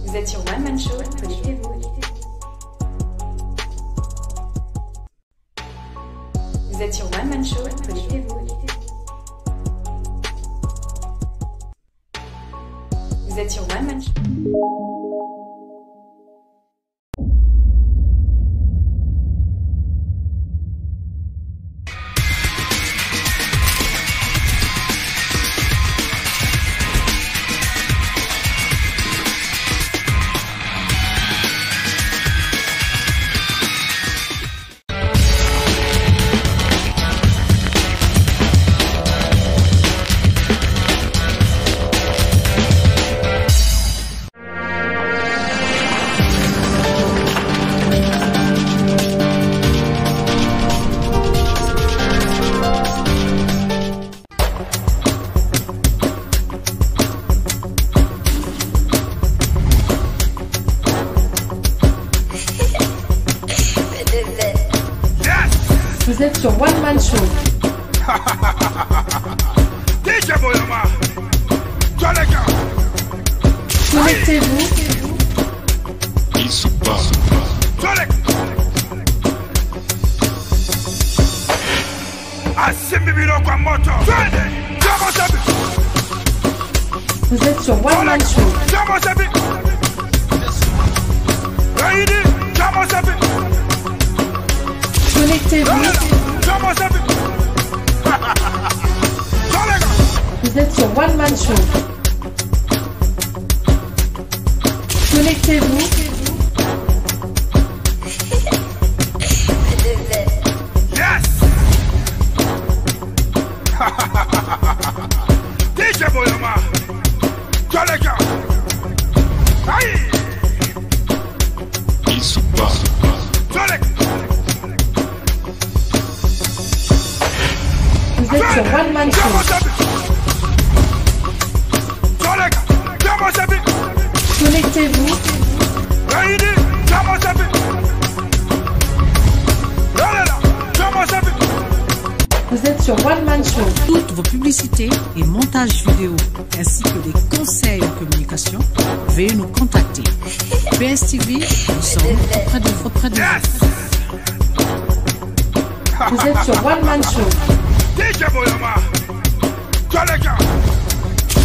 Vous êtes sur One Man Show, connectez-vous. Vous êtes sur One Man Show, connectez-vous. Vous êtes sur One Man Show. Vous êtes sur One Man Show. Connectez-vous. Il se passe. Vous êtes sur One Man Show. Connectez-vous. Vous êtes sur One Man Show. Connectez-vous. Il se passe. Vous êtes sur One Man Show. Connectez-vous. Vous êtes sur One Man Show. Toutes vos publicités et montages vidéo, ainsi que des conseils en communication, veuillez nous contacter. PSTV, nous sommes auprès de vous. Vous êtes sur One Man Show.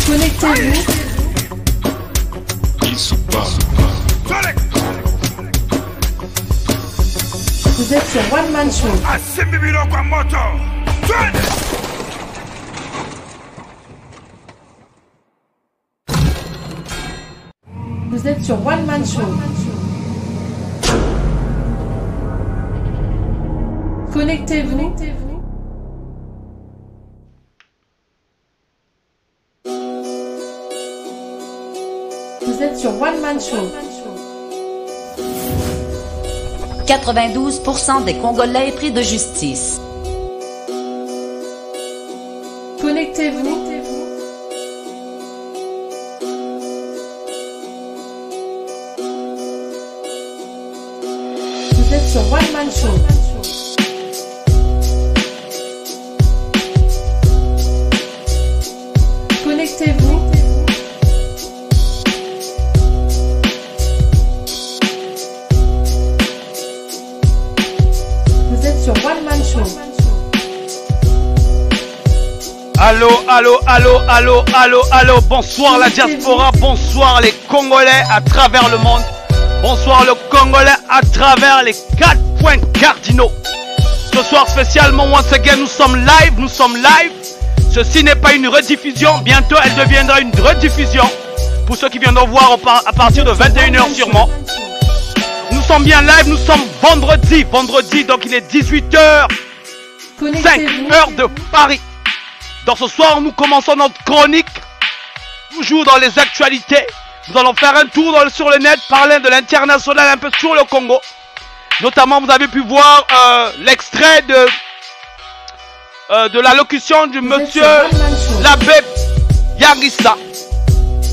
Connectez-vous. Il se passe. Vous êtes sur One Man Show. Vous êtes sur One Man Show. Connectez-vous. Vous êtes sur One Man Show. 92% des Congolais pris de justice. Connectez-vous. Vous êtes sur One Man Show. Connectez-vous. Vous êtes sur One Man Show. Allô, allô, allô, allô, allô, allô. Bonsoir la diaspora, bonsoir les Congolais à travers le monde. Bonsoir le Congolais à travers les 4 points cardinaux. Ce soir spécialement, once again, nous sommes live. Ceci n'est pas une rediffusion, bientôt elle deviendra une rediffusion. Pour ceux qui viendront voir à partir de 21 h sûrement. Nous sommes bien live, nous sommes vendredi, donc il est 18 h 5 heures de Paris. Donc ce soir, nous commençons notre chronique, toujours dans les actualités. Nous allons faire un tour sur le net, parler de l'international, un peu sur le Congo. Notamment, vous avez pu voir l'extrait de l'allocution du monsieur l'abbé Yarissa.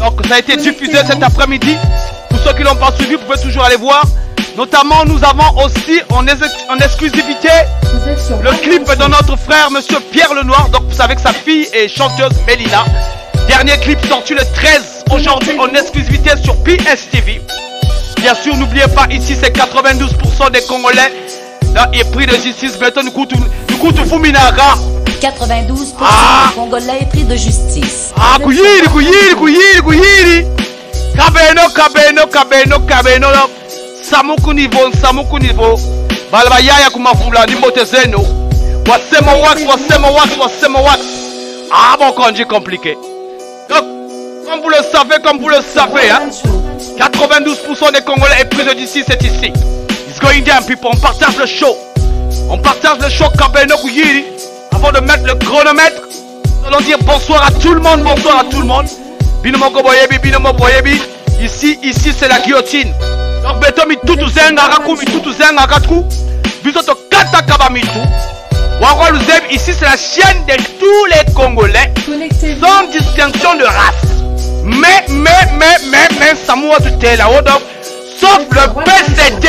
Donc ça a été diffusé cet après-midi. Pour ceux qui ne l'ont pas suivi, vous pouvez toujours aller voir. Notamment, nous avons aussi en exclusivité le clip de notre frère monsieur Pierre Lenoir. Donc vous savez que sa fille est chanteuse Mélina. Dernier clip sorti le 13 aujourd'hui en exclusivité sur PSTV. Bien sûr, n'oubliez pas, ici c'est 92% des Congolais. Là, il est pris de justice. Maintenant, nous coûte Fuminaga. 92% des Congolais est pris de justice. Ah, Kouyiri. Kabeno. Samuku niveau. Balbayaya kumafula, nimbote zeno. Wasemo wax. Ah, bon, kanji compliqué. Donc, comme vous le savez, hein, 92% des Congolais est pris de justice, c'est ici. It's going down, people. On partage le show. Kabeno Kouyiri. Avant de mettre le chronomètre, nous allons dire bonsoir à tout le monde. Binomo Boyebi. Ici c'est la guillotine. Donc, Betomi Tutu Zenga Raku. Bisoto Katakaba Mitu. Ici c'est la chaîne de tous les Congolais. Sans distinction de race. Mais, Samoa tout est là-haut. Sauf le PCD.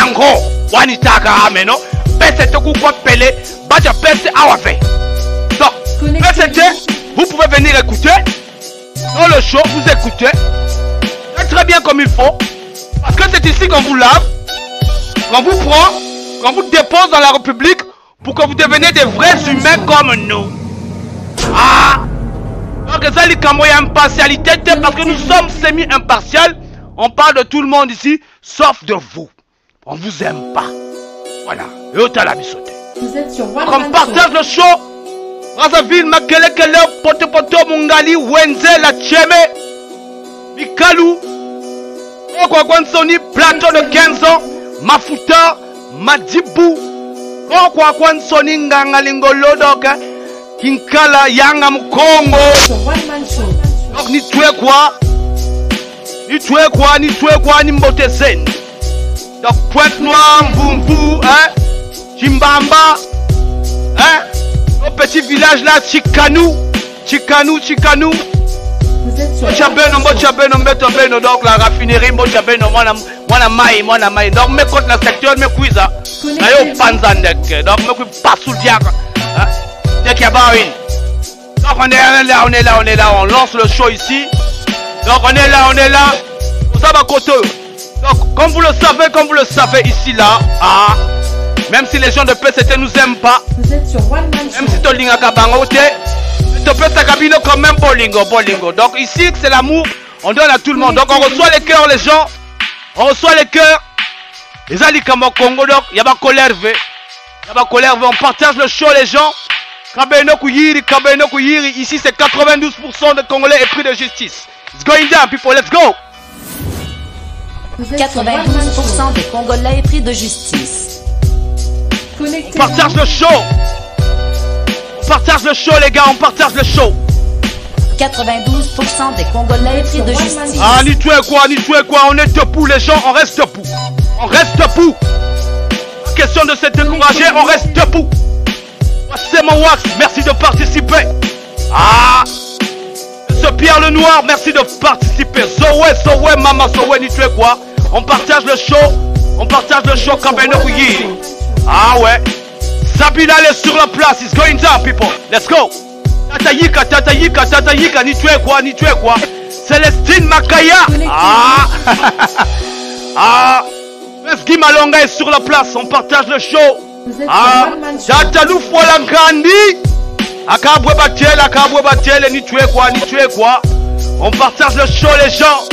En gros, Wanitaka, mais non. PCD Koukwa Pelé. Baja PC Awafe. Donc, PCD, vous pouvez venir écouter. Dans le show, vous écoutez. Très bien comme il faut. Parce que c'est ici qu'on vous lave. Qu'on vous prend. Qu'on vous dépose dans la République. Pour que vous deveniez des vrais humains comme nous. Ah! Donc, ça, il y a impartialité. Parce que nous sommes semi-impartials. On parle de tout le monde ici. Sauf de vous. On vous aime pas. Voilà. Et au talabisote. Vous êtes sur One On Man partage Show. le show. Razaville, Makele, Poto, Mungali, Wenze, La Tcheme, Mikalu, Okwakwансoni, plateau de 15 ans, Mafuta, Madibu, Okwakwансoni, Ngangalingolo, Kinkala, Yanga, Mukongo. Sur One Man Show. Donc, ni tué quoi, ni mbote zen. Donc, Pointe Noire, Mbumbu, hein, Chimbamba, hein. Au petit village là, Chikanou. Vous êtes sur Mochabeno, donc la raffinerie, Mochabeno, moi na mai. Donc, me compte le secteur, me cuisa. D'ailleurs, Panzandek. Donc, me cuis pas sous le diacre. Dès qu'il y a pas une. Donc, on est là, on lance le show ici. Donc, on est là. Vous avez côté. Donc, comme vous le savez, ici là, même si les gens de PCT nous aiment pas. Vous êtes sur One Man Show. Même si tu as quand même bolingo. Donc ici c'est l'amour, on donne à tout le monde. Donc on reçoit les cœurs, les gens. On reçoit les cœurs. Les alliés comme au Congo, donc il y a pas colère, on partage le show les gens. Kabeno Kouyiri. Ici c'est 92% de Congolais et pris de justice. It's going down, people, let's go. Vous êtes sur One Man Show. 92% des Congolais est pris de justice. On partage le show. Les gars, on partage le show. 92% des Congolais est pris de justice. Ah, ni tué quoi, on est debout les gens, on reste debout. Question de se décourager, on reste debout. C'est mon wax, merci de participer. Ah, ce Pierre le Noir, merci de participer. Zoé, maman, Zoé, ni tué quoi. On partage le show Kabeno Kouyiri. Ah ouais. Sabina est sur la place. It's going down, people. Let's go. Tatayika. Ni tué quoi. Célestine Makaya. Guy Malonga est sur la place. On partage le show. Vous êtes sur One Man Show. Tatalou Fwalankandi. Akabwe Batiel. Ni tué quoi. On partage le show, les gens.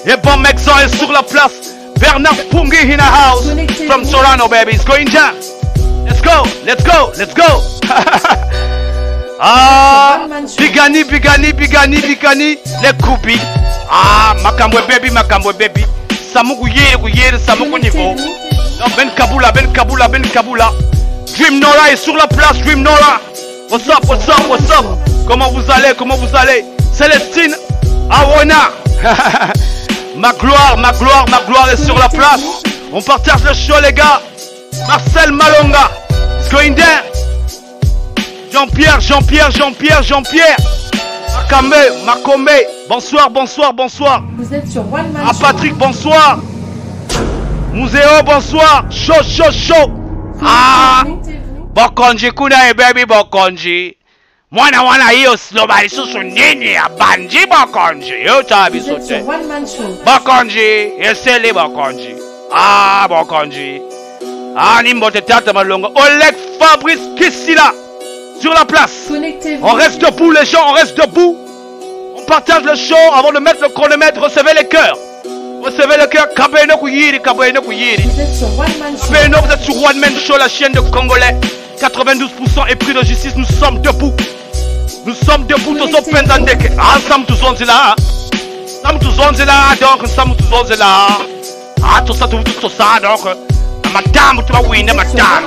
Et bon Mexan est sur la place. Bernard Pungi in a house from Toronto, baby. It's going down. Let's go. Bigani, les Koubi. Makambwe baby. Samuku yere, Samuku niveau. Donc, Ben Kabula. Dream Nora est sur la place, Dream Nora. What's up? Comment vous allez? Célestine Awona. Ma gloire est sur la place. On partage le show, les gars. Marcel Malonga. It's going down. Jean-Pierre. Makome. Bonsoir. Vous êtes sur One Man Show. Patrick, bonsoir. Museo, bonsoir. Chaud. Connectez-vous. Bokonji, Kuna et baby Bokonji. Mwana wana hiyo sloba lisusu nini ya banji bakonji. Yo tabi Vous êtes sote. sur One Man Show. Bakonji, esele bakonji. Ah, bakonji. Ah, nimbote tata malonga. Oleg Fabrice Kissila. Sur la place. Connectez-vous. On reste debout les gens, on reste debout. On partage le show avant de mettre le chronomètre. Recevez les cœurs. Recevez le cœur. Kabeno Kuyiri, Kabeno Kuyiri. Vous êtes sur One Man Show. Kabeno, vous êtes sur One Man Show, la chaîne de Congolais. 92% épris de justice, nous sommes debout. Nous sommes debout, tous au Pendandeke. Ah, nous sommes tous on là. Nous sommes tous on là, donc nous sommes tous on là. Ah, tout ça, donc. Madame, tu vas winner, madame.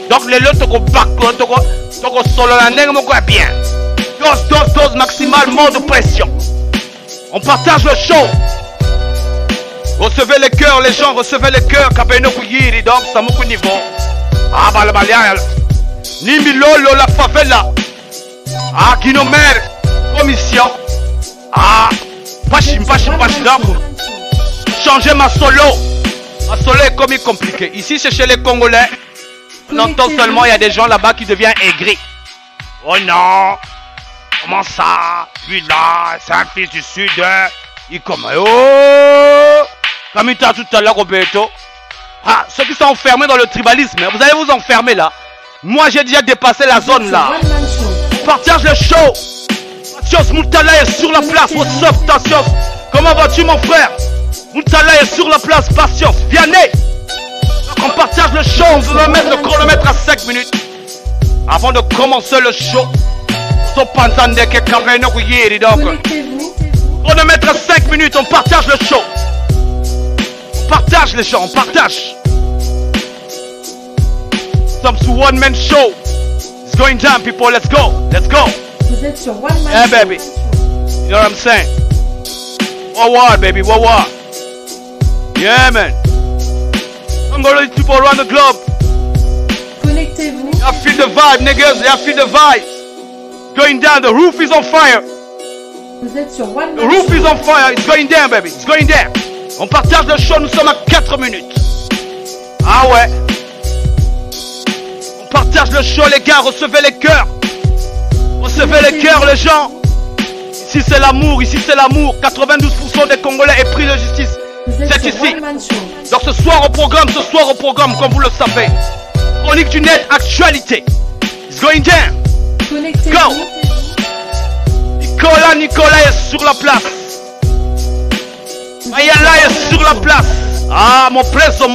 Donc les lots, toko bako, toko solo la nègre, mon quoi bien. Dose maximale, mode pression. On partage le show. Recevez les cœurs, les gens, recevez les cœurs. Kabeno Kuyiri, donc ça beaucoup niveau. Ah, bah le baléa. Nimi Lolo, la favela. Ah, Guinomer, commission. Ah, pachim, donc. Changer ma solo. Ma solo est comme compliqué. Ici, c'est chez les Congolais. On entend seulement, il y a des gens là-bas qui deviennent aigris. Oh non. Comment ça? Lui-là, c'est un fils du Sud. Il comme... Oh! Comme il t'a tout à l'heure, Roberto. Ah, ceux qui sont enfermés dans le tribalisme, vous allez vous enfermer là. Moi, j'ai déjà dépassé la zone là. One Man Show. Partage le show. Patios Moutala est sur la place. What's up, Patios? Comment vas-tu, mon frère? Moutala est sur la place. Patios, Vianney. On partage le show. On va mettre le chronomètre à 5 minutes. Avant de commencer le show. Connectez-vous. Chronomètre à 5 minutes. On partage le show. On partage les gens. On partage. Some to One Man Show. It's going down, people. Let's go. Let's go. Vous êtes sur One Man Yeah, Show. baby. You know what I'm saying? What, baby? What? Yeah, man. I'm gonna let people around the globe. Connectez-vous. I feel the vibe, niggas. I feel the vibe. Going down. The roof is on fire. Vous êtes sur One The Man roof Show. is on fire. It's going down, baby. It's going down. On partage le show. Nous sommes à 4 minutes. Ah ouais. On partage le show, les gars. Recevez les cœurs. Recevez les cœurs, les gens. Ici, c'est l'amour. Ici, c'est l'amour. 92% des Congolais est pris de justice. Vous êtes C'est sur ici. One Man Show. Donc ce soir au programme, comme vous le savez. Chronique du net, actualité. It's going down. Connectez-vous. Nicolas est sur la place. Mayala est sur la place. Ah, mon preso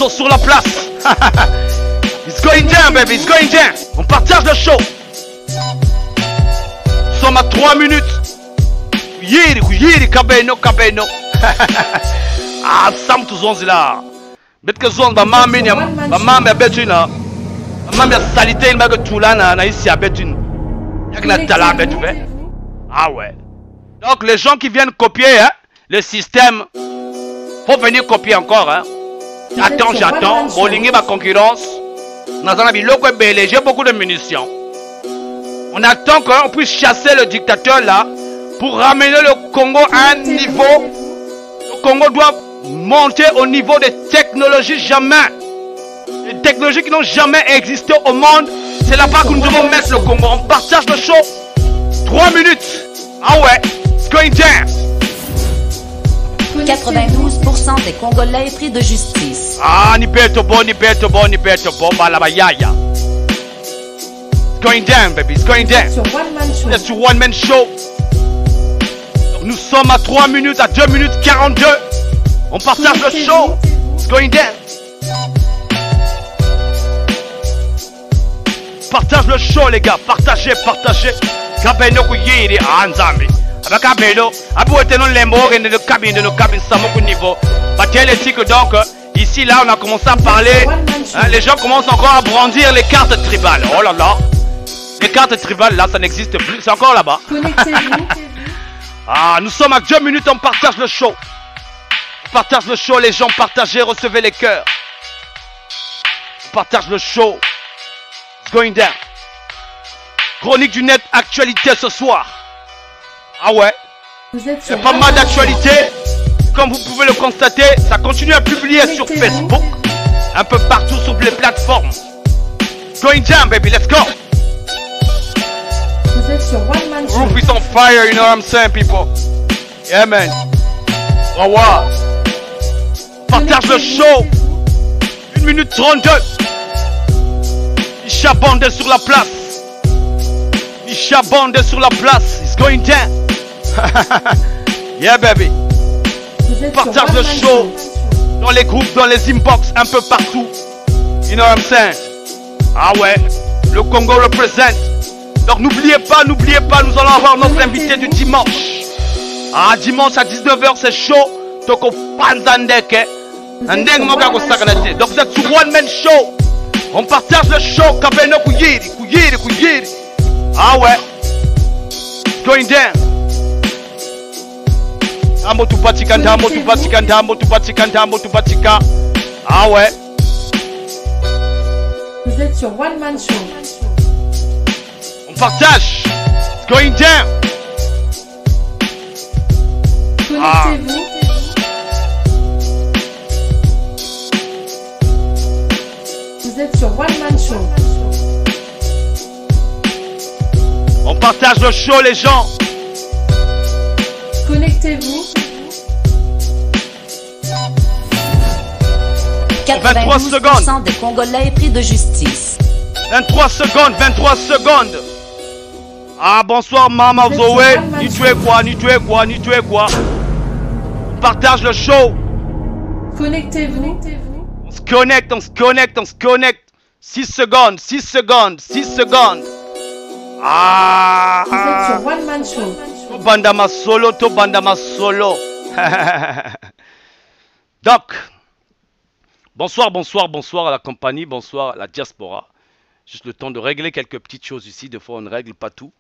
sur la place. It's going down, baby, it's going down. On partage le show. Nous sommes à 3 minutes. Yiri, Kabeno. Ah, Sam tous 11 là. Bet que zone, maman ya betuna. Maman ya salité, il m'a que tout là, na ici à betune. Y'a na tala betu. Ah ouais. Donc les gens qui viennent copier, hein, le système, faut venir copier encore, hein. J'attends. Bolingi ma concurrence. J'ai beaucoup de munitions. On attend qu'on puisse chasser le dictateur là pour ramener le Congo à un niveau. Le Congo doit monter au niveau des technologies jamais. Les technologies qui n'ont jamais existé au monde. C'est là-bas que nous devons mettre le Congo. On partage le show. 3 minutes. Ah ouais. It's going down. 92% des Congolais pris de justice. Ah, ni beto bon, balabayaya. It's going down, baby, it's going down. Sur One Man Show. C'est sur One Man Show. Donc, nous sommes à 3 minutes, à 2 minutes 42. On partage le show. It's going down. Partage le show, les gars. Partagez. Kabeno kuyiri anzambi. Avec Kabeno, abouetenon lembo, et nos cabines, samoko niveau. Batelétique donc, ici là on a commencé à parler. Hein, les gens commencent encore à brandir les cartes tribales. Oh là là. Les cartes tribales là, ça n'existe plus. C'est encore là-bas. Connectez-vous. Ah, nous sommes à 2 minutes, on partage le show. On partage le show, les gens partagez, recevez les cœurs. On partage le show. It's going down. Chronique du net, actualité ce soir. Ah ouais. Vous êtes Il y a sur pas One mal Man d'actualités. Comme vous pouvez le constater, ça continue à publier sur Facebook. Un peu partout sur les plateformes. Going down, baby, let's go. Vous êtes sur One Man Show. Roof is on fire, you know what I'm saying, people? Yeah, man. Oh, wow. Partage le show. 1 minute 32. Isha Bande sur la place. Isha Bande sur la place. It's going down. Yeah, baby. Vous êtes Partage sur One le Man show. Dans les groupes, dans les inbox, un peu partout. You know what I'm saying? Ah ouais. Le Congo représente. Donc n'oubliez pas, nous allons avoir notre invité du dimanche. Ah, dimanche à 19h, c'est chaud. Toko Panzandeke. Donc vous êtes sur One Man Show. On partage le show. Kabeno Kuyiri. Ah ouais. Going down. Ndambo tupatika. Ah ouais. Vous êtes sur One Man Show. On partage. It's going down. Connectez-vous. Vous êtes sur One Man Show. On partage le show, les gens. Connectez-vous. 92% des Congolais pris de justice. 23 secondes. Ah, bonsoir, Mama Zoé. Ni tu es quoi. On partage le show. Connectez-vous. On se connecte. 6 secondes. Ah. Vous êtes sur One Man Show. To bandama solo. Donc, bonsoir à la compagnie, bonsoir à la diaspora. Juste le temps de régler quelques petites choses ici, des fois on ne règle pas tout.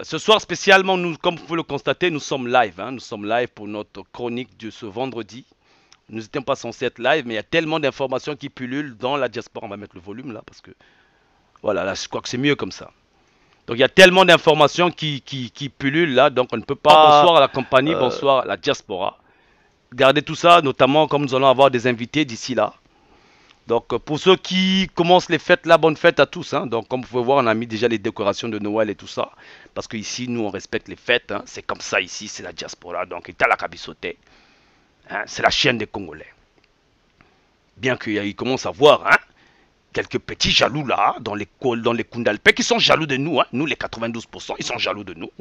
Ce soir spécialement, nous, comme vous pouvez le constater, nous sommes live. Nous sommes live pour notre chronique de ce vendredi. Nous n'étions pas censés être live, mais il y a tellement d'informations qui pullulent dans la diaspora. On va mettre le volume là, parce que voilà, là je crois que c'est mieux comme ça. Donc il y a tellement d'informations qui pullulent là, donc on ne peut pas... Bonsoir à la compagnie, bonsoir à la diaspora. Gardez tout ça, notamment comme nous allons avoir des invités d'ici là. Donc pour ceux qui commencent les fêtes là, bonne fête à tous. Donc comme vous pouvez voir, on a mis déjà les décorations de Noël et tout ça. Parce que ici, nous on respecte les fêtes. C'est comme ça ici, c'est la diaspora. Donc Ita la Kabisote. C'est la chienne des Congolais. Bien qu'il commence à voir quelques petits jaloux là, dans les Kundalpé, qui sont jaloux de nous. Nous les 92%, ils sont jaloux de nous.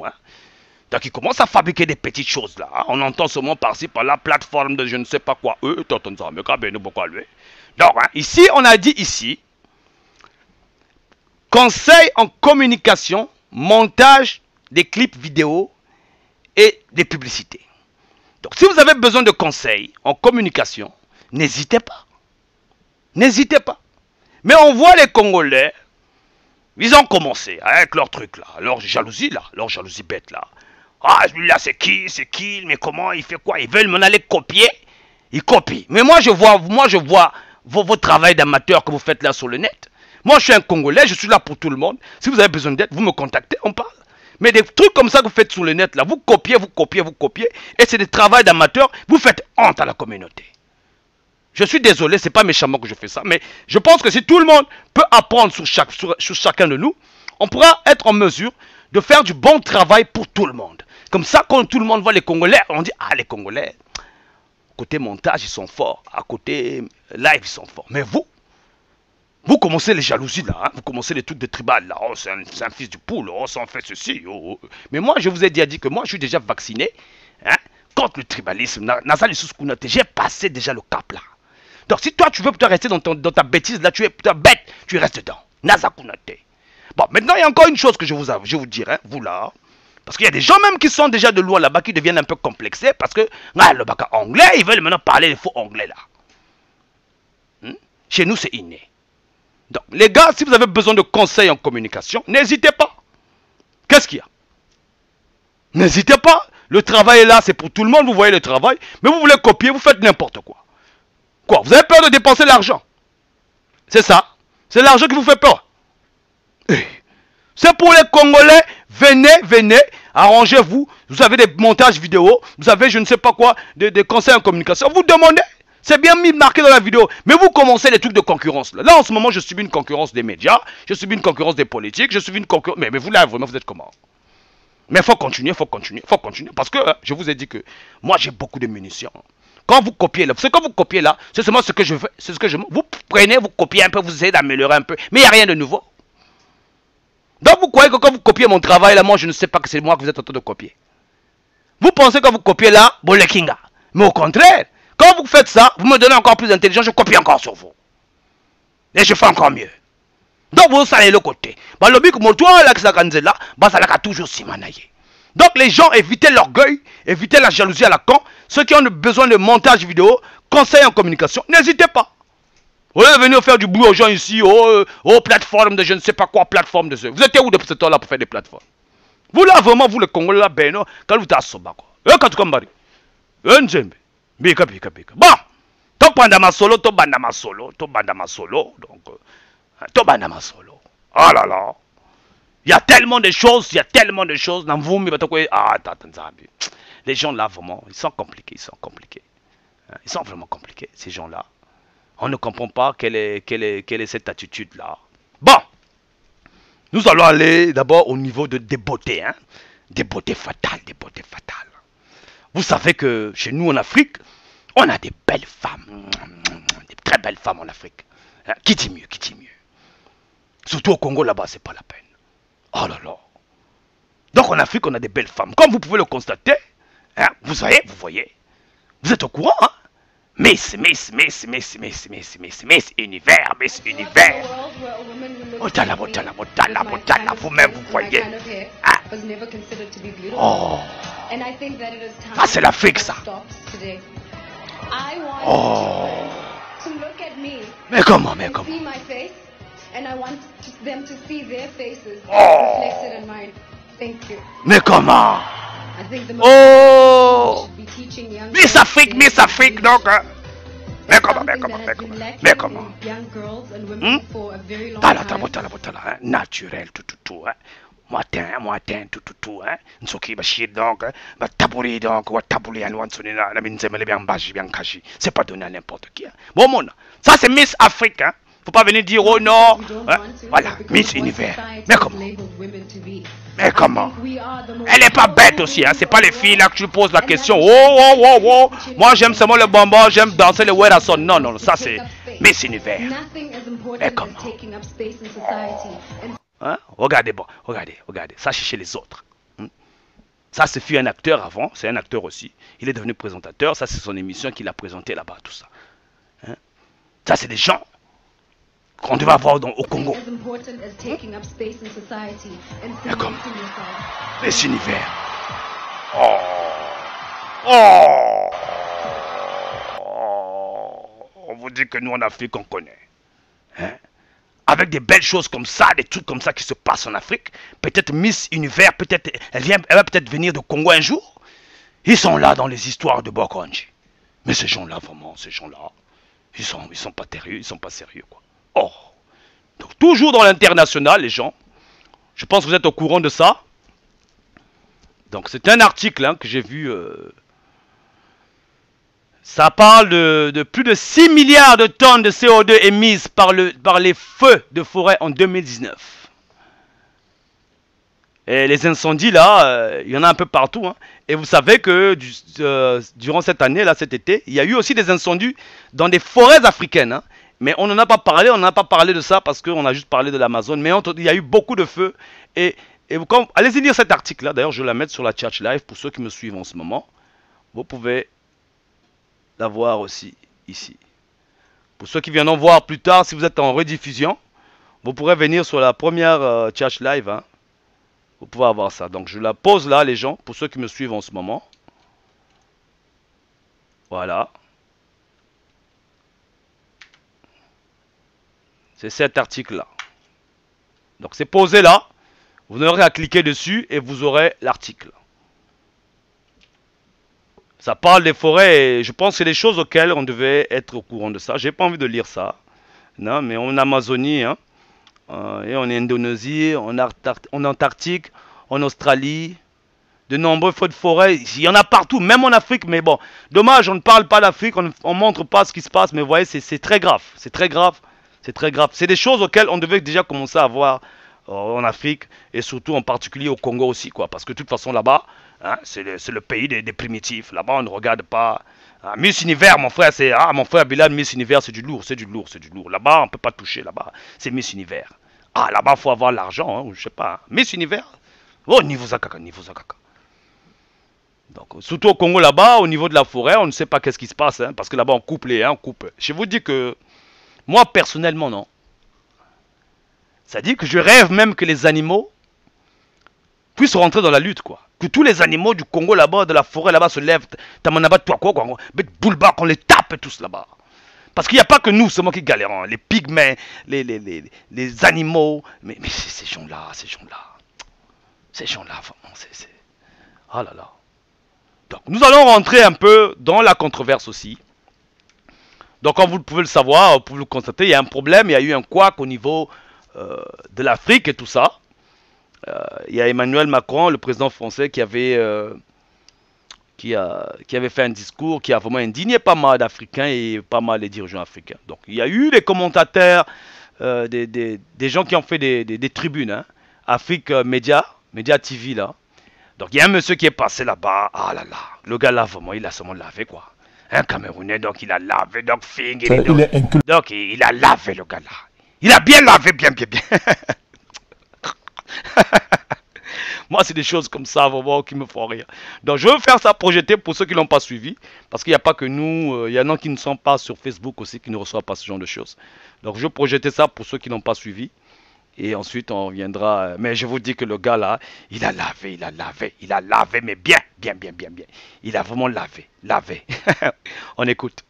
Donc ils commencent à fabriquer des petites choses là. On entend seulement par-ci, par la plateforme de je ne sais pas quoi. Donc ici, on a dit ici, conseil en communication, montage des clips vidéo et des publicités. Donc si vous avez besoin de conseils en communication, n'hésitez pas. N'hésitez pas. Mais on voit les Congolais, ils ont commencé avec leur truc là, leur jalousie bête là. Ah, celui-là c'est qui, mais comment, il fait quoi? Ils veulent m'en aller copier, ils copient. Mais moi je vois vos travail d'amateur que vous faites là sur le net. Moi je suis un Congolais, je suis là pour tout le monde. Si vous avez besoin d'aide, vous me contactez, on parle. Mais des trucs comme ça que vous faites sur le net là, vous copiez, et c'est des travails d'amateur, vous faites honte à la communauté. Je suis désolé, c'est pas méchamment que je fais ça, mais je pense que si tout le monde peut apprendre sur chacun de nous, on pourra être en mesure de faire du bon travail pour tout le monde. Comme ça, quand tout le monde voit les Congolais, on dit, ah les Congolais, côté montage, ils sont forts, à côté live, ils sont forts. Mais vous commencez les jalousies là, vous commencez les trucs de tribal là, oh c'est un fils du poule, oh ça en fait ceci, oh. Mais moi, je vous ai déjà dit que moi, je suis déjà vacciné contre le tribalisme. J'ai passé déjà le cap là. Donc si toi tu veux rester dans ta bêtise là, tu es bête, tu restes dedans. Nazakunate. Bon, maintenant il y a encore une chose que je vous dirai, vous là. Parce qu'il y a des gens même qui sont déjà de loin là-bas qui deviennent un peu complexés parce que le bac anglais, ils veulent maintenant parler les faux anglais là. Chez nous c'est inné. Donc les gars, si vous avez besoin de conseils en communication, n'hésitez pas. Qu'est-ce qu'il y a? N'hésitez pas. Le travail est là, c'est pour tout le monde, vous voyez le travail. Mais vous voulez copier, vous faites n'importe quoi. Quoi? Vous avez peur de dépenser l'argent? C'est ça? C'est l'argent qui vous fait peur? C'est pour les Congolais. Venez, arrangez-vous. Vous avez des montages vidéo, vous avez je ne sais pas quoi, des conseils en communication. Vous demandez. C'est bien mis marqué dans la vidéo. Mais vous commencez les trucs de concurrence. Là, en ce moment, je subis une concurrence des médias. Je subis une concurrence des politiques. Je subis une concurrence... Mais vous, là, vraiment, vous êtes comment? Mais il faut continuer, il faut continuer, il faut continuer. Parce que je vous ai dit que moi, j'ai beaucoup de munitions. Quand vous copiez là, ce que vous copiez là, c'est seulement ce que je fais. C'est ce que je... Vous prenez, vous copiez un peu, vous essayez d'améliorer un peu. Mais il n'y a rien de nouveau. Donc vous croyez que quand vous copiez mon travail là, moi je ne sais pas que c'est moi que vous êtes en train de copier. Vous pensez que vous copiez là, Bolekinga. Mais au contraire, quand vous faites ça, vous me donnez encore plus d'intelligence, je copie encore sur vous. Et je fais encore mieux. Donc vous allez le côté. Bah le bic motoir là que ça là, bah ça l'a toujours simanaillé. Donc les gens évitez l'orgueil, évitez la jalousie à la con. Ceux qui ont besoin de montage vidéo, conseils en communication, n'hésitez pas. Vous allez venir faire du boulot aux gens ici, aux plateformes de je ne sais pas quoi, plateformes de ce. Vous étiez où depuis ce temps-là pour faire des plateformes? Vous là, vraiment, vous le Congolais là, ben non, quand vous êtes à Soba quoi. Quand tu compari. Njembe. Bika. Bon, to bandama solo, to bandama solo. Donc, to bandama solo. Oh là là. Il y a tellement de choses, Dans vous, mais les gens là, vraiment, ils sont compliqués, Ils sont vraiment compliqués, ces gens-là. On ne comprend pas quelle est cette attitude-là. Bon, nous allons aller d'abord au niveau des beautés. Hein? Des beautés fatales, Vous savez que chez nous en Afrique, on a des belles femmes. Des très belles femmes en Afrique. Hein? Qui dit mieux? Surtout au Congo, là-bas, c'est pas la peine. Oh là là. Donc en Afrique, on a des belles femmes. Comme vous pouvez le constater, hein? Vous voyez. Vous êtes au courant, hein? Miss Univers. Botala, vous-même, vous voyez. Ah. Oh. Ah, c'est l'Afrique, ça. Oh. Mais comment? Oh. Mais comment? Oh! Miss Afrique, donc. Mais comment? Botala, naturel, tout, hein. Moitin, tout, hein. Nsoki bashir, donc, tabouri, donc, tabouli, la bien caché. C'est pas donné à n'importe qui, hein. Bon, mon, ça c'est Miss Afrique, hein. Faut pas venir dire, oh non, hein? Voilà, Miss Univers. Mais comment? Elle est pas bête aussi, hein? C'est pas les filles là que tu poses la question. Oh. Moi j'aime seulement le bonbon, j'aime danser le Werason. Non, ça c'est Miss Univers. Mais comment? Hein? Regardez, ça c'est chez les autres. Ça c'est fut un acteur avant, c'est un acteur aussi. Il est devenu présentateur, ça c'est son émission qu'il a présenté là-bas, tout ça. Hein? Ça c'est des gens qu'on devait avoir au Congo. D'accord. Les univers. On vous dit que nous en Afrique on connaît. Hein? Avec des belles choses comme ça, des trucs comme ça qui se passent en Afrique. Peut-être Miss Univers, peut-être elle va peut-être venir de Congo un jour. Ils sont là dans les histoires de Bokonji. Mais ces gens-là, vraiment, ils sont pas sérieux, quoi. Oh, donc toujours dans l'international, les gens. Je pense que vous êtes au courant de ça. Donc c'est un article hein, que j'ai vu. Ça parle de plus de 6 milliards de tonnes de CO2 émises par les feux de forêt en 2019. Et les incendies là, il y en a un peu partout. Hein. Et vous savez que durant cette année, là, cet été, il y a eu aussi des incendies dans des forêts africaines. Hein. Mais on n'en a pas parlé, de ça parce qu'on a juste parlé de l'Amazon. Mais il y a eu beaucoup de feux. Et allez-y lire cet article-là. D'ailleurs, je vais la mettre sur la chat live pour ceux qui me suivent en ce moment. Vous pouvez la voir aussi ici. Pour ceux qui viendront voir plus tard, si vous êtes en rediffusion, vous pourrez venir sur la première chat live. Hein. Vous pouvez avoir ça. Donc, je la pose là, les gens, pour ceux qui me suivent en ce moment. Voilà. C'est cet article-là. Donc, c'est posé là. Vous n'aurez qu'à cliquer dessus et vous aurez l'article. Ça parle des forêts et je pense que c'est des choses auxquelles on devait être au courant de ça. J'ai pas envie de lire ça. Non, mais en Amazonie, hein, et en Indonésie, en Antarctique, en Australie, de nombreux feux de forêt. Il y en a partout, même en Afrique. Mais bon, dommage, on ne parle pas d'Afrique, on ne montre pas ce qui se passe. Mais vous voyez, c'est très grave. C'est très grave. C'est très grave. C'est des choses auxquelles on devait déjà commencer à voir en Afrique. Et surtout en particulier au Congo aussi, quoi. Parce que de toute façon, là-bas, hein, c'est le pays des primitifs. Là-bas, on ne regarde pas. Miss Univers, mon frère, c'est. Ah, mon frère Bilal, Miss Univers, c'est du lourd, c'est du lourd, c'est du lourd. Là-bas, on ne peut pas toucher, là-bas. C'est Miss Univers. Ah, là-bas, il faut avoir l'argent, hein, je sais pas. Miss Univers. Oh, niveau Zakaka, niveau Zakaka. Donc, surtout au Congo, là-bas, au niveau de la forêt, on ne sait pas qu'est-ce qui se passe, hein, parce que là-bas, on coupe les, hein, on coupe. Je vous dis que, moi, personnellement, non. C'est-à-dire que je rêve même que les animaux puissent rentrer dans la lutte, quoi. Que tous les animaux du Congo là-bas, de la forêt là-bas se lèvent. Tamanaba, toi quoi, boulba, qu'on les tape tous là-bas. Parce qu'il n'y a pas que nous seulement qui galérons. Les pygmées, les animaux. Mais ces gens-là, vraiment, c'est. Ah là là. Donc nous allons rentrer un peu dans la controverse aussi. Donc comme vous pouvez le savoir, vous pouvez le constater, il y a un problème, il y a eu un couac au niveau de l'Afrique et tout ça. Il y a Emmanuel Macron, le président français, qui avait fait un discours qui a vraiment indigné pas mal d'Africains et pas mal des dirigeants africains. Donc il y a eu des commentateurs, des gens qui ont fait des tribunes, hein, Afrique Média TV là. Donc il y a un monsieur qui est passé là-bas, ah là là, le gars là vraiment, il a seulement lavé quoi. Un Camerounais, donc il a lavé, donc donc il a lavé le gars là. Il a bien lavé, bien. Moi, c'est des choses comme ça, vraiment, qui me font rire. Donc, je veux faire ça projeter pour ceux qui ne l'ont pas suivi. Parce qu'il n'y a pas que nous. Il y en a qui ne sont pas sur Facebook aussi, qui ne reçoivent pas ce genre de choses. Donc, je veux projeter ça pour ceux qui n'ont pas suivi. Et ensuite, on reviendra. Mais je vous dis que le gars là, il a lavé, mais bien. Il a vraiment lavé. On écoute.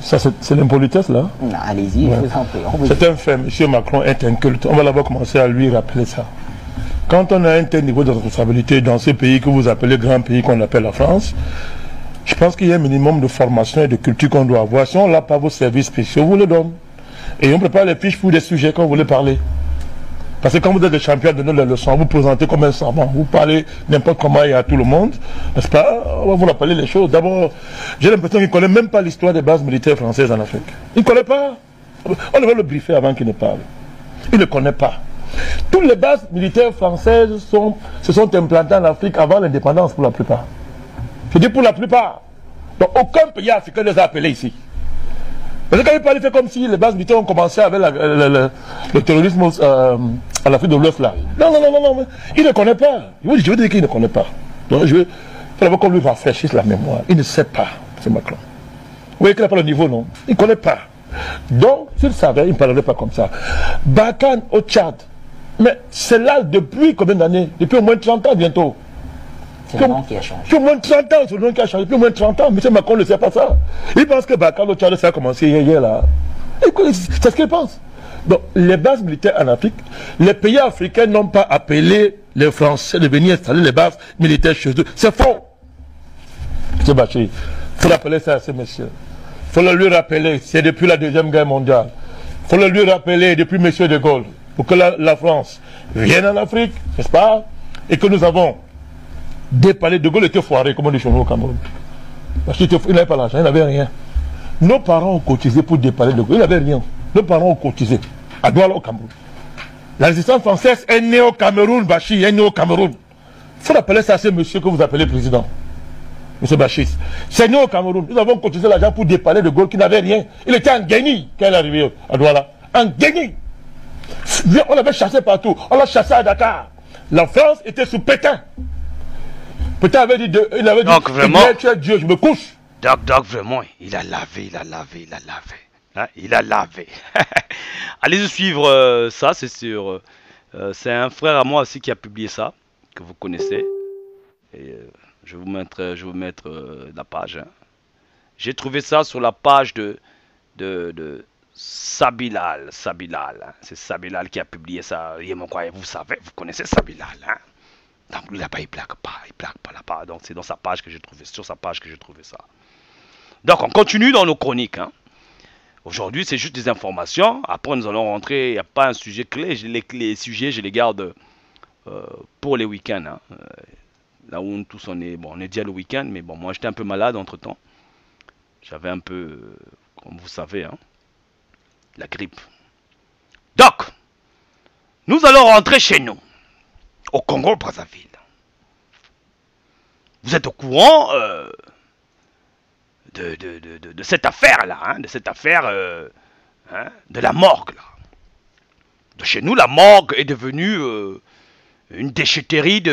Ça, c'est l'impolitesse, là. Allez-y, ouais. Je vous en prie. C'est un fait, M. Macron est un culte. On va d'abord commencer à lui rappeler ça. Quand on a un tel niveau de responsabilité dans ce pays que vous appelez grand pays qu'on appelle la France, je pense qu'il y a un minimum de formation et de culture qu'on doit avoir. Si on n'a pas vos services spéciaux, vous le donne. Et on prépare les fiches pour des sujets quand vous voulez parler. Parce que quand vous êtes des champions de donner les leçons, vous présentez comme un savant, vous parlez n'importe comment et à tout le monde, n'est-ce pas? On va vous rappeler les choses. D'abord, j'ai l'impression qu'il ne connaît même pas l'histoire des bases militaires françaises en Afrique. Il ne connaît pas. On devait le briefer avant qu'il ne parle. Il ne connaît pas. Toutes les bases militaires françaises se sont implantées en Afrique avant l'indépendance pour la plupart. Je dis pour la plupart. Donc aucun pays africain ne les a appelés ici. Parce que quand il parle, il fait comme si les bases militaires ont commencé avec le terrorisme en Afrique de l'Ouest là. Non, il ne connaît pas. Je veux dire qu'il ne connaît pas. Donc je veux qu'on lui rafraîchisse la mémoire. Il ne sait pas, c'est Macron. Vous voyez qu'il n'a pas le niveau, non? Il ne connaît pas. Donc, s'il savait, il ne parlerait pas comme ça. Barkhane au Tchad. Mais c'est là depuis combien d'années? Depuis au moins 30 ans bientôt. C'est le nom qui a changé. Depuis au moins 30 ans, c'est le nom qui a changé. Depuis au moins 30 ans. M. Macron ne sait pas ça. Il pense que Barkhane au Tchad, ça a commencé hier là. C'est ce qu'il pense. Donc, les bases militaires en Afrique, les pays africains n'ont pas appelé les Français de venir installer les bases militaires chez eux. C'est faux. M. Bachir, il faut rappeler ça à ces messieurs. Il faut le lui rappeler. C'est depuis la Deuxième Guerre mondiale. Il faut le lui rappeler depuis M. de Gaulle. Pour que la France vienne en Afrique, n'est-ce pas? Et que nous avons des palais. De Gaulle était foiré, comme on dit chez nous au Cameroun. Parce qu'il n'avait pas l'argent, il n'avait rien. Nos parents ont cotisé pour des palais de Gaulle. Il n'avait rien. Nos parents ont cotisé à Douala au Cameroun. La résistance française est née au Cameroun, Bachir, est née au Cameroun. Il faut rappeler ça à ce monsieur que vous appelez président. Monsieur Bachir. C'est né au Cameroun. Nous avons cotisé l'argent pour des palais de Gaulle qui n'avaient rien. Il était en Guinée quand il est arrivé à Douala. En Guinée. On l'avait chassé partout. On l'a chassé à Dakar. La France était sous Pétain. Pétain avait dit, donc, vraiment, Dieu, je me couche. Donc vraiment, il a lavé. Hein, il a lavé. Allez suivre ça, c'est sûr. C'est un frère à moi aussi qui a publié ça, que vous connaissez. Et je vais vous mettre la page. Hein. J'ai trouvé ça sur la page de Sabilal. Hein. C'est Sabilal qui a publié ça. Vous savez, vous connaissez Sabilal. Hein. Donc là-bas, il plaque pas là-bas. Donc c'est dans sa page que j'ai trouvé, sur sa page que j'ai trouvé ça. Donc on continue dans nos chroniques. Hein. Aujourd'hui, c'est juste des informations. Après, nous allons rentrer. Il n'y a pas un sujet clé. Les sujets, je les garde pour les week-ends. Hein. Là où nous tous on est, bon, on est déjà le week-end, mais bon, moi j'étais un peu malade entre-temps. J'avais un peu, comme vous savez, hein, la grippe. Donc, nous allons rentrer chez nous, au Congo-Brazzaville. Vous êtes au courant de cette affaire-là, hein, de cette affaire hein, de la morgue. Là. De chez nous, la morgue est devenue une déchetterie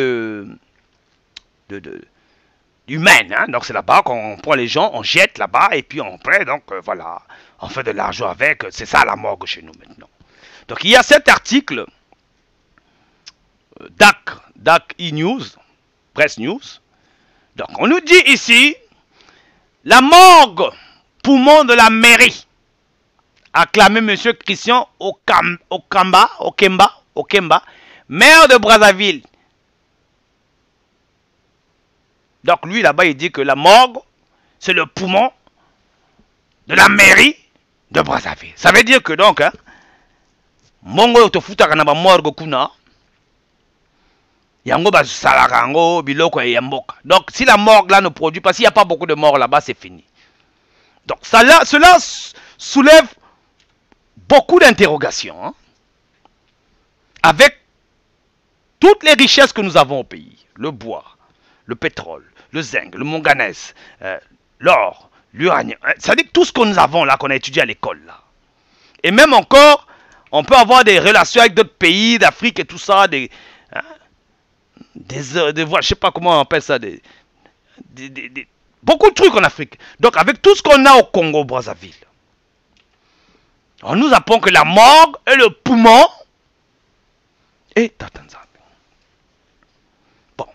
humaine. Hein. Donc c'est là-bas qu'on prend les gens, on jette là-bas et puis on prend, donc voilà, on fait de l'argent avec. C'est ça la morgue chez nous maintenant. Donc il y a cet article DAC E-News, Press News. Donc on nous dit ici, la morgue poumon de la mairie, acclamé M. Christian Okemba, maire de Brazzaville. Donc lui là-bas il dit que la morgue, c'est le poumon de la mairie de Brazzaville. Ça veut dire que donc, hein, mongo te futa kana ba morgue kuna, yango ba salarango biloko ya mboka. Donc si la morgue là ne produit pas, s'il n'y a pas beaucoup de morts là-bas, c'est fini. Donc cela soulève beaucoup d'interrogations, hein, avec toutes les richesses que nous avons au pays, le bois, le pétrole, le zinc, le manganèse, l'or, l'uranium, c'est-à-dire tout ce que nous avons là, qu'on a étudié à l'école là. Et même encore, on peut avoir des relations avec d'autres pays d'Afrique et tout ça, je sais pas comment on appelle ça, beaucoup de trucs en Afrique. Donc avec tout ce qu'on a au Congo-Brazzaville, on nous apprend que la morgue est le poumon et Tanzanie. Bon.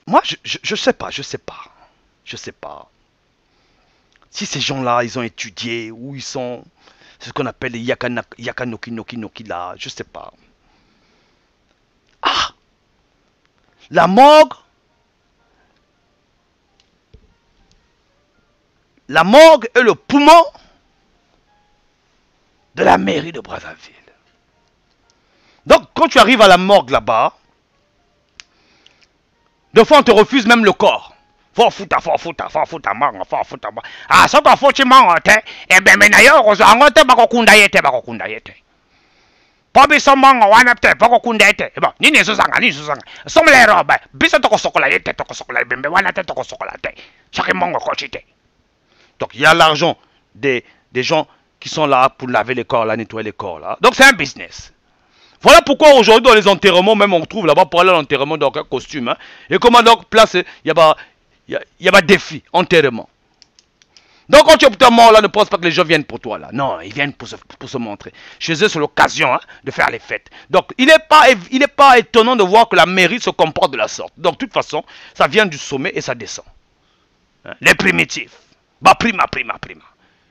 Moi, je sais pas. Si ces gens-là, ils ont étudié, ou ils sont, c'est ce qu'on appelle les Yakanoki là, je sais pas. Ah! La morgue est le poumon de la mairie de Brazzaville. Donc, quand tu arrives à la morgue là-bas, des fois on te refuse même le corps. Faut fouta, manga. Ah, ça t'en faut tu manga, eh ben, mais d'ailleurs, on s'en rend bako kunda yete. Pas besoin manga, wana te, bako kunda yete. Bon, ni sosanga. Somme les robes, bisa toko sokola yete, bembe, wana te toko sokola te. Chaque manga kochite. Donc, il y a l'argent des gens qui sont là pour laver les corps, là, nettoyer les corps, là. Donc, c'est un business. Voilà pourquoi aujourd'hui, dans les enterrements, même on trouve là-bas pour aller à l'enterrement, donc un costume. Hein, et comment donc placer, il y a pas défi, enterrement. Donc, quand tu es mort là, ne pense pas que les gens viennent pour toi là. Non, ils viennent pour se montrer. Chez eux, c'est l'occasion, hein, de faire les fêtes. Donc, il n'est pas étonnant de voir que la mairie se comporte de la sorte. Donc, de toute façon, ça vient du sommet et ça descend. Hein, les primitifs. Bah, prima.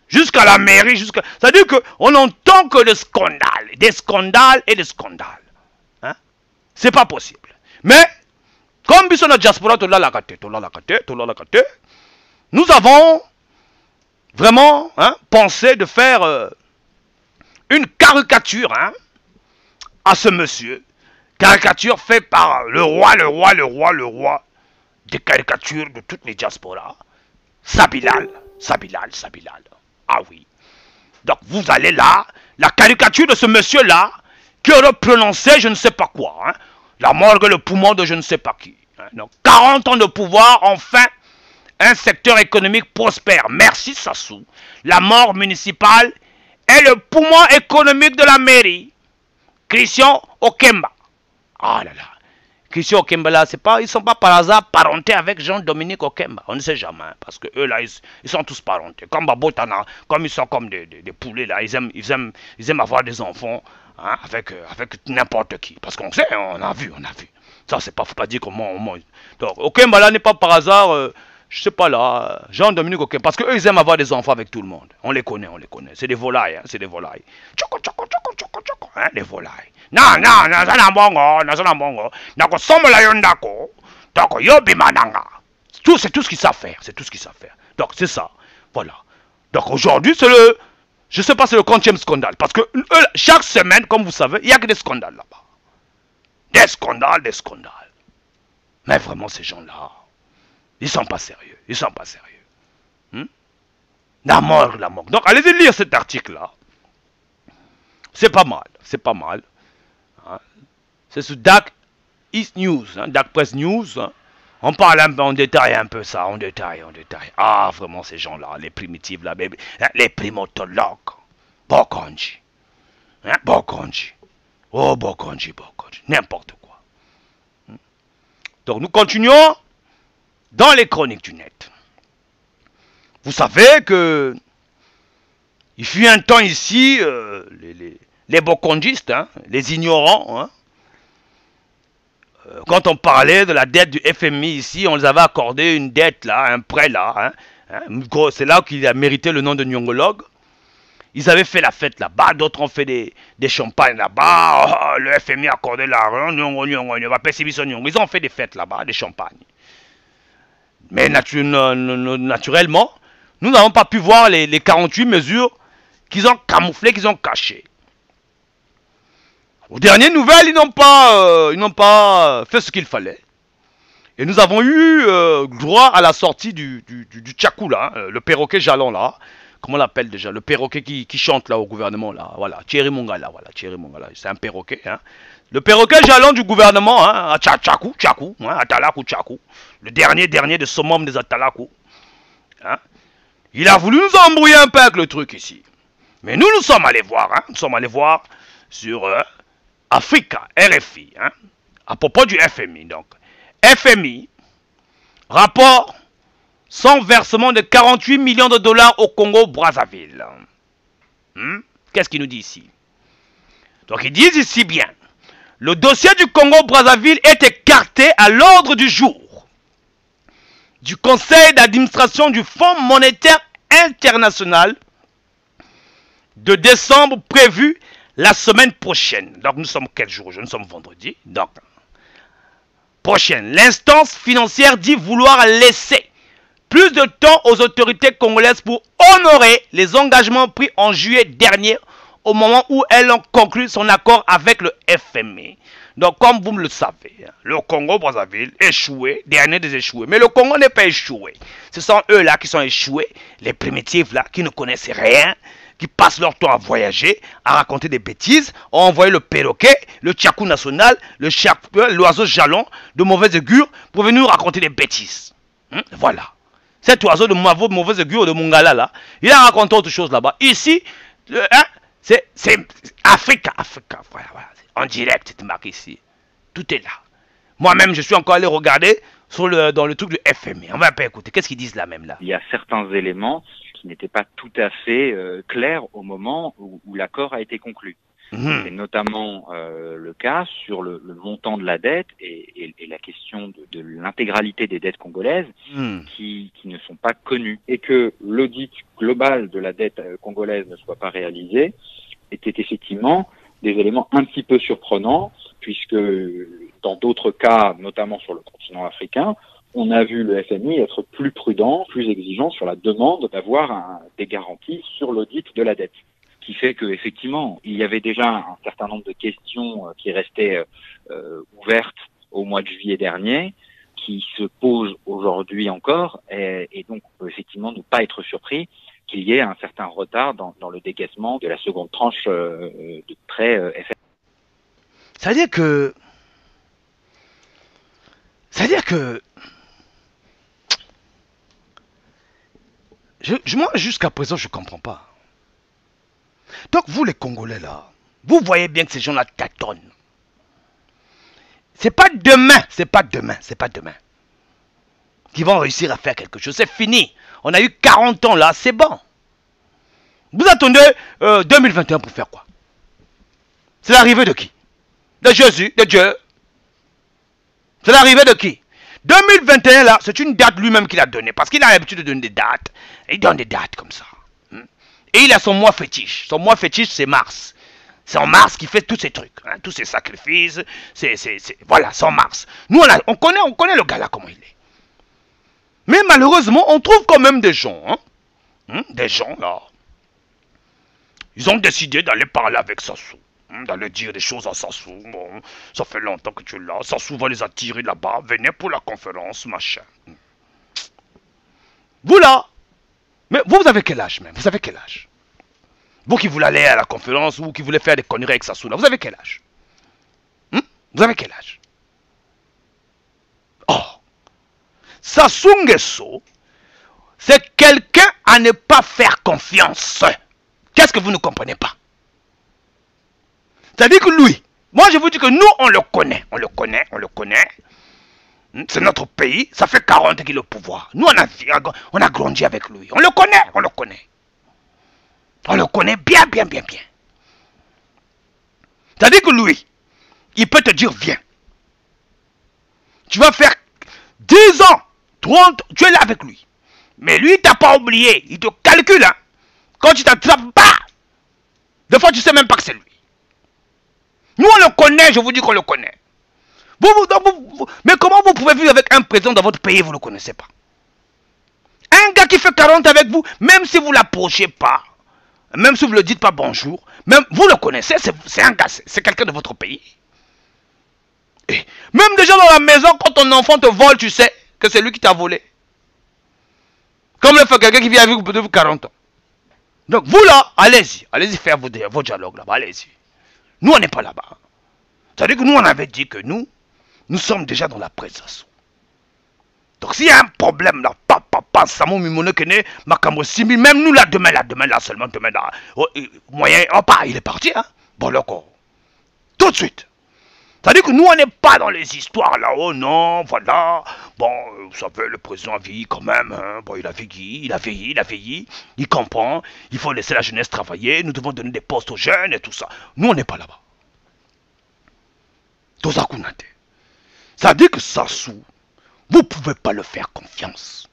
Jusqu'à la mairie, c'est-à-dire qu'on n'entend que des scandales. Hein? C'est pas possible. Mais, comme nous sommes dans la diaspora, nous avons vraiment, hein, pensé de faire une caricature, hein, à ce monsieur. Caricature faite par le roi des caricatures de toutes les diasporas. Sabilal. Ah oui. Donc vous allez là, la caricature de ce monsieur-là, qui aurait prononcé je ne sais pas quoi. Hein, la morgue et le poumon de je ne sais pas qui. Hein, donc 40 ans de pouvoir, enfin, un secteur économique prospère. Merci Sassou. La morgue municipale est le poumon économique de la mairie. Christian Okemba. Ah là là. Christian Okemba là, ils ne sont pas par hasard parentés avec Jean-Dominique Okemba. On ne sait jamais. Parce que eux là, ils sont tous parentés. Comme Babotana, comme ils sont comme des poulets là, ils aiment avoir des enfants, hein, avec n'importe qui. Parce qu'on sait, on a vu. Ça, c'est pas, faut pas dire comment on mange. Donc, Okemba là n'est pas par hasard, je sais pas là, Jean-Dominique Okemba. Parce qu'eux, ils aiment avoir des enfants avec tout le monde. On les connaît. C'est des volailles, hein, Choco, hein, les volailles. Non, nazana bongo. Nako somola yondako. Donc, yobi mananga. C'est tout ce qu'ils savent faire. Donc, c'est ça. Voilà. Donc, aujourd'hui, je sais pas, c'est le 40e scandale. Parce que chaque semaine, comme vous savez, il n'y a que des scandales là-bas. Des scandales, des scandales. Mais vraiment, ces gens-là, ils sont pas sérieux. Ils sont pas sérieux. La mort, la mort. Donc, allez lire cet article-là. C'est pas mal. C'est pas mal. Hein? C'est sur DAC East News, hein? DAC Press News. Hein? On parle un peu, on détaille un peu ça. On détaille, on détaille. Ah, vraiment, ces gens-là, les primitifs, là, hein? Les primotologues. Bokonji. Hein? Bokonji. Oh, Bokonji, Bokonji. N'importe quoi. Donc, nous continuons dans les chroniques du net. Vous savez que il fut un temps ici, les bokondistes, hein, les ignorants, hein, quand on parlait de la dette du FMI ici, on les avait accordé une dette là, un prêt là. Hein, c'est là qu'il a mérité le nom de Nyongologue. Ils avaient fait la fête là-bas, d'autres ont fait des champagnes là-bas. Oh, le FMI a accordé l'argent, ils ont fait des fêtes là-bas, des champagnes. Mais naturellement, nous n'avons pas pu voir les 48 mesures qu'ils ont camouflées, qu'ils ont cachées. Aux dernières nouvelles, ils n'ont pas fait ce qu'il fallait. Et nous avons eu droit à la sortie du Tchakou là, le perroquet jalon là. Comment on l'appelle déjà? Le perroquet qui chante là au gouvernement là. Voilà, Thierry Mongala, voilà, Thierry Mongala. C'est un perroquet. Hein. Le perroquet jalon du gouvernement, hein, à Tchakou, hein, Atalakou Tchakou. Le dernier de summum des Atalakou. Hein. Il a voulu nous embrouiller un peu avec le truc ici. Mais nous sommes allés voir, hein. Nous sommes allés voir sur Africa, RFI, hein, à propos du FMI. Donc, FMI, rapport sans versement de 48 millions de dollars au Congo-Brazzaville. Qu'est-ce qu'il nous dit ici? Donc, ils disent ici bien, le dossier du Congo-Brazzaville est écarté à l'ordre du jour du conseil d'administration du Fonds monétaire international de décembre prévu la semaine prochaine. Donc nous sommes quel jour? Nous sommes vendredi. Donc, prochaine. L'instance financière dit vouloir laisser plus de temps aux autorités congolaises pour honorer les engagements pris en juillet dernier au moment où elles ont conclu son accord avec le FMI. Donc, comme vous me le savez, le Congo-Brazzaville échoué, dernier des échoués. Mais le Congo n'est pas échoué. Ce sont eux-là qui sont échoués, les primitifs là, qui ne connaissent rien, qui passent leur temps à voyager, à raconter des bêtises, ont envoyé le perroquet, le tchakou national, l'oiseau jalon de mauvaise augure pour venir nous raconter des bêtises. Voilà. Cet oiseau de mauvaise augure de Mongala là, il a raconté autre chose là-bas. Ici, c'est Africa. Voilà. En direct, c'est marqué ici. Tout est là. Moi-même, je suis encore allé regarder dans le truc du FMI. On va un peu écouter. Qu'est-ce qu'ils disent là même là? Il y a certains éléments qui n'étaient pas tout à fait clairs au moment où l'accord a été conclu. C'est notamment le cas sur le montant de la dette et la question de l'intégralité des dettes congolaises qui ne sont pas connues. Et que l'audit global de la dette congolaise ne soit pas réalisé était effectivement des éléments un petit peu surprenants, puisque dans d'autres cas, notamment sur le continent africain, on a vu le FMI être plus prudent, plus exigeant sur la demande d'avoir des garanties sur l'audit de la dette. Ce qui fait qu'effectivement, il y avait déjà un certain nombre de questions qui restaient ouvertes au mois de juillet dernier, qui se posent aujourd'hui encore, et donc on peut effectivement ne pas être surpris qu'il y ait un certain retard dans le décaissement de la seconde tranche de prêt FMI. C'est-à-dire que moi, jusqu'à présent, je ne comprends pas. Donc, vous, les Congolais, là, vous voyez bien que ces gens-là tâtonnent. C'est pas demain qu'ils vont réussir à faire quelque chose. C'est fini. On a eu 40 ans, là, c'est bon. Vous attendez 2021 pour faire quoi? C'est l'arrivée de qui? De Jésus, de Dieu. C'est l'arrivée de qui? 2021, là, c'est une date lui-même qu'il a donnée. Parce qu'il a l'habitude de donner des dates. Il donne des dates comme ça. Et il a son mois fétiche. Son mois fétiche, c'est Mars. C'est en Mars qu'il fait tous ces trucs. Hein, tous ces sacrifices. Voilà, c'est en Mars. Nous, on connaît le gars là, comment il est. Mais malheureusement, on trouve quand même des gens. Des gens, là. Ils ont décidé d'aller parler avec Sassou. d'aller dire des choses à Sassou. Bon, ça fait longtemps que tu es là. Sassou va les attirer là-bas. Venez pour la conférence, machin. Vous là, mais vous avez quel âge même? Vous avez quel âge? Vous qui voulez aller à la conférence, vous qui voulez faire des conneries avec Sassou là, vous avez quel âge? Vous avez quel âge? Oh, Sassou Nguesso, c'est quelqu'un à ne pas faire confiance. Qu'est-ce que vous ne comprenez pas? C'est-à-dire que lui, moi je vous dis que nous on le connaît, on le connaît. C'est notre pays, ça fait 40 qu'il est au pouvoir. Nous on a grandi avec lui, on le connaît. On le connaît bien. C'est-à-dire que lui, il peut te dire viens. Tu vas faire 10 ans, 30, tu es là avec lui. Mais lui, il t'a pas oublié, il te calcule. Hein. Quand tu t'attrapes, bah, des fois tu sais même pas que c'est lui. Nous on le connaît, je vous dis qu'on le connaît. Mais comment vous pouvez vivre avec un président dans votre pays et vous ne le connaissez pas? Un gars qui fait 40 avec vous, même si vous ne l'approchez pas, même si vous ne le dites pas bonjour, même vous le connaissez, c'est un gars, c'est quelqu'un de votre pays. Et même déjà dans la maison, quand ton enfant te vole, tu sais que c'est lui qui t'a volé. Comme le fait quelqu'un qui vit avec vous depuis 40 ans. Donc vous là, allez-y faire vos dialogues là-bas, allez-y. Nous on n'est pas là-bas. C'est-à-dire que nous on avait dit que nous sommes déjà dans la présence. Donc s'il y a un problème là, Samo Mimono Kene, Makambo Simi, même nous là, demain là, seulement demain là, moyen, il est parti, hein. Bon, d'accord. Tout de suite. C'est-à-dire que nous, on n'est pas dans les histoires là, oh non, voilà. Bon, vous savez, le président a vieilli quand même, hein. Bon, il a vieilli, il comprend, il faut laisser la jeunesse travailler, nous devons donner des postes aux jeunes et tout ça. Nous, on n'est pas là-bas. Tozakunate. C'est-à-dire que Sassou, vous ne pouvez pas le faire confiance.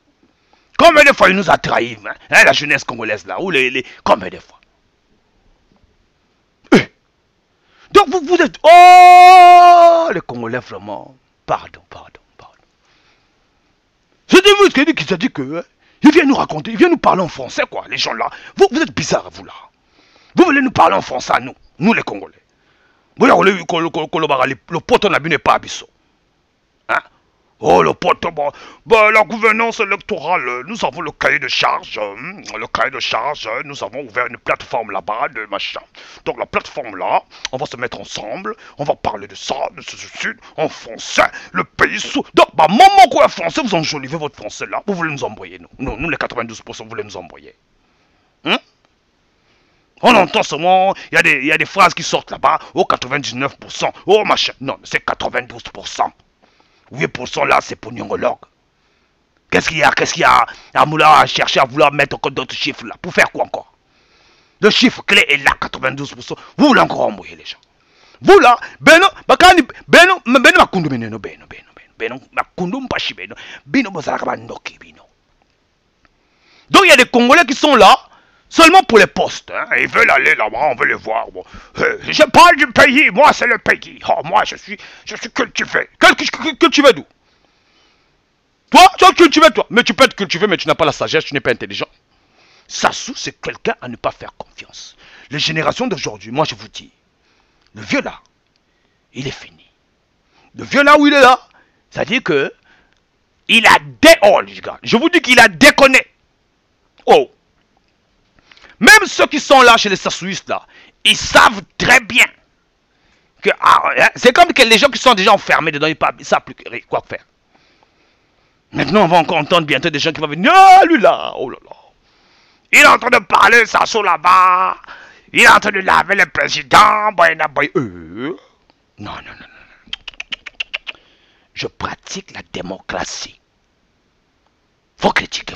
Combien de fois il nous a trahis, hein, la jeunesse congolaise là, ou combien de fois? Donc vous êtes... Oh, les Congolais vraiment... Pardon. C'est vous qui s'est dit que... il vient nous raconter, il vient nous parler en français quoi, les gens là. Vous êtes bizarres vous là. Vous voulez nous parler en français à nous les Congolais. Vous voulez le pote on a bu n'est pas abisso. Hein? Oh le pote, la gouvernance électorale, nous avons le cahier de charge, nous avons ouvert une plateforme là-bas, de machin. Donc la plateforme là, on va se mettre ensemble, on va parler de ça, de ceci, en français, le pays sous... Donc, moment quoi français, vous enjolivez votre français là, vous voulez nous envoyer, nous les 92%, vous voulez nous envoyer. Hein? On entend seulement, il y a des phrases qui sortent là-bas, oh 99%, oh machin, non, c'est 92%. 8% là, c'est pour Nyongolog. Qu'est-ce qu'il y a à chercher à vouloir mettre encore d'autres chiffres là? Pour faire quoi encore? Le chiffre clé est là, 92%. Vous voulez encore envoyer les gens. Vous là, donc il y a des Congolais qui sont là, seulement pour les postes. Hein. Ils veulent aller là-bas, on veut les voir. Bon. Je parle du pays, moi c'est le pays. Oh, moi je suis cultivé. Cultivé d'où? Toi, tu es cultivé toi. Mais tu peux être cultivé, mais tu n'as pas la sagesse, tu n'es pas intelligent. Sassou, c'est quelqu'un à ne pas faire confiance. Les générations d'aujourd'hui, moi je vous dis, le vieux là, il est fini. Le vieux là où il est là, c'est-à-dire que il a je vous dis qu'il a déconné. Oh. Même ceux qui sont là chez les Sassouistes là, ils savent très bien que c'est comme que les gens qui sont déjà enfermés dedans, ils ne savent plus quoi faire. Maintenant, on va encore entendre bientôt des gens qui vont venir. Ah, lui là, oh là là. Il est en train de parler, Sassou là-bas. Il est en train de laver le président. Non. Je pratique la démocratie. Faut critiquer.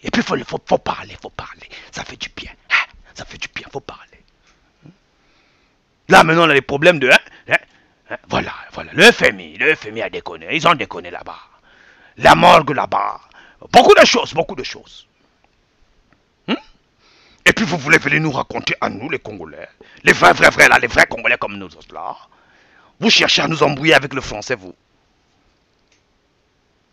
Et puis faut parler. Ça fait du bien. Faut parler. Là maintenant on a les problèmes de... Voilà. Le FMI a déconné. Ils ont déconné là-bas. La morgue là-bas. Beaucoup de choses. Et puis vous voulez venir nous raconter à nous les Congolais. Les vrais là, les vrais Congolais comme nous autres là. Vous cherchez à nous embrouiller avec le français vous.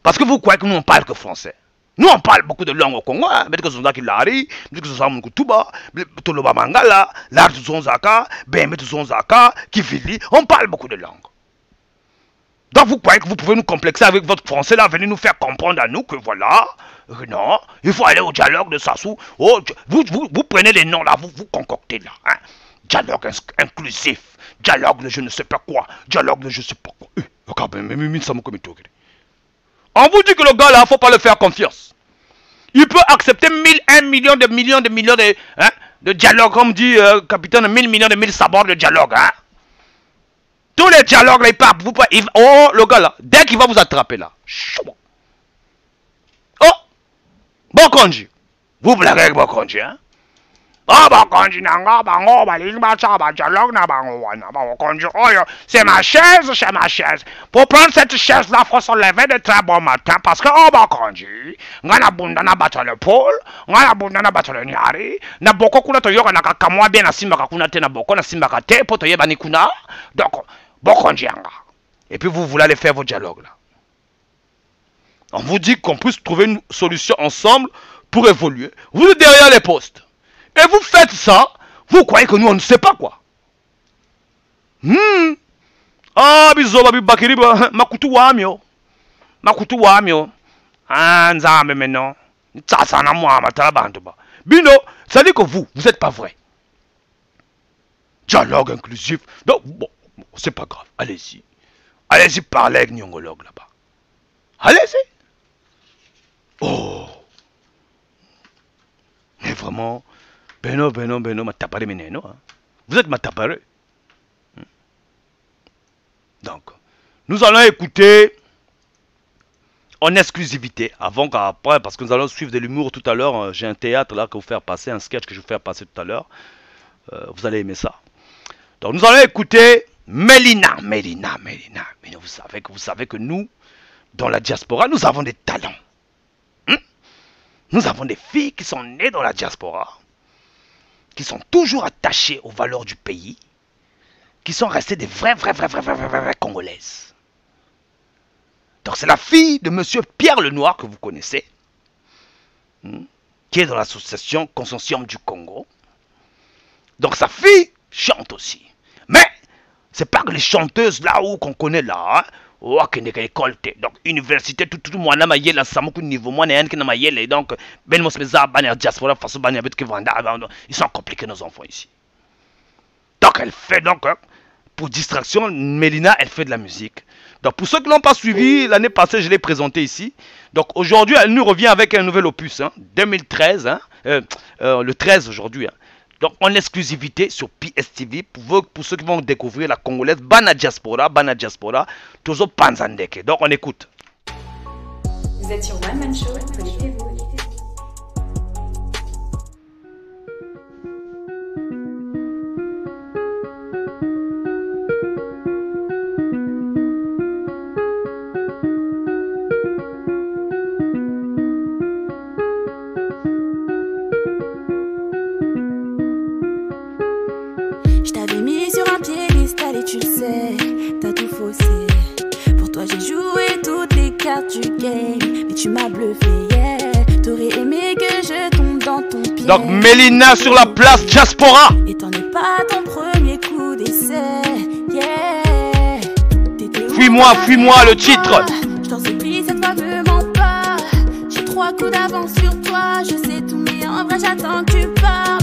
Parce que vous croyez que nous on parle que français. Nous, on parle beaucoup de langue au Congo. Mais que ce soit Kilari, que ce soit Mkutuba, Toloba Mangala, Lartuzonzaka, Bemetuzonzaka, Kifili. On parle beaucoup de langues. Donc vous croyez que vous pouvez nous complexer avec votre français là, venir nous faire comprendre à nous que voilà, non, il faut aller au dialogue de Sassou. Oh, vous prenez les noms là, vous concoctez là. Hein? Dialogue inclusif, dialogue de je ne sais pas quoi, dialogue de je ne sais pas quoi. On vous dit que le gars là, il ne faut pas le faire confiance. Il peut accepter 1 million de dialogues, comme dit capitaine, 1000 millions de 1000 sabords de dialogue. Hein? Tous les dialogues là, il part. Oh, le gars là, dès qu'il va vous attraper là. Oh, Bokonji. Vous blaguez avec Bokonji, hein? Oh, Bokonji, c'est ma chaise, c'est ma chaise. Pour prendre cette chaise là, il faut se lever de très bon matin parce que, oh, Bokonji, on a bundana battre le pôle, on a bundana battre le nyari, na boko kuna to yoga na kakamwa bien na simba kakuna te na boko na simba kate, poto yeba ni kuna. Donc, Bokonji anga. Et puis vous voulez aller faire vos dialogues là. On vous dit qu'on puisse trouver une solution ensemble pour évoluer. Vous êtes derrière les postes. Et vous faites ça, vous croyez que nous on ne sait pas quoi. Ah, bizo babi bakiri makutu wamio. Makutu wamio. Ah, nzambe maintenant. Tsasana moi matala bantu ba. Bino, ça dit que vous n'êtes pas vrai. Dialogue inclusif. Donc bon, c'est pas grave. Allez-y. Allez-y parler avec Nyongologue là-bas. Allez-y. Oh. Mais vraiment, Beno, matapare meneno. Hein. Vous êtes matapare. Donc, nous allons écouter en exclusivité, avant qu'après, parce que nous allons suivre de l'humour tout à l'heure. J'ai un théâtre là que vous faire passer, un sketch que je vais vous faire passer tout à l'heure. Vous allez aimer ça. Donc, nous allons écouter Mélina. Mais vous savez que nous, dans la diaspora, nous avons des talents. Nous avons des filles qui sont nées dans la diaspora, qui sont toujours attachées aux valeurs du pays, qui sont restées des vraies Congolaises. Donc c'est la fille de monsieur Pierre Lenoir que vous connaissez, qui est dans l'association Consortium du Congo. Donc sa fille chante aussi. Mais c'est pas que les chanteuses là où qu'on connaît là, donc université tout moi na mayela samuku niveau moi na yanki na mayele donc ben mo speza banner diaspora façon banner avec que vanda ils sont compliqués nos enfants ici. Donc elle fait donc pour distraction Mélina elle fait de la musique. Donc pour ceux qui l'ont pas suivi l'année passée je l'ai présenté ici. Donc aujourd'hui elle nous revient avec un nouvel opus 2013 le 13 aujourd'hui. Donc en exclusivité sur PSTV pour ceux qui vont découvrir la congolaise Bana Diaspora, Tozo Panzandeke. Donc on écoute. Vous êtes sur One Man Show, connectez-vous. Tu le sais, t'as tout faussé. Pour toi j'ai joué toutes les cartes du game, mais tu m'as bluffé, yeah. T'aurais aimé que je tombe dans ton pied. Donc Mélina sur la place Diaspora. Et t'en es pas ton premier coup d'essai, yeah. Fuis-moi le titre. Je t'en supplie cette fois me mens pas. J'ai 3 coups d'avance sur toi. Je sais tout mais en vrai j'attends que tu parles.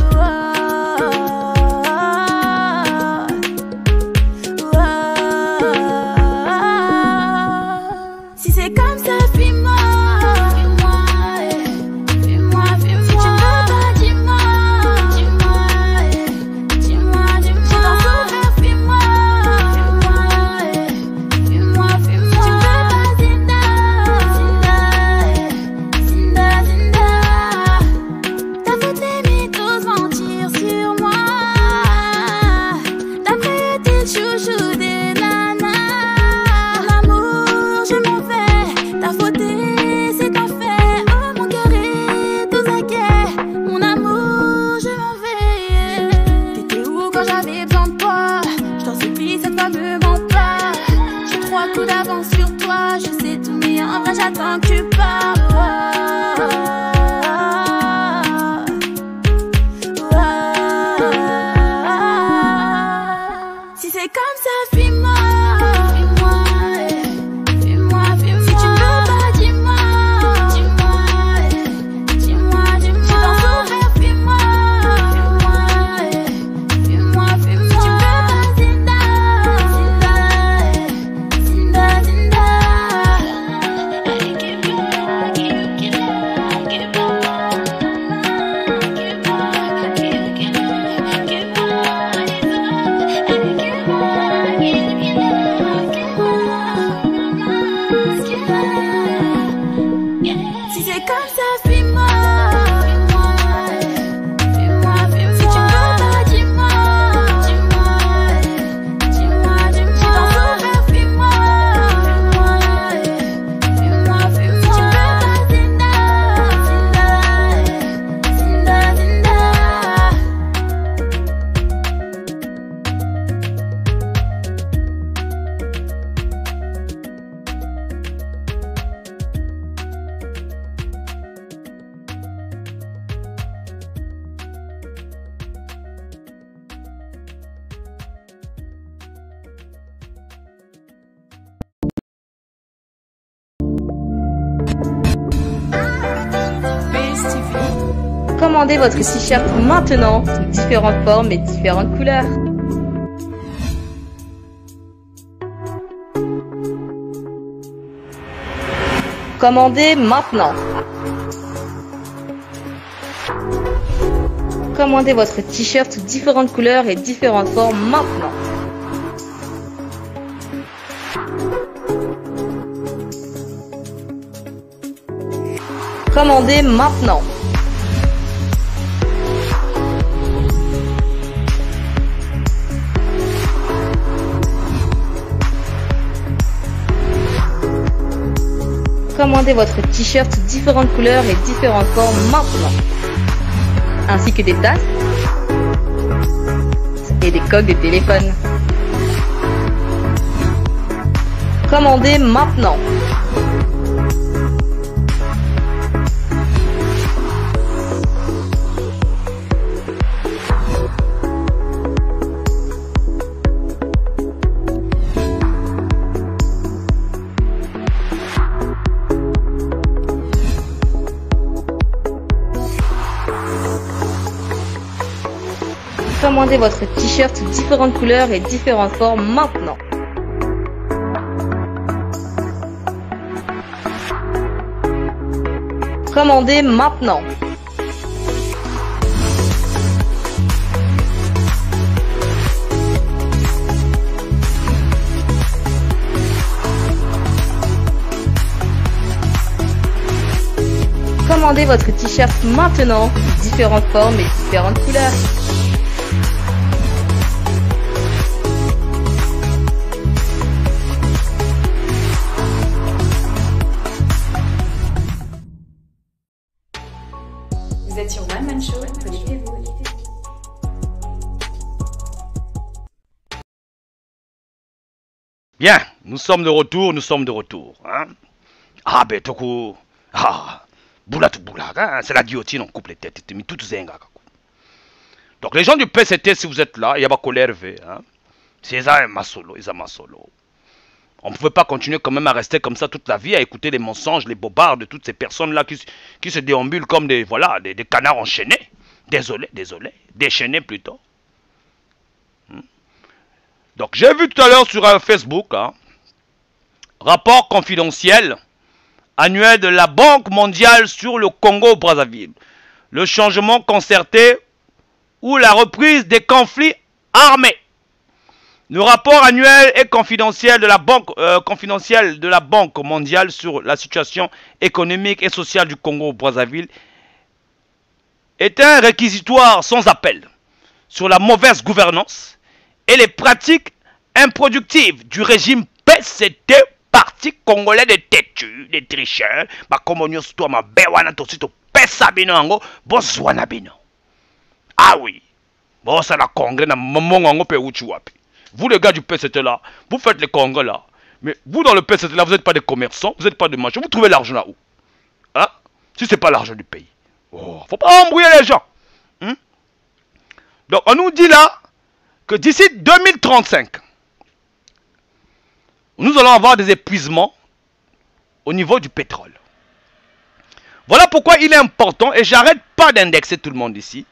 J'attends que tu parles. Commandez votre t-shirt maintenant, sous différentes formes et différentes couleurs. Commandez maintenant. Commandez votre t-shirt sous différentes couleurs et différentes formes maintenant. Commandez maintenant. Commandez votre t-shirt sous différentes couleurs et différentes formes maintenant. Ainsi que des tasses et des coques de téléphone. Commandez maintenant. Commandez votre t-shirt sous différentes couleurs et différentes formes maintenant. Commandez maintenant. Commandez votre t-shirt maintenant sous différentes formes et différentes couleurs. Vous êtes sur One Man Show, connectez-vous. Bien, nous sommes de retour, hein. Ah, ben, Toko. Ah, boula tout boula, hein. C'est la guillotine, on coupe les têtes. Donc, les gens du PCT, si vous êtes là, il y a pas colère, hein. C'est ça, Masolo, on ne pouvait pas continuer quand même à rester comme ça toute la vie, à écouter les mensonges, les bobards de toutes ces personnes-là qui se déambulent comme des, voilà, des canards enchaînés. Désolé, déchaînés plutôt. Donc j'ai vu tout à l'heure sur Facebook, hein, rapport confidentiel annuel de la Banque mondiale sur le Congo-Brazzaville. Le changement concerté ou la reprise des conflits armés. Le rapport annuel et confidentiel de la Banque mondiale sur la situation économique et sociale du Congo-Brazzaville est un réquisitoire sans appel sur la mauvaise gouvernance et les pratiques improductives du régime PCT, Parti congolais des têtus, des tricheurs, ah oui, bon ça la congrès na maman pe wapi. Vous les gars du PCT là, vous faites les congrès là, mais vous dans le PCT là, vous n'êtes pas des commerçants, vous n'êtes pas des marchands, vous trouvez l'argent là où? Hein? Si c'est pas l'argent du pays. Oh, faut pas embrouiller les gens. Donc on nous dit là que d'ici 2035, nous allons avoir des épuisements au niveau du pétrole. Voilà pourquoi il est important, et j'arrête pas d'indexer tout le monde ici,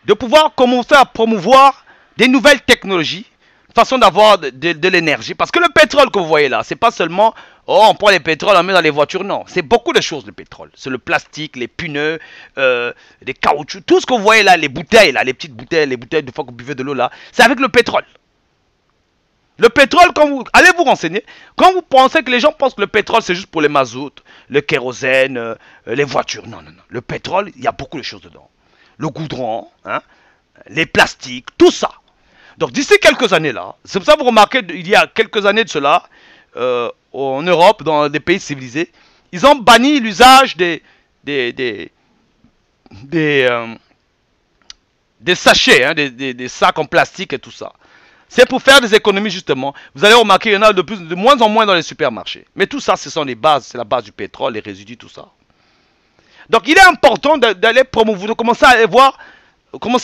de pouvoir commencer à promouvoir des nouvelles technologies, façon d'avoir de l'énergie. Parce que le pétrole que vous voyez là, c'est pas seulement, oh on prend les pétroles, on met dans les voitures, non. C'est beaucoup de choses le pétrole. C'est le plastique, les pneus, les caoutchoucs, tout ce que vous voyez là, les bouteilles là, les petites bouteilles, les bouteilles de fois que vous buvez de l'eau là, c'est avec le pétrole. Le pétrole, quand vous allez vous renseigner, quand vous pensez que les gens pensent que le pétrole c'est juste pour les mazoutes, le kérosène, les voitures, non. Le pétrole, il y a beaucoup de choses dedans. Le goudron, hein, les plastiques, tout ça. Donc d'ici quelques années là, c'est pour ça que vous remarquez, il y a quelques années de cela, en Europe, dans des pays civilisés, ils ont banni l'usage des sachets, hein, des sacs en plastique et tout ça. C'est pour faire des économies justement. Vous allez remarquer, il y en a de moins en moins dans les supermarchés. Mais tout ça, ce sont les bases, c'est la base du pétrole, les résidus, tout ça. Donc il est important d'aller promouvoir, de commencer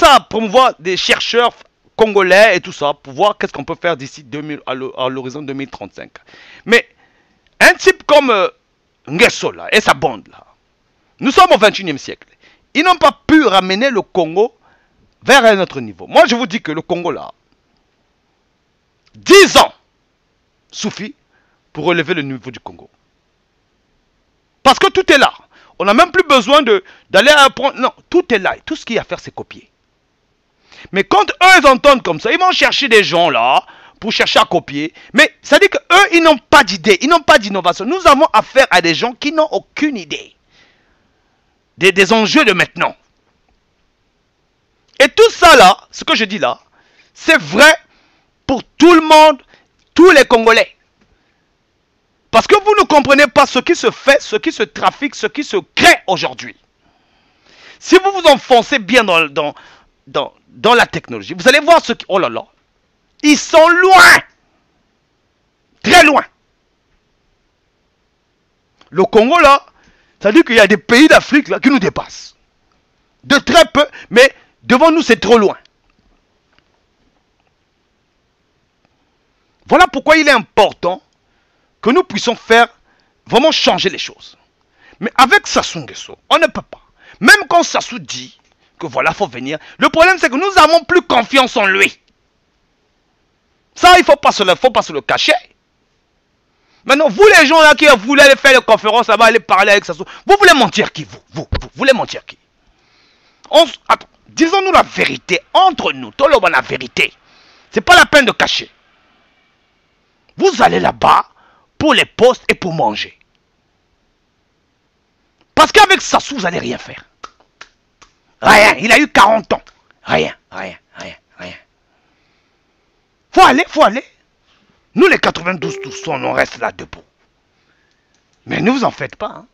à promouvoir des chercheurs congolais et tout ça, pour voir qu'est-ce qu'on peut faire d'ici à l'horizon 2035. Mais un type comme Nguesso là, et sa bande là, nous sommes au 21e siècle. Ils n'ont pas pu ramener le Congo vers un autre niveau. Moi, je vous dis que le Congo, là, 10 ans suffit pour relever le niveau du Congo. Parce que tout est là. On n'a même plus besoin d'aller apprendre. Non, tout est là. Tout ce qu'il y a à faire, c'est copier. Mais quand eux, ils entendent comme ça, ils vont chercher des gens là pour chercher à copier. Mais ça dit qu'eux, ils n'ont pas d'idée, ils n'ont pas d'innovation. Nous avons affaire à des gens qui n'ont aucune idée des enjeux de maintenant. Et tout ça là, ce que je dis là, c'est vrai pour tout le monde, tous les Congolais. Parce que vous ne comprenez pas ce qui se fait, ce qui se trafique, ce qui se crée aujourd'hui. Si vous vous enfoncez bien dans la technologie, vous allez voir ce qui... Oh là là, ils sont loin. Très loin. Le Congo là, ça dit qu'il y a des pays d'Afrique là qui nous dépassent. De très peu, mais devant nous c'est trop loin. Voilà pourquoi il est important que nous puissions faire, vraiment changer les choses. Mais avec Sassou Nguesso, on ne peut pas. Même quand Sassou dit que voilà, il faut venir, le problème c'est que nous n'avons plus confiance en lui. Ça, il ne faut pas se le cacher. Maintenant, vous les gens là qui voulaient aller faire les conférences là-bas, aller parler avec Sassou, vous voulez mentir qui vous voulez mentir qui? Disons-nous la vérité, entre nous, tout le monde la vérité. C'est pas la peine de cacher. Vous allez là-bas pour les postes et pour manger. Parce qu'avec Sassou, vous n'allez rien faire. Rien. Il a eu 40 ans. Rien. Faut aller. Nous, les 92 tous, on reste là debout. Mais ne vous en faites pas. Hein.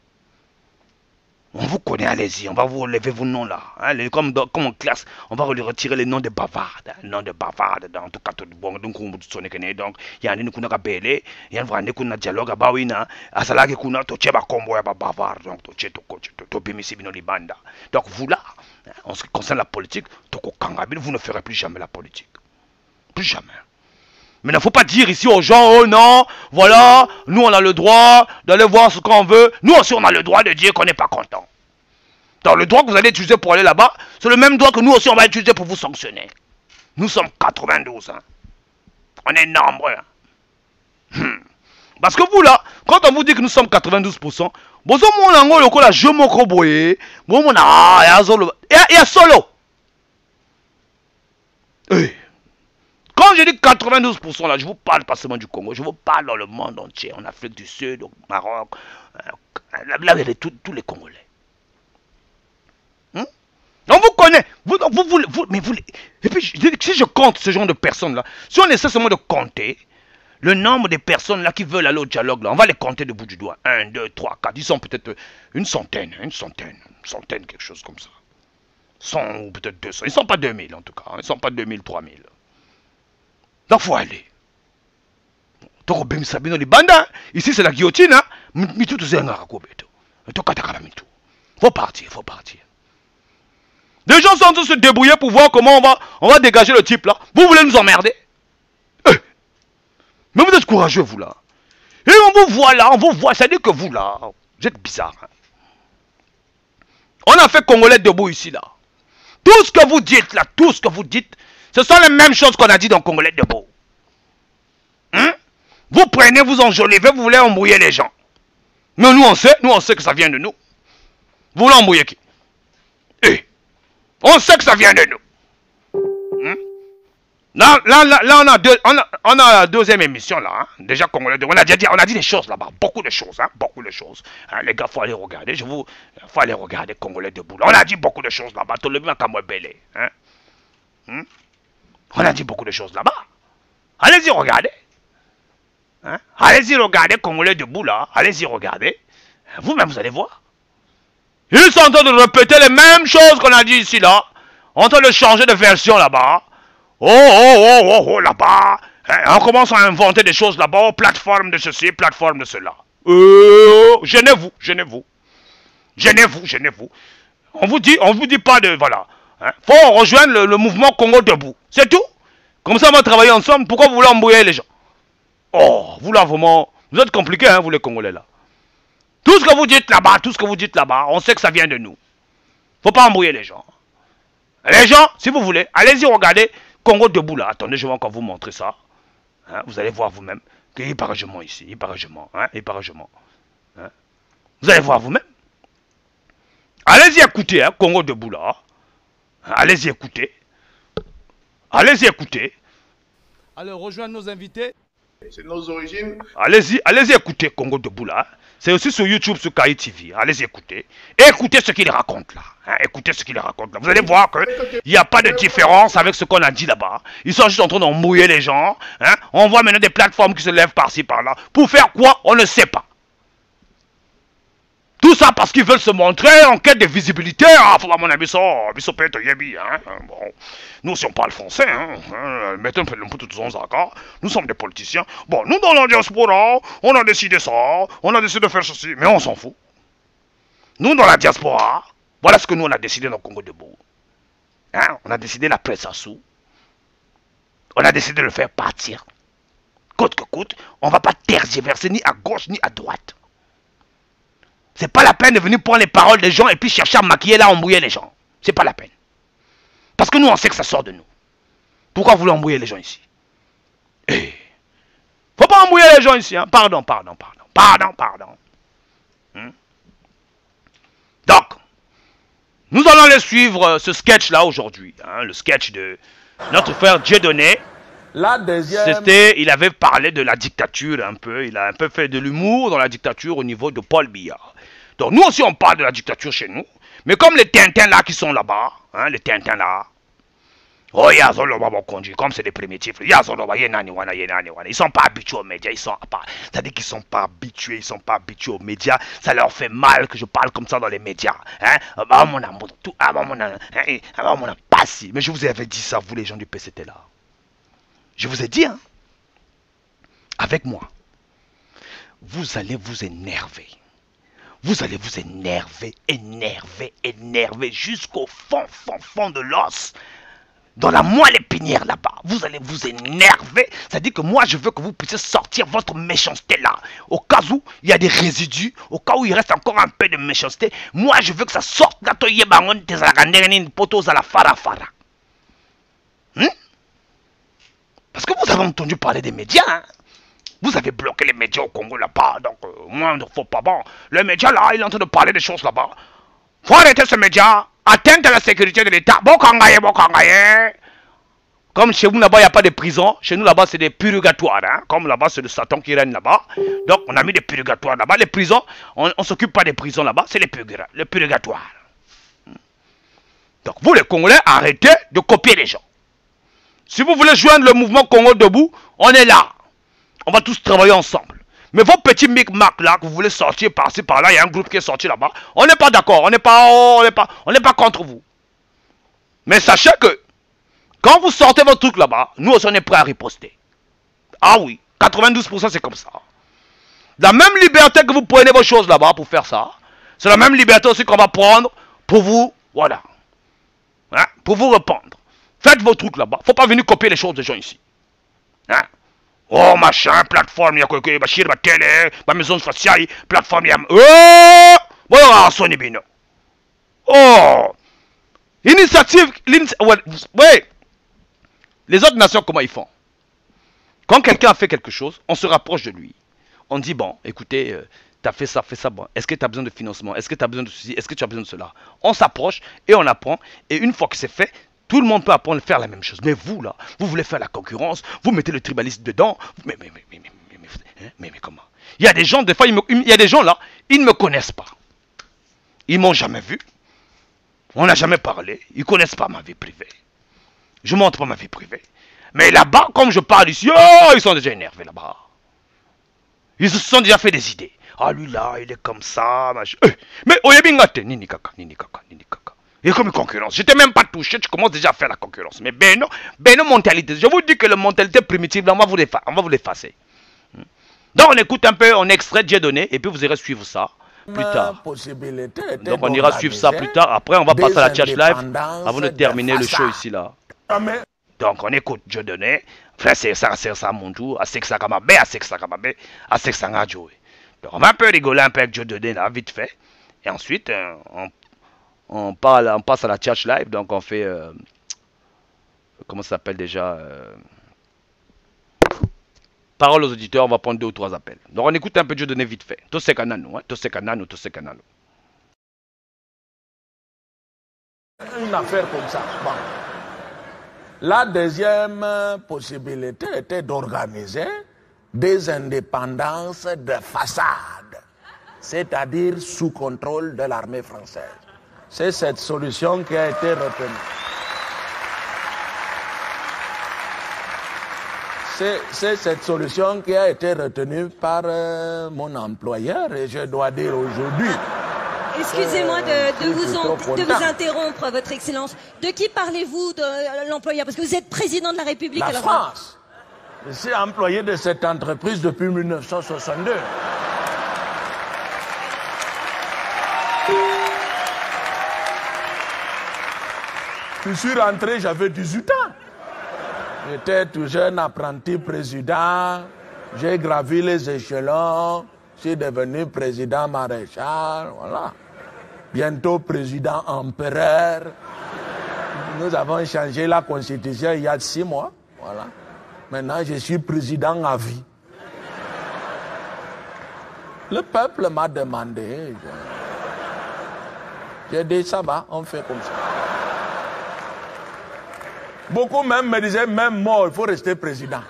On vous connaît, allez-y. On va vous relever vos noms là. Hein, comme en classe, on va retirer les noms de bavardes. Les noms de bavardes. En tout cas, donc, il y a un qui a belé. Il y a un dialogue à Bawina. À Salaki Kuna, Toche Bakombo, Bavard. Donc, donc, vous là, en ce qui concerne la politique, vous ne ferez plus jamais la politique. Plus jamais. Mais il ne faut pas dire ici aux gens, oh non, voilà, nous on a le droit d'aller voir ce qu'on veut. Nous aussi on a le droit de dire qu'on n'est pas content. Donc le droit que vous allez utiliser pour aller là-bas, c'est le même droit que nous aussi on va utiliser pour vous sanctionner. Nous sommes 92, hein. On est nombreux. Hein. Parce que vous là, quand on vous dit que nous sommes 92%, il y a solo. Quand je dis 92% là, je vous parle pas seulement du Congo, je vous parle dans le monde entier, en Afrique du Sud, au Maroc, là il y a tous les Congolais. On vous connaît, et puis si je compte ce genre de personnes là, si on essaie seulement de compter le nombre de personnes là qui veulent aller au dialogue là, on va les compter de bout du doigt, 1, 2, 3, 4, ils sont peut-être une centaine, quelque chose comme ça. 100 ou peut-être 200, ils ne sont pas 2000 en tout cas, ils ne sont pas 2000, 3000. Donc, il faut aller. Ici, c'est la guillotine. Il faut partir. Les gens sont en train de se débrouiller pour voir comment on va dégager le type là. Vous voulez nous emmerder? Mais vous êtes courageux, vous là. Et on vous voit là, ça dit que vous là, vous êtes bizarre. Hein? On a fait Congolais debout ici là. Tout ce que vous dites là, ce sont les mêmes choses qu'on a dit dans Congolais debout. Hein? Vous prenez, vous enjolivez, vous voulez embrouiller les gens. Mais nous on sait que ça vient de nous. Vous voulez embrouiller qui? On sait que ça vient de nous. Hein? Là on a la deuxième émission là. Hein? Déjà Congolais debout. On a dit des choses là-bas, beaucoup de choses. Hein? Hein, les gars, faut aller regarder. Faut aller regarder Congolais debout. Là. On a dit beaucoup de choses là-bas. Hein? On a dit beaucoup de choses là-bas. Allez-y, regardez. Hein? Allez-y, regardez Congolais debout là. Allez-y, regardez. Vous-même, vous allez voir. Ils sont en train de répéter les mêmes choses qu'on a dit ici là. En train de changer de version là-bas. Oh, là-bas. On commence à inventer des choses là-bas. Plateforme de ceci, plateforme de cela. Gênez-vous. On vous dit pas de... Voilà. Hein? Faut rejoindre le mouvement Congo debout. C'est tout. Comme ça, on va travailler ensemble. Pourquoi vous voulez embrouiller les gens? Oh, vous là, vraiment... Vous êtes compliqués, hein, vous les Congolais là. Tout ce que vous dites là-bas, on sait que ça vient de nous. Faut pas embrouiller les gens. Les gens, si vous voulez, allez-y regarder Congo debout là. Attendez, je vais encore vous montrer ça. Hein, vous allez voir vous-même qu'il n'y a pas règlement ici. Il n'y a pas règlement. Hein, il n'y a pas règlement. Hein. Vous allez voir vous-même. Allez-y écouter, hein, Congo debout là. Hein, allez-y écouter. Allez-y écouter. Allez rejoindre nos invités. C'est nos origines. Allez-y écouter Congo debout là. C'est aussi sur YouTube, sur KI TV. Allez-y écouter. Et écoutez ce qu'il raconte là. Hein, écoutez ce qu'il raconte là. Vous allez voir qu'il n'y a pas de différence avec ce qu'on a dit là-bas. Ils sont juste en train d'embrouiller les gens. Hein. On voit maintenant des plateformes qui se lèvent par-ci par-là. Pour faire quoi? On ne sait pas. Tout ça parce qu'ils veulent se montrer en quête de visibilité. Ah, faut à mon avis, ça peut être Yebi. Hein. Bon. Nous, si on parle français, hein, mettons un peu de tous accords. Nous sommes des politiciens. Bon, nous, dans la diaspora, on a décidé ça. On a décidé de faire ceci. Mais on s'en fout. Nous, dans la diaspora, voilà ce que nous, on a décidé dans le Congo debout. Hein, on a décidé la presse à sous. On a décidé de le faire partir. Coûte que coûte, on ne va pas tergiverser ni à gauche ni à droite. C'est pas la peine de venir prendre les paroles des gens et puis chercher à maquiller là, embrouiller les gens. C'est pas la peine. Parce que nous, on sait que ça sort de nous. Pourquoi vous voulez embrouiller les gens ici? Eh, faut pas embrouiller les gens ici, hein. Pardon. Donc, nous allons aller suivre ce sketch-là aujourd'hui. Hein, le sketch de notre frère Dieudonné. La deuxième... C'était, il avait parlé de la dictature un peu. Il a un peu fait de l'humour dans la dictature au niveau de Paul Biya. Donc nous aussi on parle de la dictature chez nous. Mais comme les Tintins là qui sont là-bas, hein, les Tintins là. Oh, comme c'est des primitifs. Ils sont pas habitués aux médias. C'est-à-dire qu'ils sont pas habitués. Ils sont pas habitués aux médias. Ça leur fait mal que je parle comme ça dans les médias. Hein? Mais je vous avais dit ça, vous les gens du PCT là. Je vous ai dit, hein, avec moi, vous allez vous énerver. Vous allez vous énerver jusqu'au fond de l'os. Dans la moelle épinière là-bas. Vous allez vous énerver. C'est-à-dire que moi, je veux que vous puissiez sortir votre méchanceté là. Au cas où il y a des résidus, au cas où il reste encore un peu de méchanceté, moi, je veux que ça sorte là. Parce que vous avez entendu parler des médias, hein? Vous avez bloqué les médias au Congo là-bas, donc moi, il ne faut pas bon. Le média là, il est en train de parler des choses là-bas. Faut arrêter ce média. Atteinte à la sécurité de l'État. Bon kangaye. Comme chez vous là-bas, il n'y a pas de prison. Chez nous là-bas, c'est des purgatoires. Hein? Comme là-bas, c'est le Satan qui règne là-bas. Donc, on a mis des purgatoires là-bas. Les prisons, on ne s'occupe pas des prisons là-bas, c'est les purgatoires. Donc, vous les Congolais, arrêtez de copier les gens. Si vous voulez joindre le mouvement Congo debout, on est là. On va tous travailler ensemble. Mais vos petits micmacs là, que vous voulez sortir par-ci par-là, il y a un groupe qui est sorti là-bas. On n'est pas d'accord, on n'est pas contre vous. Mais sachez que, quand vous sortez votre truc là-bas, nous aussi on est prêts à riposter. Ah oui, 92% c'est comme ça. La même liberté que vous prenez vos choses là-bas pour faire ça, c'est la même liberté aussi qu'on va prendre pour vous, voilà. Hein, pour vous répandre. Faites vos trucs là-bas. Faut pas venir copier les choses des gens ici. Hein? Oh machin, plateforme, il y a quoi, ma télé, ma maison faciale, plateforme, il y a... Oh! Voilà, Sony Bino. Oh! Initiative... Ouais. Les autres nations, comment ils font? Quand quelqu'un a fait quelque chose, on se rapproche de lui. On dit, bon, écoutez, tu as fait ça, bon. Est-ce que tu as besoin de financement? Est-ce que tu as besoin de ceci? Est-ce que tu as besoin de cela? On s'approche et on apprend. Et une fois que c'est fait, tout le monde peut apprendre à faire la même chose. Mais vous, là, vous voulez faire la concurrence, vous mettez le tribalisme dedans. Mais comment? Il y a des gens, des fois, il y a des gens là, ils ne me connaissent pas. Ils ne m'ont jamais vu. On n'a jamais parlé. Ils ne connaissent pas ma vie privée. Je ne montre pas ma vie privée. Mais là-bas, comme je parle ici, oh, ils sont déjà énervés là-bas. Ils se sont déjà fait des idées. Ah, lui là, il est comme ça. Mais oyebingate, nini kaka. Il est comme une concurrence. Je t'ai même pas touché, tu commences déjà à faire la concurrence. Mais ben non, mentalité. Je vous dis que la mentalité primitive, là, on va vous l'effacer. Donc on écoute un peu, on extrait Dieudonné, et puis vous irez suivre ça plus tard. Donc on ira suivre ça plus tard. Après, on va passer à la Church Live avant de terminer le show ici là. Donc on écoute Dieudonné. Frère, c'est ça mon tour. Donc on va un peu rigoler un peu avec Dieudonné là, vite fait. Et ensuite, on passe à la Church Live, donc on fait... comment ça s'appelle déjà Parole aux auditeurs, on va prendre 2 ou 3 appels. Donc on écoute un peu de jeu donné vite fait. Tous ces canaux, hein? Tous ces canaux. Une affaire comme ça. Bon. La deuxième possibilité était d'organiser des indépendances de façade, c'est-à-dire sous contrôle de l'armée française. C'est cette solution qui a été retenue. C'est cette solution qui a été retenue par mon employeur et je dois dire aujourd'hui... Excusez-moi de vous interrompre, Votre Excellence. De qui parlez-vous, de l'employeur? Parce que vous êtes président de la République. La France. Je suis employé de cette entreprise depuis 1962. Je suis rentré, j'avais 18 ans. J'étais tout jeune apprenti président. J'ai gravi les échelons. Je suis devenu président maréchal. Voilà. Bientôt président empereur. Nous avons changé la constitution il y a 6 mois. Voilà. Maintenant, je suis président à vie. Le peuple m'a demandé. J'ai dit, ça va, on fait comme ça. Beaucoup même me disaient, même mort, il faut rester président.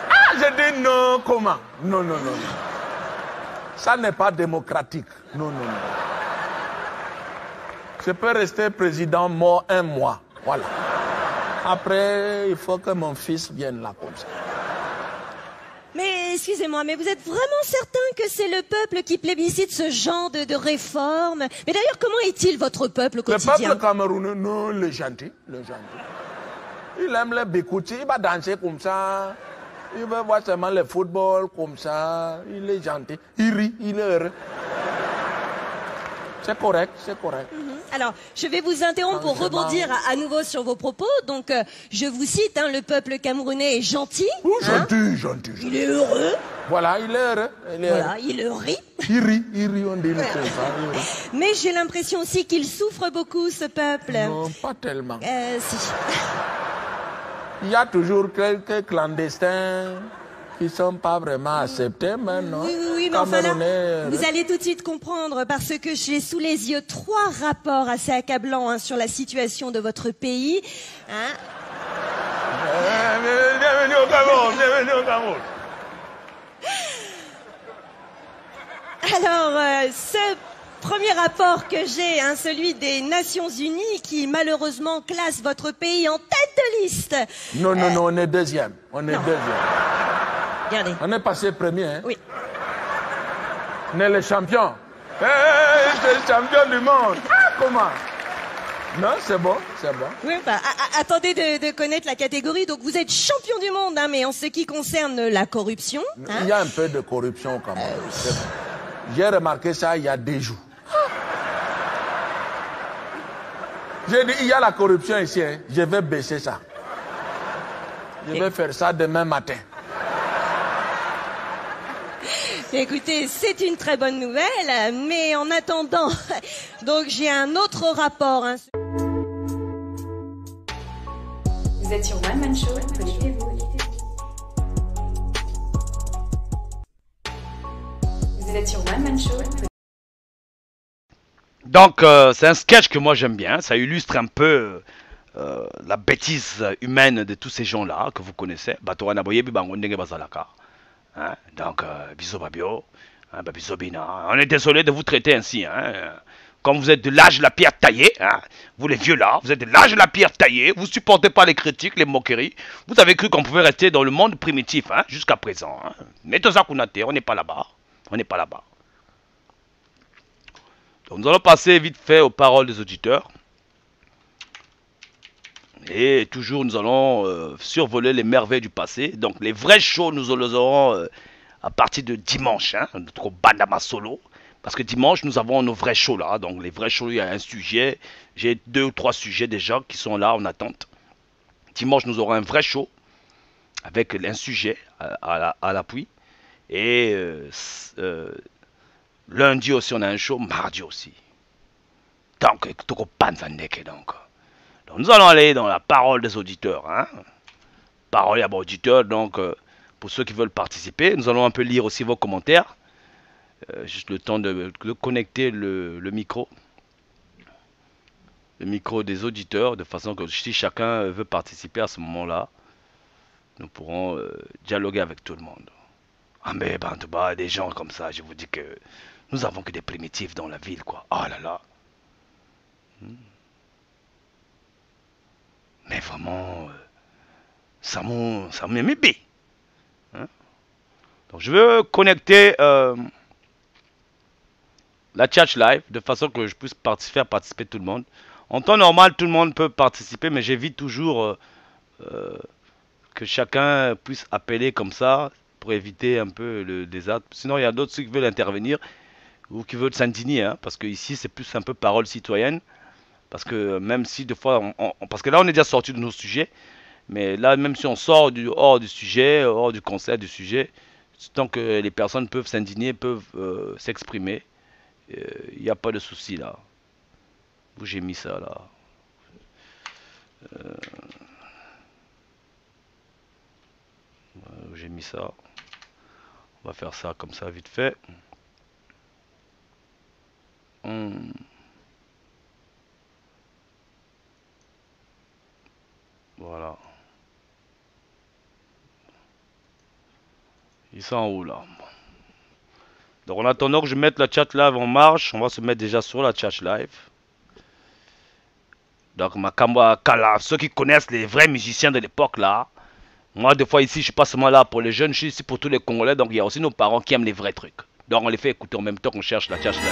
Ah, j'ai dit non, comment? Non. Ça n'est pas démocratique. Non. Je peux rester président mort 1 mois. Voilà. Après, il faut que mon fils vienne là comme ça. Mais excusez-moi, mais vous êtes vraiment certain que c'est le peuple qui plébiscite ce genre de réforme? Mais d'ailleurs, comment est-il votre peuple au quotidien? Le peuple camerounais, non, le gentil. Il aime les bikoutis, il va danser comme ça. Il veut voir seulement le football comme ça. Il est gentil. Il rit, il est heureux. C'est correct. Alors, je vais vous interrompre pour rebondir à nouveau sur vos propos. Donc, je vous cite, hein, le peuple camerounais est gentil. Gentil. Il est heureux. Voilà, il est heureux. Il rit. Il rit, on dit ça. Mais j'ai l'impression aussi qu'il souffre beaucoup, ce peuple. Non, pas tellement. Si. Il y a toujours quelques clandestins qui ne sont pas vraiment acceptés, mais non. Oui, mais enfin là, vous allez tout de suite comprendre, parce que j'ai sous les yeux 3 rapports assez accablants, hein, sur la situation de votre pays. Hein. Bienvenue au Cameroun. Alors, ce premier rapport que j'ai, hein, celui des Nations Unies, qui malheureusement classe votre pays en tête de liste. Non, on est deuxième. Regardez. On est passé premier. Hein? Oui. On est les champions. C'est le champion du monde. Ah, comment? Non, c'est bon. Oui, attendez de connaître la catégorie. Donc vous êtes champion du monde, hein, mais en ce qui concerne la corruption... Hein? Il y a un peu de corruption quand même. Oui. J'ai remarqué ça il y a 2 jours. J'ai dit, il y a la corruption ici, hein. Je vais baisser ça. Je vais faire ça demain matin. Écoutez, c'est une très bonne nouvelle, mais en attendant, donc j'ai un autre rapport. Hein. Vous êtes sur One Man Show, connectez-vous. Vous êtes sur One Man Show. Donc, c'est un sketch que moi j'aime bien. Ça illustre un peu la bêtise humaine de tous ces gens-là que vous connaissez. Hein? Donc, bisous Babio, hein, bisous Bina. On est désolé de vous traiter ainsi. Hein? Comme vous êtes de l'âge de la pierre taillée, hein? Vous les vieux là, vous êtes de l'âge de la pierre taillée, vous supportez pas les critiques, les moqueries. Vous avez cru qu'on pouvait rester dans le monde primitif, hein, jusqu'à présent. Hein? Mettez ça qu'on a terre, on n'est pas là-bas. Donc, nous allons passer vite fait aux paroles des auditeurs. Et toujours, nous allons survoler les merveilles du passé. Donc, les vrais shows, nous les aurons à partir de dimanche, hein, notre Bandama Solo. Parce que dimanche, nous avons nos vrais shows là. Donc, les vrais shows, il y a un sujet. J'ai 2 ou 3 sujets déjà qui sont là en attente. Dimanche, nous aurons un vrai show avec un sujet à l'appui. Et lundi aussi, on a un show. Mardi aussi. Donc, nous allons aller dans la parole des auditeurs. Hein? Parole à vos auditeurs, donc, pour ceux qui veulent participer. Nous allons un peu lire aussi vos commentaires. Juste le temps de connecter le micro. Le micro des auditeurs, de façon que si chacun veut participer à ce moment-là, nous pourrons dialoguer avec tout le monde. Ah mais des gens comme ça, je vous dis que nous avons que des primitifs dans la ville, quoi. Oh là là. Mais vraiment, ça m'a mis bé. Hein? Donc je veux connecter la chat live de façon que je puisse faire participer tout le monde. En temps normal, tout le monde peut participer, mais j'évite toujours que chacun puisse appeler comme ça pour éviter un peu le désastre. Sinon, il y a d'autres qui veulent intervenir ou qui veulent s'indigner, hein, parce que ici, c'est plus un peu parole citoyenne. Parce que même si des fois, parce que là, on est déjà sorti de nos sujets, mais là, même si on sort hors du sujet, hors du concept du sujet, tant que les personnes peuvent s'indigner, peuvent s'exprimer, il n'y a pas de souci là. Où j'ai mis ça là? Où j'ai mis ça? On va faire ça comme ça vite fait. Voilà. Ils sont en haut là. Donc en attendant que je mette la chat live en marche, on va se mettre déjà sur la chat live. Donc ceux qui connaissent les vrais musiciens de l'époque là. Moi des fois ici je suis pas seulement là pour les jeunes, je suis ici pour tous les Congolais. Donc il y a aussi nos parents qui aiment les vrais trucs. Donc on les fait écouter en même temps qu'on cherche la chat live.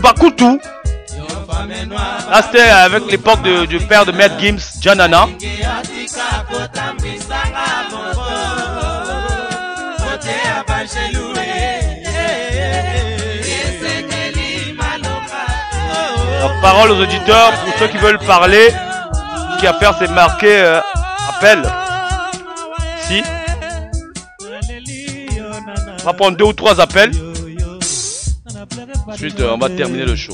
Bakutu. Là c'était avec l'époque du père de Maître Gims, Janana. Donc, parole aux auditeurs, pour ceux qui veulent parler, ce qu'il y a à faire c'est marquer appel. Si. On va prendre 2 ou 3 appels. Ensuite, on va terminer le show.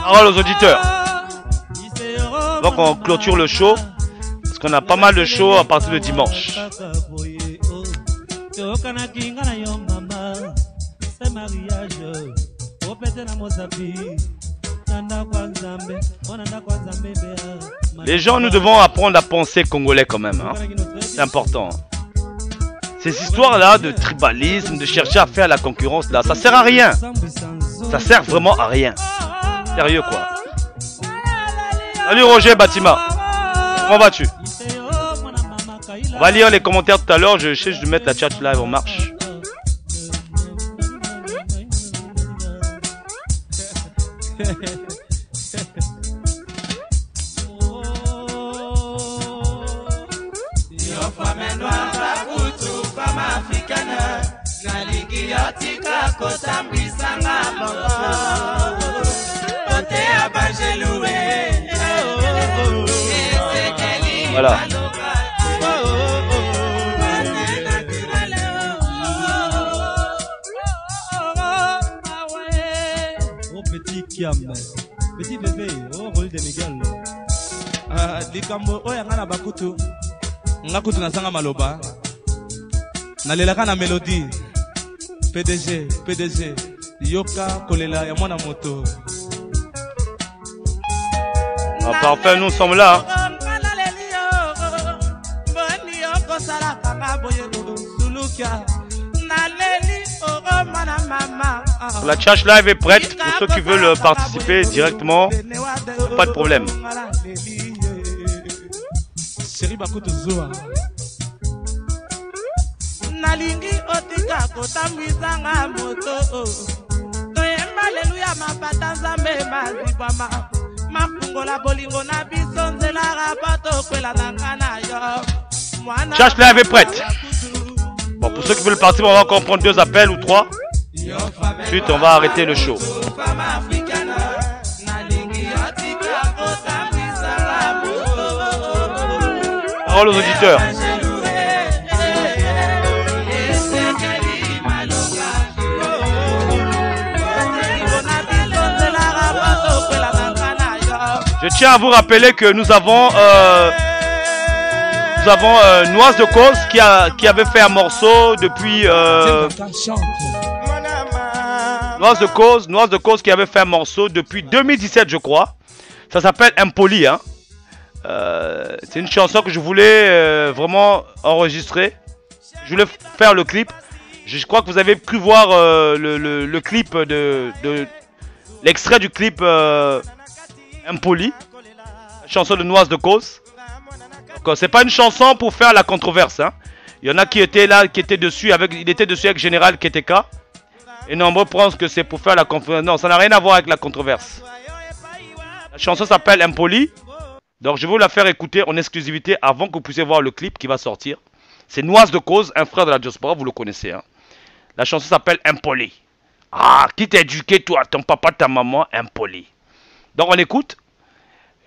Parole aux auditeurs. Donc on clôture le show. Parce qu'on a pas mal de shows à partir de dimanche. Les gens, nous devons apprendre à penser congolais quand même. Hein. C'est important. Ces histoires-là de tribalisme, de chercher à faire la concurrence, là, ça sert à rien. Ça sert vraiment à rien. Sérieux quoi. Salut Roger Batima. Comment vas-tu? On va lire les commentaires tout à l'heure. Je cherche de mettre la chat live en marche. Voilà. Oh petit Kiam, petit bébé, oh rôle de Miguel. Likambo oya ngana bakutu. Ngakutu na sanga maloba. Nalelaka na mélodie. PDG, Yoka Kolela ya mwana moto. Ah, parfait, nous sommes là. La chat live est prête pour ceux qui veulent participer directement. Pas de problème. Nalingi otika kotambisanga moto toyemba aleluya mapata nzambe mazibwama mafungola bolingo na biso nzela rapato kwela nanga na yo Chat live est prête. Pour ceux qui veulent partir, on va encore prendre 2 appels ou 3. Ensuite, on va arrêter le show. Parole aux auditeurs. Je tiens à vous rappeler que nous avons Noise de Cause qui avait fait un morceau depuis Noise de Cause qui avait fait un morceau depuis 2017 je crois. Ça s'appelle Impoli hein. C'est une chanson que je voulais vraiment enregistrer. Je voulais faire le clip. Je crois que vous avez pu voir le clip l'extrait du clip Impoli, chanson de Noise de Cause. C'est pas une chanson pour faire la controverse. Hein. Il y en a qui étaient là, qui étaient dessus avec, il était dessus avec Général KTK. Et nombreux pensent que c'est pour faire la controverse. Non, ça n'a rien à voir avec la controverse. La chanson s'appelle Impoli. Donc je vais vous la faire écouter en exclusivité avant que vous puissiez voir le clip qui va sortir. C'est Noise de Cause, un frère de la diaspora, vous le connaissez. Hein. La chanson s'appelle Impoli. Ah, qui t'a éduqué toi, ton papa, ta maman, Impoli. Donc on écoute.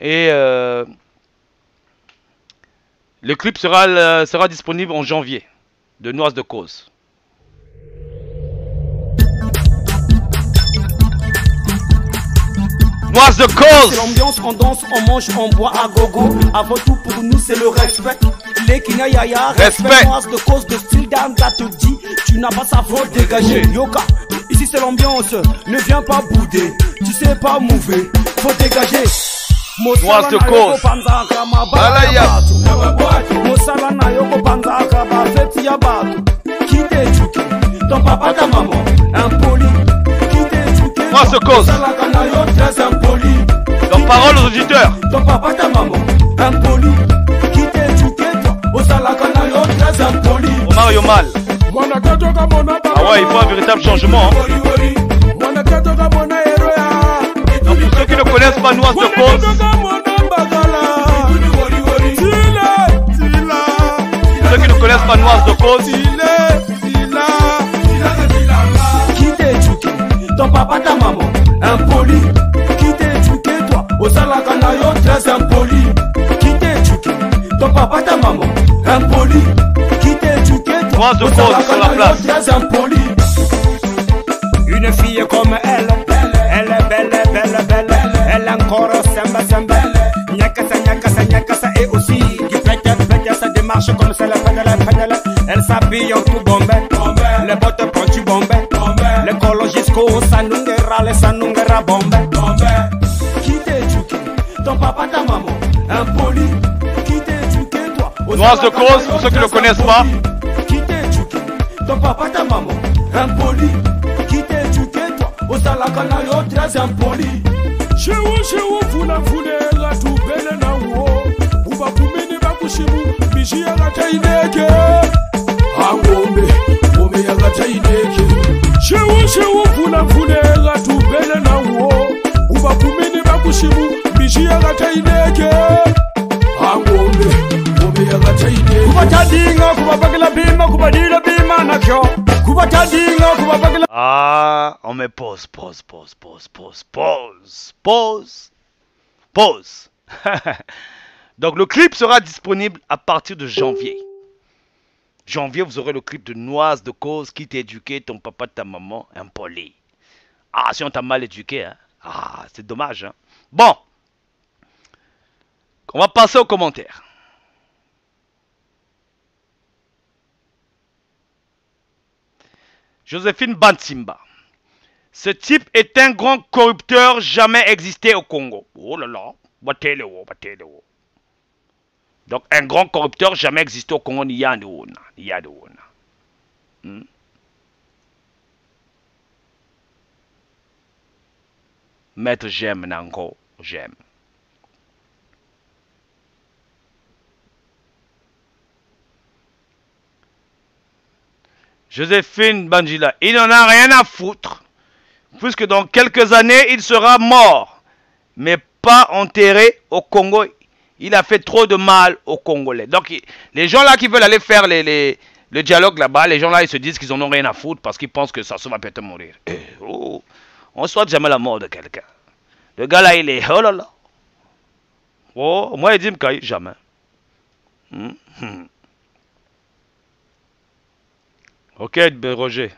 Et le clip sera disponible en janvier de Noise de Cause. Noise de Cause. C'est l'ambiance, on danse, on mange, on boit à gogo. Avant tout pour nous c'est le respect. Les Kina Yaya, respect. Noise de Cause de style d'Anga te dit, tu n'as pas sa faute dégagée. Yoka, ici c'est l'ambiance, ne viens pas bouder. Tu sais pas mouver, faut dégager. Noise de Cause. Ton papa, ta maman, impoli. Noise de Cause. Donc parole aux auditeurs. Ton papa, ta maman, impoli. Qui t'est éduqué, toi, au salakanayo, très impoli. Omar Yomal. Ah ouais, il faut un véritable changement. Hein. Donc pour ceux qui ne connaissent pas Noise de Cause, ceux qui ne connaissent pas Noise de Cause, qui t'est éduqué, ton papa, ta maman, impoli. Qui t'est éduqué, toi, au salakanayo, très impoli. Qui t'est éduqué, ton papa, ta maman, impoli. Qui t'est éduqué, toi, Noise de Cause sur la place. Très impoli. Une fille comme elle est belle, belle, belle. Elle a encore samba, samba. Nyakasa, nyakasa, et aussi du pète, ça démarche comme ça, la pédale. Elle s'habille en tout bombé, les bottes pointues bombé, le col jusqu'au sanungera bombé. Qui t'est éduqué, ton papa, ta maman, impoli. Qui t'est éduqué, toi, Noise de Cause, pour ceux qui ne le connaissent pas. Qui t'est éduqué, ton papa, ta maman, impoli. Qui t'est éduqué, toi, au salakanayo, très impoli. Shewo funa la tu bele na wo uba kumini bakushimu bishi ya gata ineke angombe ome ya gata ineke shewo funa la tu bele na wo uba kumini bakushimu bishi ya gata ineke angombe ome ya gata ineke kubatadinga kubabagala bima kubadira bima nakyo kubatadinga kubabagala. Ah, on met pause. Donc le clip sera disponible à partir de janvier. Janvier, vous aurez le clip de Noise de Cause, qui t'a éduqué, ton papa, ta maman, impoli. Ah, si on t'a mal éduqué, hein. Ah, c'est dommage, hein. Bon, on va passer aux commentaires. Joséphine Bantimba. Ce type est un grand corrupteur jamais existé au Congo. Oh là là. Donc un grand corrupteur jamais existé au Congo. Maître j'aime Nango. J'aime. Joséphine Banjila, il n'en a rien à foutre, puisque dans quelques années, il sera mort, mais pas enterré au Congo. Il a fait trop de mal aux Congolais. Donc, les gens là qui veulent aller faire Le dialogue là-bas, les gens là, ils se disent qu'ils en ont rien à foutre parce qu'ils pensent que Sassou va peut-être mourir. Oh, on ne souhaite jamais la mort de quelqu'un. Le gars là, il est... Oh là là. Oh, moi, il dit me jamais. Ok, Roger.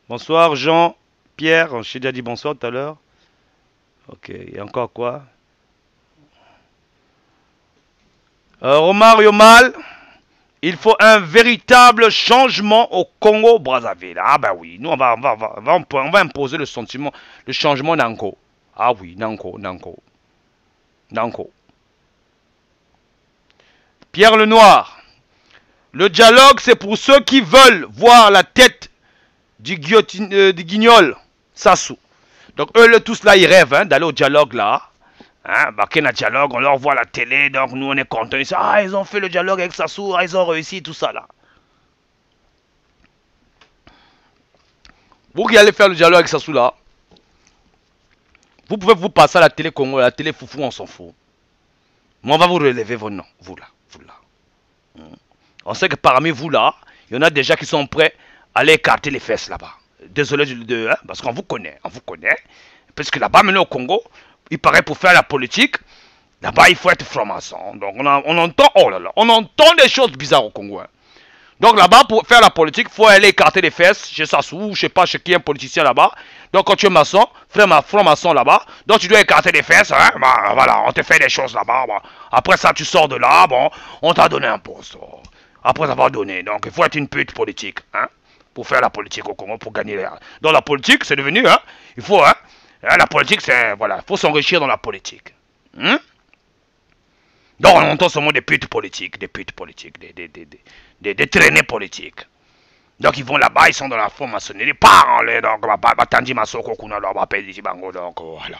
Bonsoir, Jean. Pierre, je t'ai déjà dit bonsoir tout à l'heure. Ok, et encore quoi? Omar Yomal, il faut un véritable changement au Congo-Brazzaville. Ah ben oui, nous on va imposer le sentiment, le changement Nanko. Ah oui, Nanko. Pierre Lenoir, le dialogue c'est pour ceux qui veulent voir la tête du guignol Sassou. Donc eux tous là ils rêvent d'aller au dialogue là. Hein, un dialogue, on leur voit à la télé, donc nous on est contents. Ils disent, ah, ils ont fait le dialogue avec Sassou, ils ont réussi, tout ça là. Vous qui allez faire le dialogue avec Sassou là, vous pouvez vous passer à la télé Congo, à la télé Foufou, on s'en fout. Mais on va vous relever vos noms, vous là. On sait que parmi vous là, il y en a déjà qui sont prêts à aller écarter les fesses là-bas. Désolé parce qu'on vous connaît, parce que là-bas maintenant au Congo, il paraît pour faire la politique, là-bas il faut être franc-maçon. Donc on entend, oh là là, on entend des choses bizarres au Congo. Hein. Donc là-bas pour faire la politique, il faut aller écarter les fesses chez Sassou, je sais pas chez qui un politicien là-bas. Donc quand tu es maçon, franc-maçon là-bas, donc tu dois écarter les fesses, hein, bah, voilà, on te fait des choses là-bas. Bah. Après ça tu sors de là, bon, on t'a donné un poste. Oh. Après avoir donné, donc il faut être une pute politique, hein, pour faire la politique au Congo, pour gagner les... Dans la politique, c'est devenu, hein, il faut, hein. La politique, c'est... Voilà, il faut s'enrichir dans la politique. Donc, on entend seulement des putes politiques, des traînées politiques. Donc, ils vont là-bas, ils sont dans la franc-maçonnerie, donc, voilà.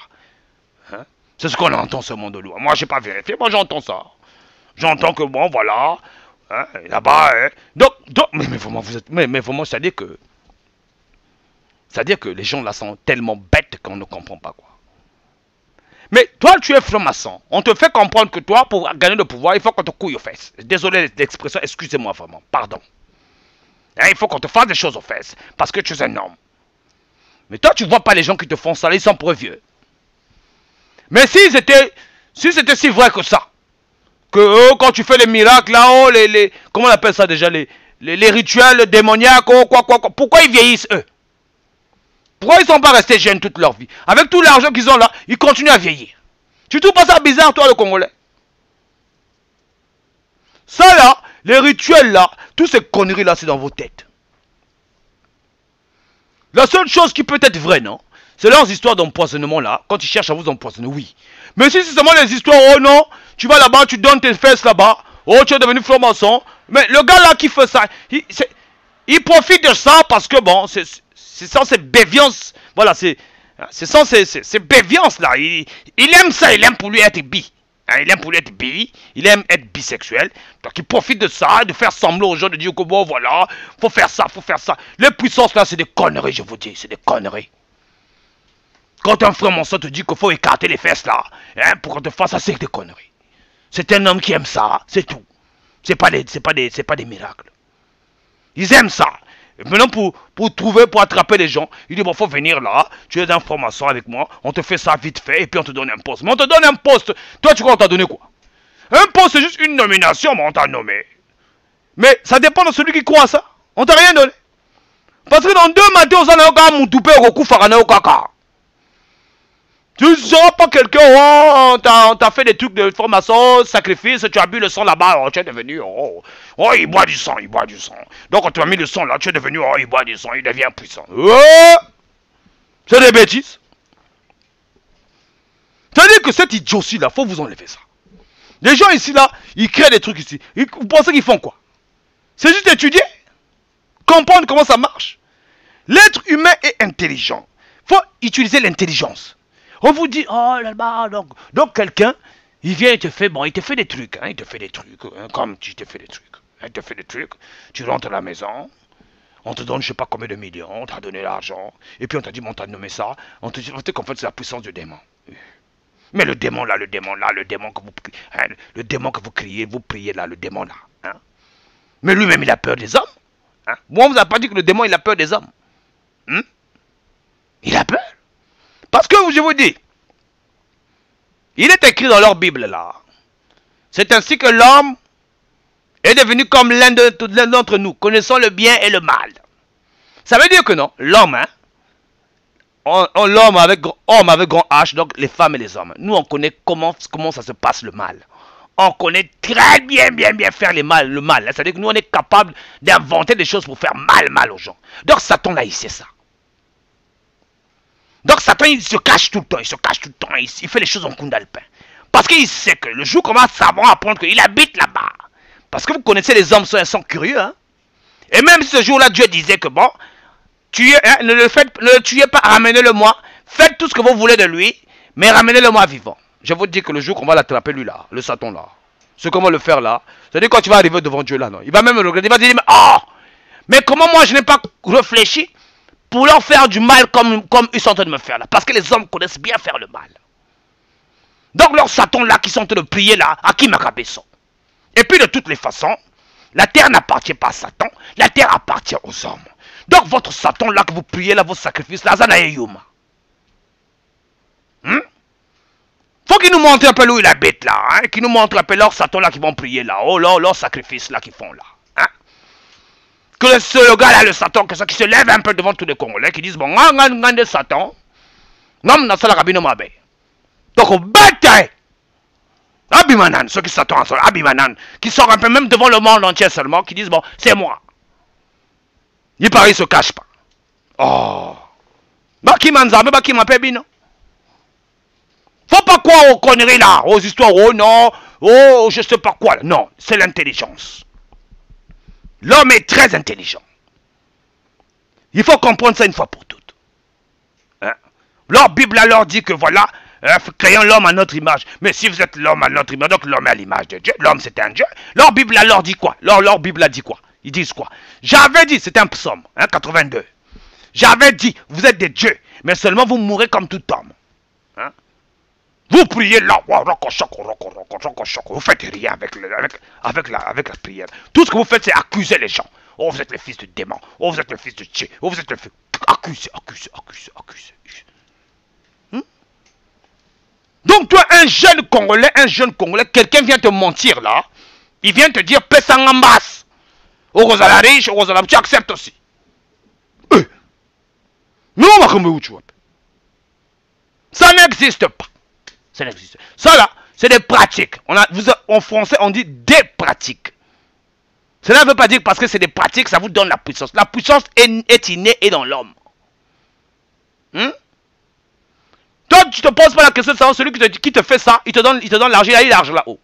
Hein? C'est ce qu'on entend seulement de loin. Moi, je n'ai pas vérifié, moi, j'entends ça. J'entends que, bon, voilà, hein, là-bas, hein. Donc, mais vraiment, vous êtes... Mais vraiment, c'est-à-dire que les gens là sont tellement bêtes qu'on ne comprend pas quoi. Mais toi tu es franc-maçon. On te fait comprendre que toi pour gagner le pouvoir il faut qu'on te couille aux fesses. Désolé l'expression, excusez-moi vraiment, pardon. Hein, il faut qu'on te fasse des choses aux fesses parce que tu es un homme. Mais toi tu vois pas les gens qui te font ça, ils sont pour vieux. Mais si c'était si vrai que ça, que quand tu fais les miracles là-haut, comment on appelle ça déjà, les rituels démoniaques, pourquoi ils vieillissent eux? Pourquoi ils ne sont pas restés jeunes toute leur vie? Avec tout l'argent qu'ils ont là, ils continuent à vieillir. Tu trouves pas ça bizarre, toi, le Congolais? Ça là, les rituels là, toutes ces conneries là, c'est dans vos têtes. La seule chose qui peut être vraie, non? C'est leurs histoires d'empoisonnement là, quand ils cherchent à vous empoisonner, oui. Mais si c'est seulement les histoires, oh non, tu vas là-bas, tu donnes tes fesses là-bas, oh tu es devenu franc-maçon. Mais le gars là qui fait ça, il profite de ça parce que bon, c'est censé béviance, voilà, c'est béviance là, il aime ça, il aime pour lui être bi, hein, il aime pour lui être bi, il aime être bisexuel, donc il profite de ça, de faire semblant aux gens, de dire que bon voilà, faut faire ça, les puissances là c'est des conneries, je vous dis, c'est des conneries. Quand un frère monceau te dit qu'il faut écarter les fesses là, hein, pour qu'on te fasse ça, c'est des conneries. C'est un homme qui aime ça, c'est tout, c'est pas des miracles, ils aiment ça. Et maintenant, pour attraper les gens, il dit, bon, faut venir là, tu es un franc-maçon avec moi, on te fait ça vite fait, et puis on te donne un poste. Mais on te donne un poste, toi, tu crois qu'on t'a donné quoi? Un poste, c'est juste une nomination, mais on t'a nommé. Mais ça dépend de celui qui croit à ça. On t'a rien donné. Parce que dans 2 matins, on a un toupé au coup, au caca. Tu ne seras pas quelqu'un, oh, on t'a fait des trucs de formation, sacrifice, tu as bu le sang là-bas, oh, tu es devenu, oh, il boit du sang, Donc quand tu as mis le sang là, tu es devenu, oh, il boit du sang, il devient puissant. Oh, c'est des bêtises. C'est-à-dire que cette idiotie là, faut vous enlever ça. Les gens ici là, ils créent des trucs ici. Vous pensez qu'ils font quoi? C'est juste étudier, comprendre comment ça marche. L'être humain est intelligent. Faut utiliser l'intelligence. On vous dit, oh là là, donc quelqu'un, il vient, il te fait des trucs, hein, comme tu te fais des trucs. Il te fait des trucs, tu rentres à la maison, on te donne je sais pas combien de millions, on t'a donné l'argent, et puis on t'a dit, bon, on t'a nommé ça, on te dit qu'en fait c'est la puissance du démon. Mais le démon là, le démon là, le démon que vous, hein, le démon que vous criez, vous priez là, le démon là. Hein. Mais lui-même, il a peur des hommes. Hein. Moi, on vous a pas dit que le démon, il a peur des hommes. Hein. Il a peur. Parce que, je vous dis, il est écrit dans leur Bible là. C'est ainsi que l'homme est devenu comme l'un d'entre nous, connaissant le bien et le mal. Ça veut dire que non, l'homme, hein, l'homme avec grand H, donc les femmes et les hommes. Nous, on connaît comment ça se passe le mal. On connaît très bien faire le mal. C'est-à-dire que nous, on est capable d'inventer des choses pour faire mal aux gens. Donc, Satan, là, il sait ça. Donc, Satan, il se cache tout le temps. Il fait les choses en Kundalpin. Parce qu'il sait que le jour qu'on va savoir apprendre qu'il habite là-bas. Parce que vous connaissez, les hommes sont curieux. Hein? Et même ce jour-là, Dieu disait que bon, ne le tuez pas, ramenez-le-moi. Faites tout ce que vous voulez de lui, mais ramenez-le-moi vivant. Je vous dis que le jour qu'on va l'attraper, lui là, le Satan là, ce qu'on va le faire là, c'est-à-dire quand tu vas arriver devant Dieu là, non, il va même regretter, il va dire, mais comment moi je n'ai pas réfléchi pour leur faire du mal comme ils sont en train de me faire là. Parce que les hommes connaissent bien faire le mal. Donc leur Satan là, qui sont en train de prier là, à qui Makabesso. Et puis de toutes les façons, la terre n'appartient pas à Satan, la terre appartient aux hommes. Donc votre Satan là que vous priez là, vos sacrifices là, Zana et Yuma. Faut qu'il nous montre un peu où il habite là, hein? Qu'il nous montre un peu leur Satan là qui vont prier là, leur sacrifice là qu'ils font là. Hein? Que le gars là, le Satan, que ça qui se lève un peu devant tous les Congolais, qui disent bon, de Satan, non, n'a pas la rabino mabe. Donc on bataille. Abimanan, ceux qui s'attendent, Abimanan, qui sortent un peu même devant le monde entier seulement, qui disent bon, c'est moi. Il paraît, ils se cachent pas. Oh. Baki manzabe, baki mapebino. Faut pas croire aux conneries là, aux histoires, oh non, oh je sais pas quoi. Non, c'est l'intelligence. L'homme est très intelligent. Il faut comprendre ça une fois pour toutes. Hein? Leur Bible leur dit que voilà, créons l'homme à notre image. Mais si vous êtes l'homme à notre image, donc l'homme est à l'image de Dieu, l'homme c'est un Dieu. Leur Bible leur dit quoi? Leur Bible a dit quoi? Ils disent quoi? J'avais dit, c'est un psaume, hein, 82. J'avais dit, vous êtes des dieux, mais seulement vous mourrez comme tout homme. Hein? Vous priez là, vous faites rien avec la prière. Tout ce que vous faites, c'est accuser les gens. Oh, vous êtes le fils du démon. Oh, vous êtes le fils de Dieu. Oh, vous êtes le fils... Accusez. Donc toi, un jeune Congolais, quelqu'un vient te mentir là. Il vient te dire, paie ça en masse. Oh, vous allez riche, oh, vous allez... Tu acceptes aussi. Non, ça n'existe pas. Ça n'existe pas. Ça là, c'est des pratiques. En français, on dit des pratiques. Cela ne veut pas dire que parce que c'est des pratiques, ça vous donne la puissance. La puissance est innée et dans l'homme. Toi, tu te poses pas la question de savoir celui qui te fait ça, il te donne l'argent, il a eu l'argent là-haut.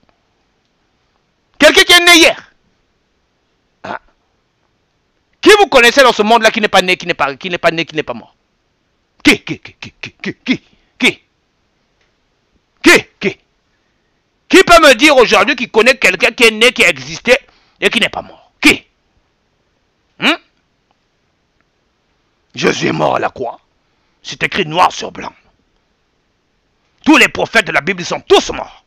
Quelqu'un qui est né hier. Hein? Qui vous connaissez dans ce monde-là qui n'est pas né, qui n'est pas mort? Qui peut me dire aujourd'hui qu'il connaît quelqu'un qui est né, qui a existé et qui n'est pas mort? Qui? Jésus est mort à la croix. C'est écrit noir sur blanc. Tous les prophètes de la Bible sont tous morts.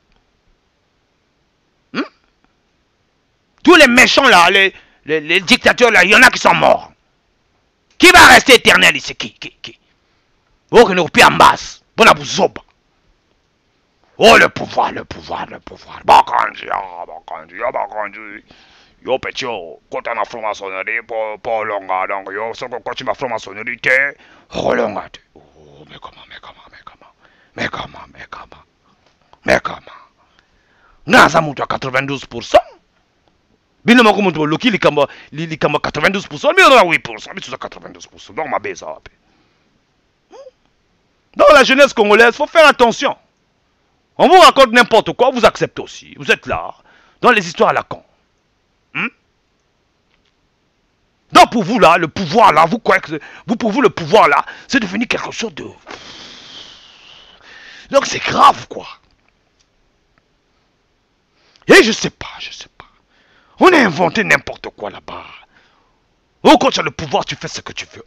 Tous les méchants là, les dictateurs là, il y en a qui sont morts. Qui va rester éternel ici? Qui? Oh, que nous en basse. Bon, oh, le pouvoir. Bakanji. Yo, petit, quand on a fait ma sonnerie, pour longa, donc, yo, quand tu m'as fait ma sonnerie, t'es relonga. Oh, mais comment? Naza mutu à 92%. Bino mako mutu loki likamba 92%, mais on a 8%, mais tout ça 92%. Donc ma baisse. Dans la jeunesse congolaise, faut faire attention. On vous raconte n'importe quoi, vous acceptez aussi. Vous êtes là, dans les histoires à la con. Donc pour vous là, le pouvoir là, vous croyez que pour vous le pouvoir là, c'est devenu quelque chose de... Donc c'est grave quoi. Et je sais pas. On a inventé n'importe quoi là-bas. Oh, quand tu as le pouvoir, tu fais ce que tu veux.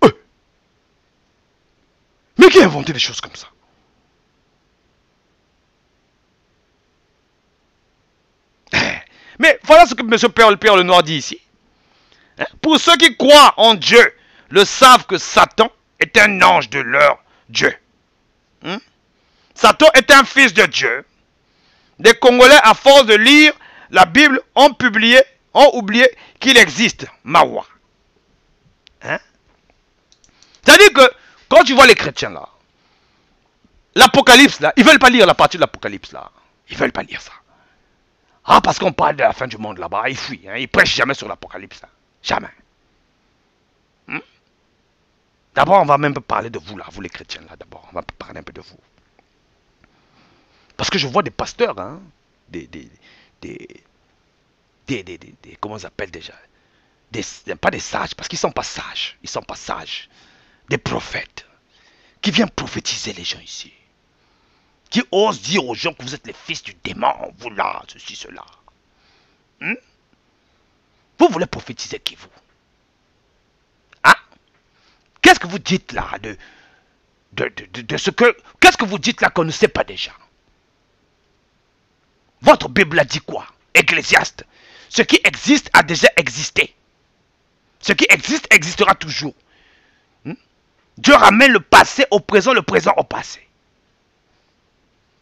Mais qui a inventé des choses comme ça? Mais voilà ce que M. Pierre Lenoir dit ici. Hein? Pour ceux qui croient en Dieu, le savent que Satan est un ange de leur Dieu. Hein? Satan est un fils de Dieu. Les Congolais, à force de lire la Bible, ont oublié qu'il existe Mawa. Hein? C'est-à-dire que, quand tu vois les chrétiens là, l'Apocalypse là, ils ne veulent pas lire la partie de l'Apocalypse là. Ils ne veulent pas lire ça. Ah, parce qu'on parle de la fin du monde là-bas, ils fuient. Hein? Ils prêchent jamais sur l'Apocalypse. Hein? Jamais. D'abord, on va même parler de vous là, vous les chrétiens là, d'abord. On va parler un peu de vous. Parce que je vois des pasteurs, hein, comment on s'appelle déjà, pas des sages, parce qu'ils ne sont pas sages. Ils ne sont pas sages. Des prophètes qui viennent prophétiser les gens ici. Qui osent dire aux gens que vous êtes les fils du démon, vous là, ceci, cela. Vous voulez prophétiser qui vous? Hein? Qu'est-ce que vous dites là de ce que... Qu'est-ce que vous dites là qu'on ne sait pas déjà? Votre Bible a dit quoi? Ecclésiaste. Ce qui existe a déjà existé. Ce qui existe existera toujours. Dieu ramène le passé au présent au passé.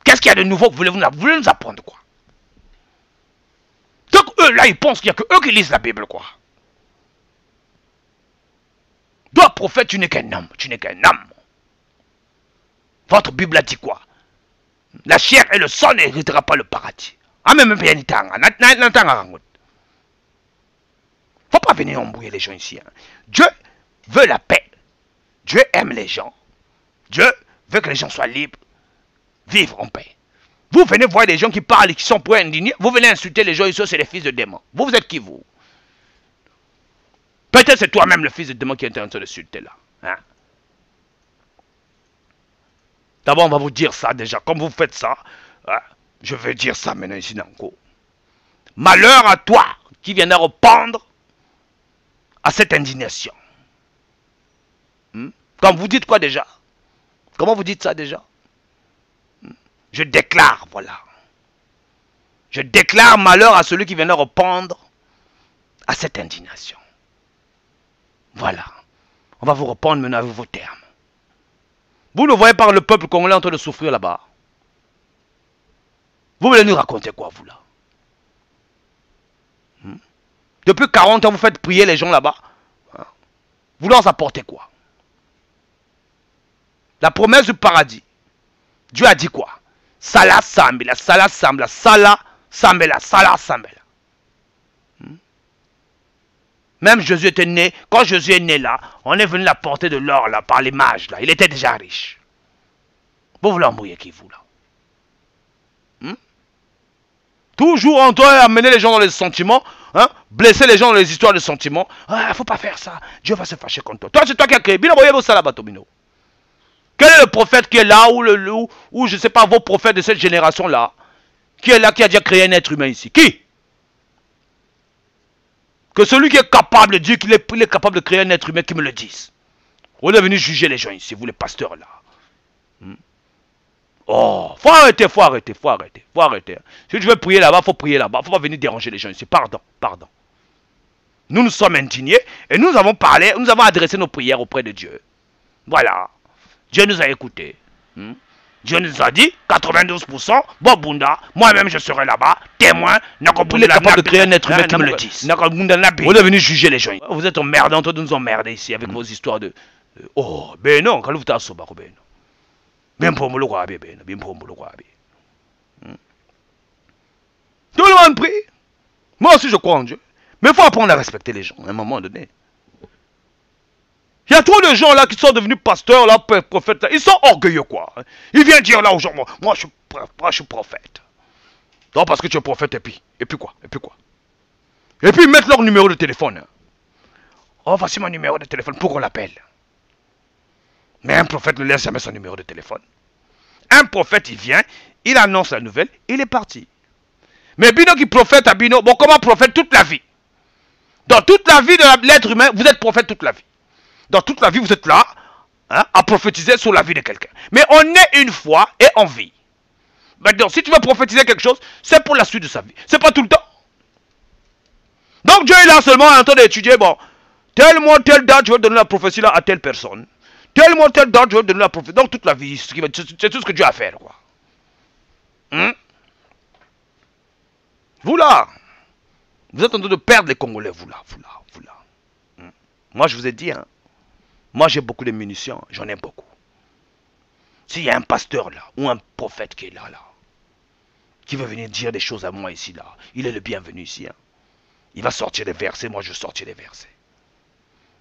Qu'est-ce qu'il y a de nouveau que vous voulez nous apprendre quoi? Donc eux là ils pensent qu'il n'y a que eux qui lisent la Bible quoi. Toi prophète tu n'es qu'un homme, tu n'es qu'un homme. Votre Bible a dit quoi? La chair et le sang n'héritera pas le paradis. Ah même bien faut pas venir embrouiller les gens ici. Hein. Dieu veut la paix. Dieu aime les gens. Dieu veut que les gens soient libres. Vivre en paix. Vous venez voir des gens qui parlent et qui sont pour indignés. Vous venez insulter les gens ici, c'est les fils de démons. Vous êtes qui vous? Peut-être c'est toi-même le fils de démon qui est en train de insulter là. Hein? D'abord on va vous dire ça déjà. Comme vous faites ça, hein, je vais dire ça maintenant ici dans le cours. Malheur à toi qui viendra répondre à cette indignation. Quand vous dites quoi déjà? Comment vous dites ça déjà? Je déclare, voilà. Je déclare malheur à celui qui viendra répondre à cette indignation. Voilà. On va vous répondre maintenant avec vos termes. Vous ne voyez pas le peuple congolais en train de souffrir là-bas? Vous voulez nous raconter quoi, vous là? Depuis 40 ans, vous faites prier les gens là-bas. Vous leur apportez quoi? La promesse du paradis. Dieu a dit quoi? Sala sambela, sala sambela, sala sambela, sala sambela. Même Jésus était né. Quand Jésus est né là, on est venu l'apporter de l'or là par les mages là. Il était déjà riche. Vous voulez embrouiller qui vous là? Toujours en train d'amener les gens dans les sentiments, hein? Blesser les gens dans les histoires de sentiments. Ah, faut pas faire ça. Dieu va se fâcher contre toi. Toi, c'est toi qui as créé. Bien envoyé vos salabatomino. Quel est le prophète qui est là, ou je ne sais pas, vos prophètes de cette génération-là, qui est là, qui a déjà créé un être humain ici? Qui? Que celui qui est capable de dire qu'il est capable de créer un être humain, qui me le dise. On est venu juger les gens ici, vous les pasteurs là. Oh, faut arrêter. Si tu veux prier là-bas, faut prier là-bas. Faut pas venir déranger les gens ici. Pardon. Nous nous sommes indignés et nous avons parlé, nous avons adressé nos prières auprès de Dieu. Voilà. Dieu nous a écoutés. Dieu nous a dit 92%, Bobunda, moi-même je serai là-bas, témoin, il est capable de créer un être humain qui me le dise. On est venu juger les gens. Vous êtes emmerdés en train de nous emmerder ici avec vos histoires de... Oh, ben non, quand vous t'as sauvé, ben non. Bien pour me le croire, bien pour me le croire. Tout le monde prie. Moi aussi je crois en Dieu. Mais il faut apprendre à respecter les gens à un moment donné. Il y a trop de gens là qui sont devenus pasteurs, là, prophètes. Ils sont orgueilleux quoi. Ils viennent dire là aux gens, moi je suis prophète. Non, parce que tu es prophète et puis quoi? Et puis ils mettent leur numéro de téléphone. Oh, voici mon numéro de téléphone pour qu'on l'appelle. Mais un prophète ne laisse jamais son numéro de téléphone. Un prophète, il vient, il annonce la nouvelle, il est parti. Mais Bino qui prophète à Bino, bon, comment prophète toute la vie? Dans toute la vie de l'être humain, vous êtes prophète toute la vie. Dans toute la vie, vous êtes là, hein, à prophétiser sur la vie de quelqu'un. Mais on est une fois et on vit. Maintenant, si tu veux prophétiser quelque chose, c'est pour la suite de sa vie. C'est pas tout le temps. Donc Dieu est là seulement en train d'étudier, bon, tel mois, telle date, je vais donner la prophétie là à telle personne. Tel mois, telle date, je vais donner la prophétie. Donc toute la vie, c'est tout ce que Dieu a à faire, quoi. Vous là, vous êtes en train de perdre les Congolais, vous là. Moi je vous ai dit, hein, moi j'ai beaucoup de munitions, j'en ai beaucoup. S'il y a un pasteur là, ou un prophète qui est là, qui veut venir dire des choses à moi ici, là, il est le bienvenu ici. Hein. Il va sortir des versets, moi je sortir des versets.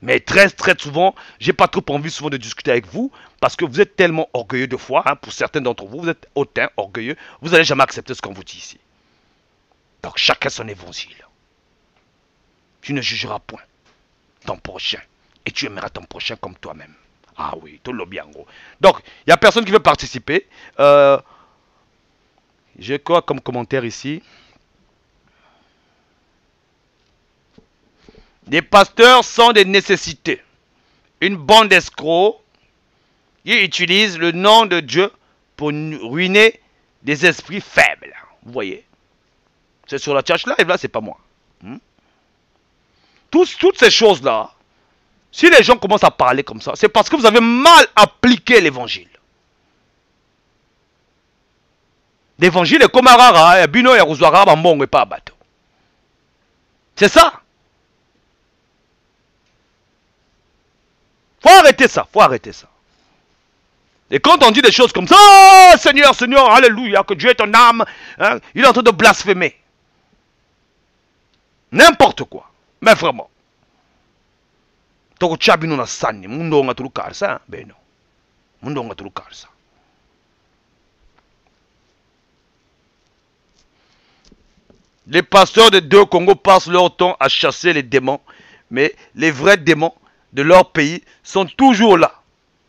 Mais très souvent, j'ai pas trop envie souvent de discuter avec vous, parce que vous êtes tellement orgueilleux de foi, hein, pour certains d'entre vous, vous êtes hautains, orgueilleux, vous n'allez jamais accepter ce qu'on vous dit ici. Donc chacun son évangile. Tu ne jugeras point ton prochain, et tu aimeras ton prochain comme toi-même. Ah oui, tout le bien gros. Donc, il n'y a personne qui veut participer. J'ai quoi comme commentaire ici? Les pasteurs sont des nécessités. Une bande d'escrocs qui utilisent le nom de Dieu pour ruiner des esprits faibles. Vous voyez? C'est sur la church live, là, c'est pas moi. Toutes ces choses-là, si les gens commencent à parler comme ça, c'est parce que vous avez mal appliqué l'évangile. L'évangile est comme un rara, bino et rosoara, bambong et pas bateau. C'est ça. Faut arrêter ça, Et quand on dit des choses comme ça, oh, Seigneur, Seigneur, alléluia, que Dieu est ton âme, hein, il est en train de blasphémer. N'importe quoi. Mais vraiment. Toko chabino na sani, mundo nga tulukar sa, beno. Mundo nga tulukar sa. Les pasteurs de deux Congo passent leur temps à chasser les démons, mais les vrais démons de leur pays sont toujours là.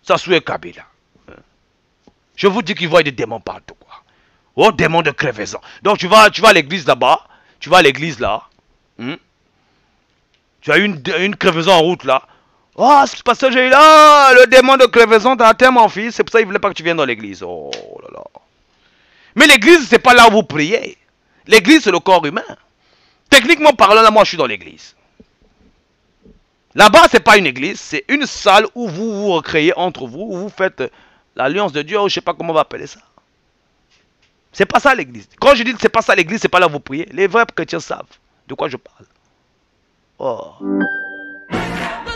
Ça souhaite Kabila. Je vous dis qu'ils voient des démons partout, quoi. Oh, démons de crevaison. Donc tu vas à l'église là-bas, tu vas à l'église là. Tu as une crevaison en route là. Oh, ce pasteur j'ai eu là, le démon de crevaison t'a atteint mon fils, c'est pour ça qu'il ne voulait pas que tu viennes dans l'église. Oh là là. Mais l'église, c'est pas là où vous priez. L'église, c'est le corps humain. Techniquement parlant, là, moi, je suis dans l'église. Là-bas, c'est pas une église, c'est une salle où vous vous recréez entre vous, où vous faites l'alliance de Dieu, ou je sais pas comment on va appeler ça. C'est pas ça l'église. Quand je dis que c'est pas ça l'église, c'est pas là où vous priez. Les vrais chrétiens savent de quoi je parle. Oh.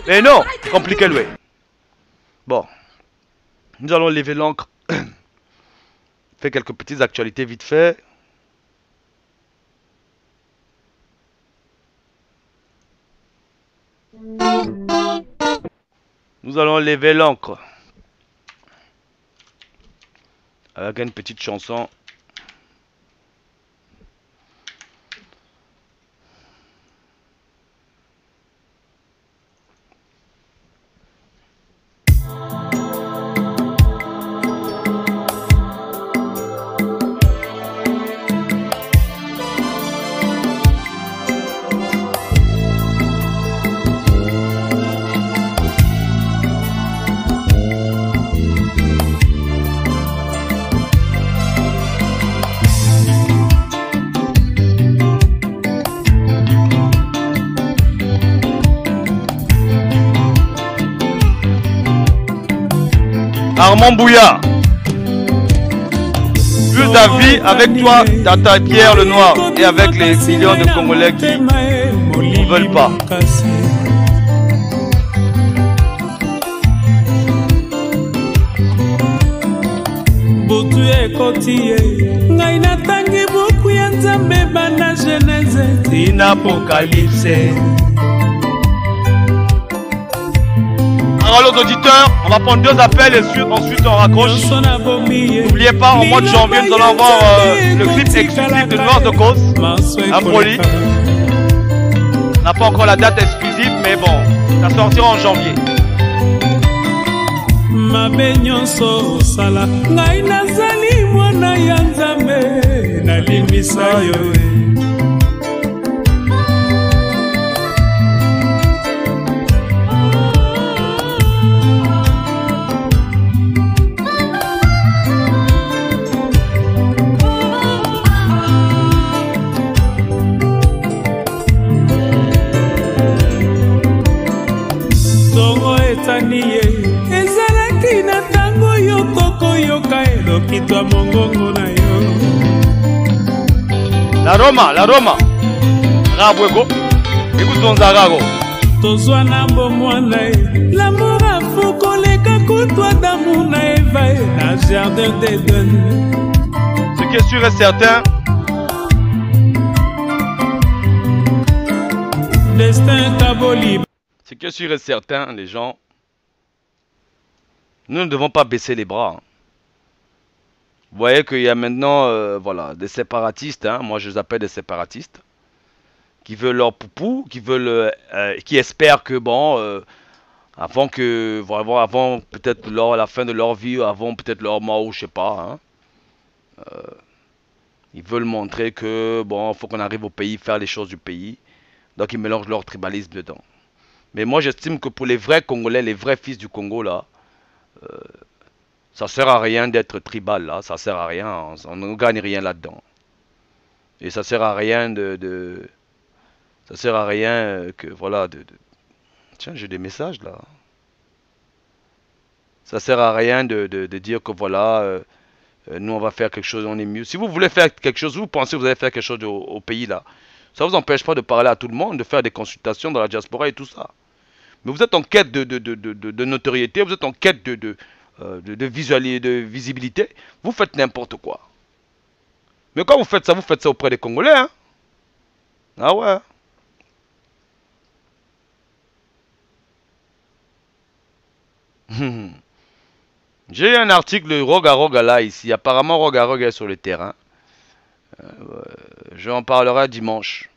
Mais non, compliqué le. Bon. Nous allons lever l'encre. Faire quelques petites actualités vite fait. Nous allons lever l'encre. Avec une petite chanson. Armand Bouya, plus d'avis avec toi, Tata Pierre le Noir, et avec les millions de Congolais qui ne veulent pas. Alors les auditeurs, on va prendre 2 appels et ensuite on raccroche. N'oubliez pas, au mois de janvier, nous allons avoir le clip exclusif de Noir de Cause, un proli. On n'a pas encore la date exclusive, mais bon, ça sortira en janvier. La Roma. Rabwego. Écoute ton zarago. Tozwa na bomwana l'amour a fokoleka kutwa d'amour na Eva na jardin d'Eden. Ce qui est sûr et certain, destin taboli. Ce qui est sûr et certain, les gens, nous ne devons pas baisser les bras. Vous voyez qu'il y a maintenant voilà, des séparatistes, hein, moi je les appelle des séparatistes, qui veulent leur poupou, qui espèrent que bon, avant peut-être la fin de leur vie, avant peut-être leur mort, ou je sais pas, hein, ils veulent montrer que bon, faut qu'on arrive au pays, faire les choses du pays, donc ils mélangent leur tribalisme dedans. Mais moi j'estime que pour les vrais Congolais, les vrais fils du Congo là, ça sert à rien d'être tribal là, ça sert à rien, on ne gagne rien là-dedans. Et ça sert à rien ça sert à rien que voilà Tiens, j'ai des messages là. Ça sert à rien de dire que voilà, nous on va faire quelque chose, on est mieux. Si vous voulez faire quelque chose, vous pensez que vous allez faire quelque chose au pays là, ça vous empêche pas de parler à tout le monde, de faire des consultations dans la diaspora et tout ça. Mais vous êtes en quête de notoriété, vous êtes en quête de visibilité, vous faites n'importe quoi. Mais quand vous faites ça auprès des Congolais, hein. Ah ouais. J'ai un article de Roga là ici. Apparemment Roga est sur le terrain. J'en parlerai dimanche.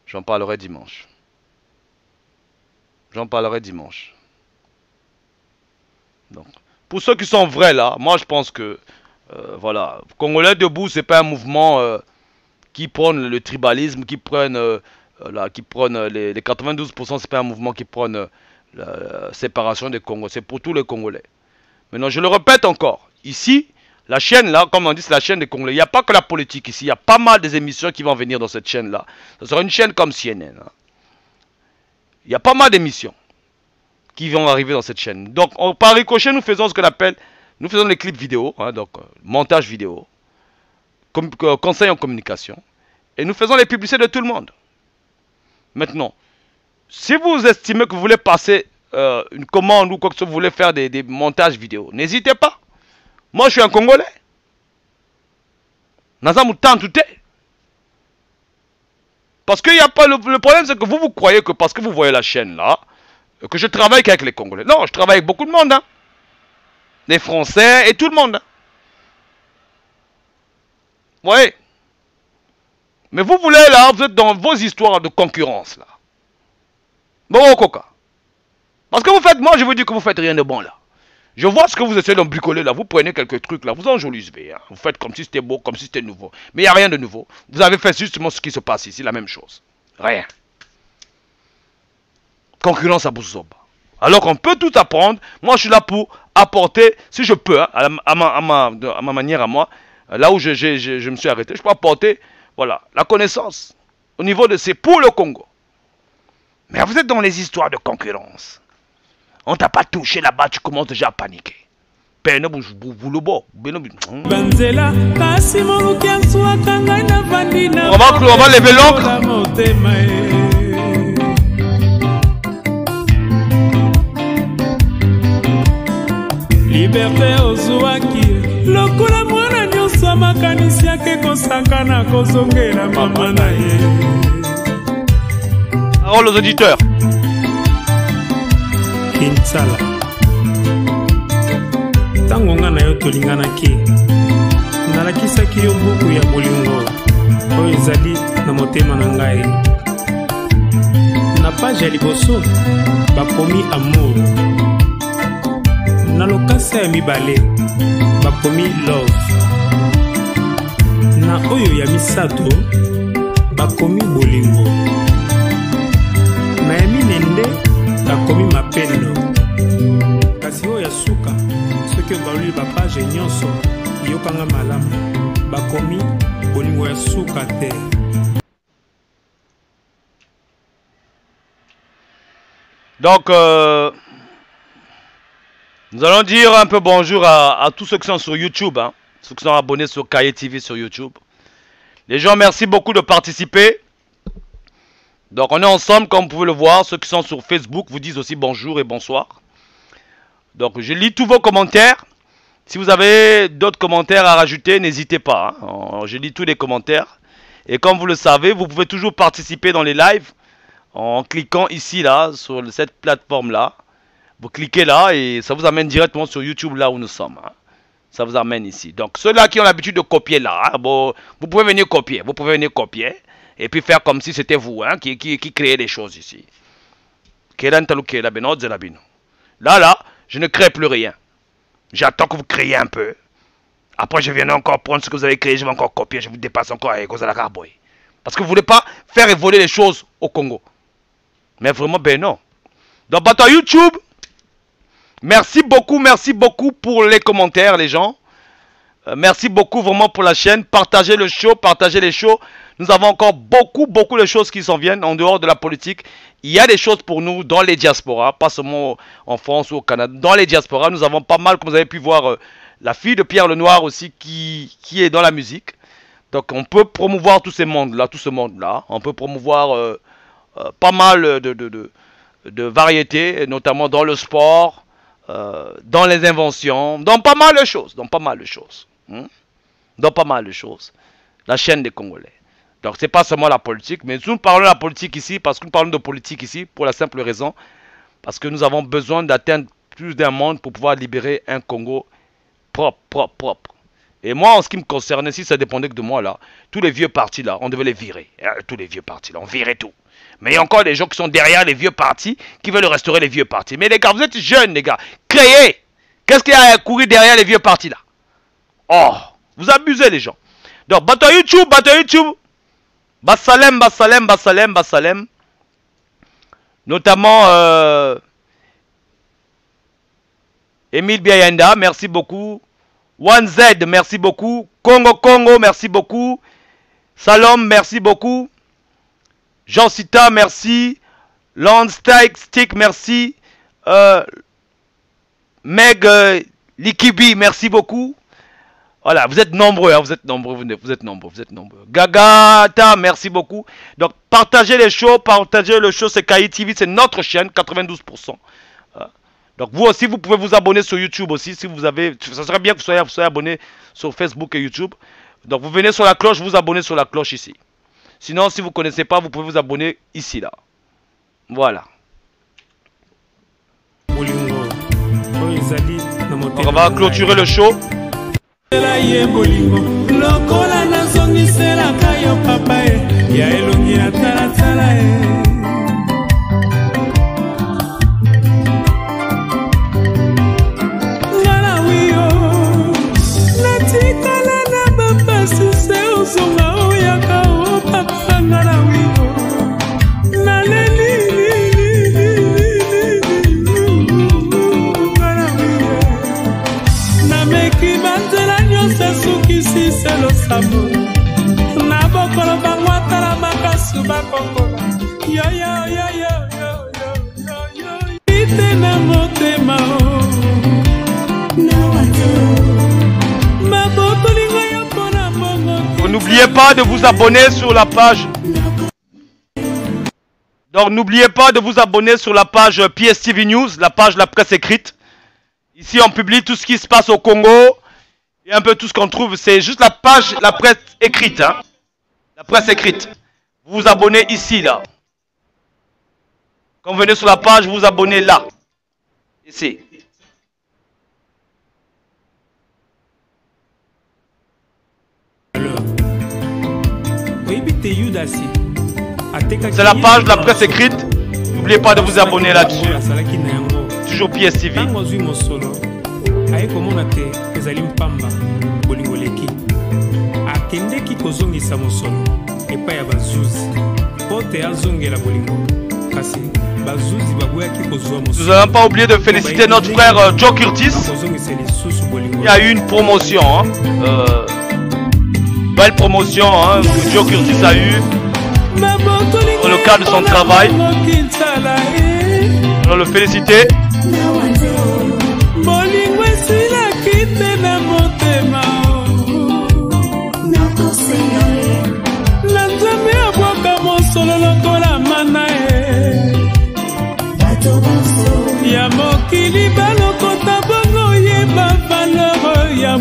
J'en parlerai dimanche. Donc, pour ceux qui sont vrais là, moi je pense que voilà, Congolais debout, c'est pas un mouvement qui prône le tribalisme, qui prône les 92%, c'est pas un mouvement qui prône la séparation des Congos, c'est pour tous les Congolais. Maintenant, je le répète encore, ici, la chaîne là, comme on dit, c'est la chaîne des Congolais. Il n'y a pas que la politique ici, il y a pas mal des émissions qui vont venir dans cette chaîne là. Ce sera une chaîne comme CNN. Hein. Il y a pas mal d'émissions qui vont arriver dans cette chaîne. Donc, par ricochet, nous faisons ce qu'on appelle, nous faisons les clips vidéo, hein, donc montage vidéo, conseil en communication, et nous faisons les publicités de tout le monde. Maintenant, si vous estimez que vous voulez passer une commande ou quoi que ce soit, vous voulez faire des montages vidéo, n'hésitez pas. Moi, je suis un Congolais. Parce qu'il n'y a pas le problème, c'est que vous croyez que parce que vous voyez la chaîne là, que je travaille qu'avec les Congolais. Non, je travaille avec beaucoup de monde. Hein. Les Français et tout le monde. Hein. Oui. Mais vous voulez là, vous êtes dans vos histoires de concurrence là. Bon, coca. Parce que vous faites, moi je vous dis que vous faites rien de bon là. Je vois ce que vous essayez de bricoler là, vous prenez quelques trucs là, vous enjolivez, hein. Vous faites comme si c'était beau, comme si c'était nouveau. Mais il n'y a rien de nouveau. Vous avez fait justement ce qui se passe ici, la même chose. Rien. Concurrence à Boussoba. Alors qu'on peut tout apprendre, moi je suis là pour apporter, si je peux, hein, à ma manière à moi, là où je me suis arrêté, je peux apporter, voilà, la connaissance au niveau de c'est pour le Congo. Mais vous êtes dans les histoires de concurrence. On t'a pas touché là-bas, tu commences déjà à paniquer. On va lever l'encre. Liberté ozwaki lokola mwana nyonso makanisi yake kosakana kozongela mama na ye. Parole aux auditeurs. Kinsala tango nga na yo tolinganaki nalakisaki yo buku ya bolingo oyo ezali na motema na ngai. Na page ya liboso bakomi amour, na lokasa ya mibale bakomi love, na oyo ya misato bakomi bolingo, na ya minende bakomi mapendo. Kasi oyo ya suka soki obaluli bapage nyonso yokanga malamu bakomi bolingo ya suka te. Donc nous allons dire un peu bonjour à tous ceux qui sont sur YouTube. Hein. ceux qui sont abonnés sur Kaye TV sur YouTube. Les gens, merci beaucoup de participer. Donc on est ensemble, comme vous pouvez le voir. Ceux qui sont sur Facebook vous disent aussi bonjour et bonsoir. Donc je lis tous vos commentaires. Si vous avez d'autres commentaires à rajouter, n'hésitez pas. Hein. Je lis tous les commentaires. Et comme vous le savez, vous pouvez toujours participer dans les lives en cliquant ici, là, sur cette plateforme-là. Vous cliquez là et ça vous amène directement sur YouTube, là où nous sommes. Hein. Ça vous amène ici. Donc ceux-là qui ont l'habitude de copier là, hein, bon, vous pouvez venir copier. Vous pouvez venir copier. Et puis faire comme si c'était vous hein, qui créez les choses ici. Là, je ne crée plus rien. J'attends que vous créez un peu. Après, je viens encore prendre ce que vous avez créé, je vais encore copier, je vous dépasse encore avec Kozala Carboy. Parce que vous ne voulez pas faire évoluer les choses au Congo. Mais vraiment, ben non. Donc, bateau YouTube, merci beaucoup pour les commentaires, les gens. Merci beaucoup vraiment pour la chaîne. Partagez le show, partagez les shows. Nous avons encore beaucoup de choses qui s'en viennent en dehors de la politique. Il y a des choses pour nous dans les diasporas, pas seulement en France ou au Canada. Dans les diasporas, nous avons pas mal, comme vous avez pu voir, la fille de Pierre Lenoir aussi qui est dans la musique. Donc on peut promouvoir tous ces mondes-là, tout ce monde-là. On peut promouvoir pas mal de variétés, notamment dans le sport, dans les inventions, dans pas mal de choses. Dans pas mal de choses. La chaîne des Congolais. Donc c'est pas seulement la politique, mais nous parlons de la politique ici, parce que nous parlons de politique ici, pour la simple raison, parce que nous avons besoin d'atteindre plus d'un monde pour pouvoir libérer un Congo propre. Et moi, en ce qui me concerne, si ça dépendait que de moi là, tous les vieux partis là, on devait les virer. Tous les vieux partis là, on virait tout. Mais il y a encore des gens qui sont derrière les vieux partis, qui veulent restaurer les vieux partis. Mais les gars, vous êtes jeunes les gars, créez. Qu'est-ce qu'il y a à courir derrière les vieux partis là? Oh, vous abusez les gens. Donc, bateau YouTube. Bassalem. Notamment Emile Biayenda, merci beaucoup. One Z, merci beaucoup. Congo, merci beaucoup. Salom, merci beaucoup. Jean Sita, merci. Landstick, merci. Meg Likibi, merci beaucoup. Voilà, vous êtes nombreux, hein, vous êtes nombreux. Gagata, merci beaucoup. Donc, partagez les shows, c'est Kaye TV, c'est notre chaîne, 92%. Donc, vous aussi, vous pouvez vous abonner sur YouTube aussi, si vous avez, ça serait bien que vous soyez abonné sur Facebook et YouTube. Donc, vous venez sur la cloche, vous abonnez sur la cloche ici. Sinon, si vous ne connaissez pas, vous pouvez vous abonner ici, là. Voilà. On va clôturer le show. Lokola nazongiselaka yo papa ya elongi ya talatala ngala wiyo natikala na bapasi se ozonga oyaka o papa ngala wiyo naleli ngala wiyo nameki banzela sukisi selo sabo na bokolo bangwatala makasu bakongola yo ite na motema mabotolinga yo pona mongo. N'oubliez pas de vous abonner sur la page. Donc n'oubliez pas de vous abonner sur la page PSTV News, la page La Presse Écrite. Ici on publie tout ce qui se passe au Congo. Et un peu tout ce qu'on trouve, c'est juste la page, la presse écrite. Hein? La presse écrite. Vous vous abonnez ici, là. Quand vous venez sur la page, vous vous abonnez là. Ici. C'est la page de la presse écrite. N'oubliez pas de vous abonner là-dessus. Toujours PSTV. Aye komona te ezali mpamba bolingo leki akendeki kozongisa mosolo epai ya bazuzi po te azongela bolingo kasi bazuzi baboyaki kozwa mosolo. Nous n'avons pas oublié de féliciter notre frère Joe Curtis. Il y a eu une promotion, hein. Belle promotion hein, que Joe Curtis a eu dans le cadre de son travail. On va le féliciter. Bolingo esilaki te na motema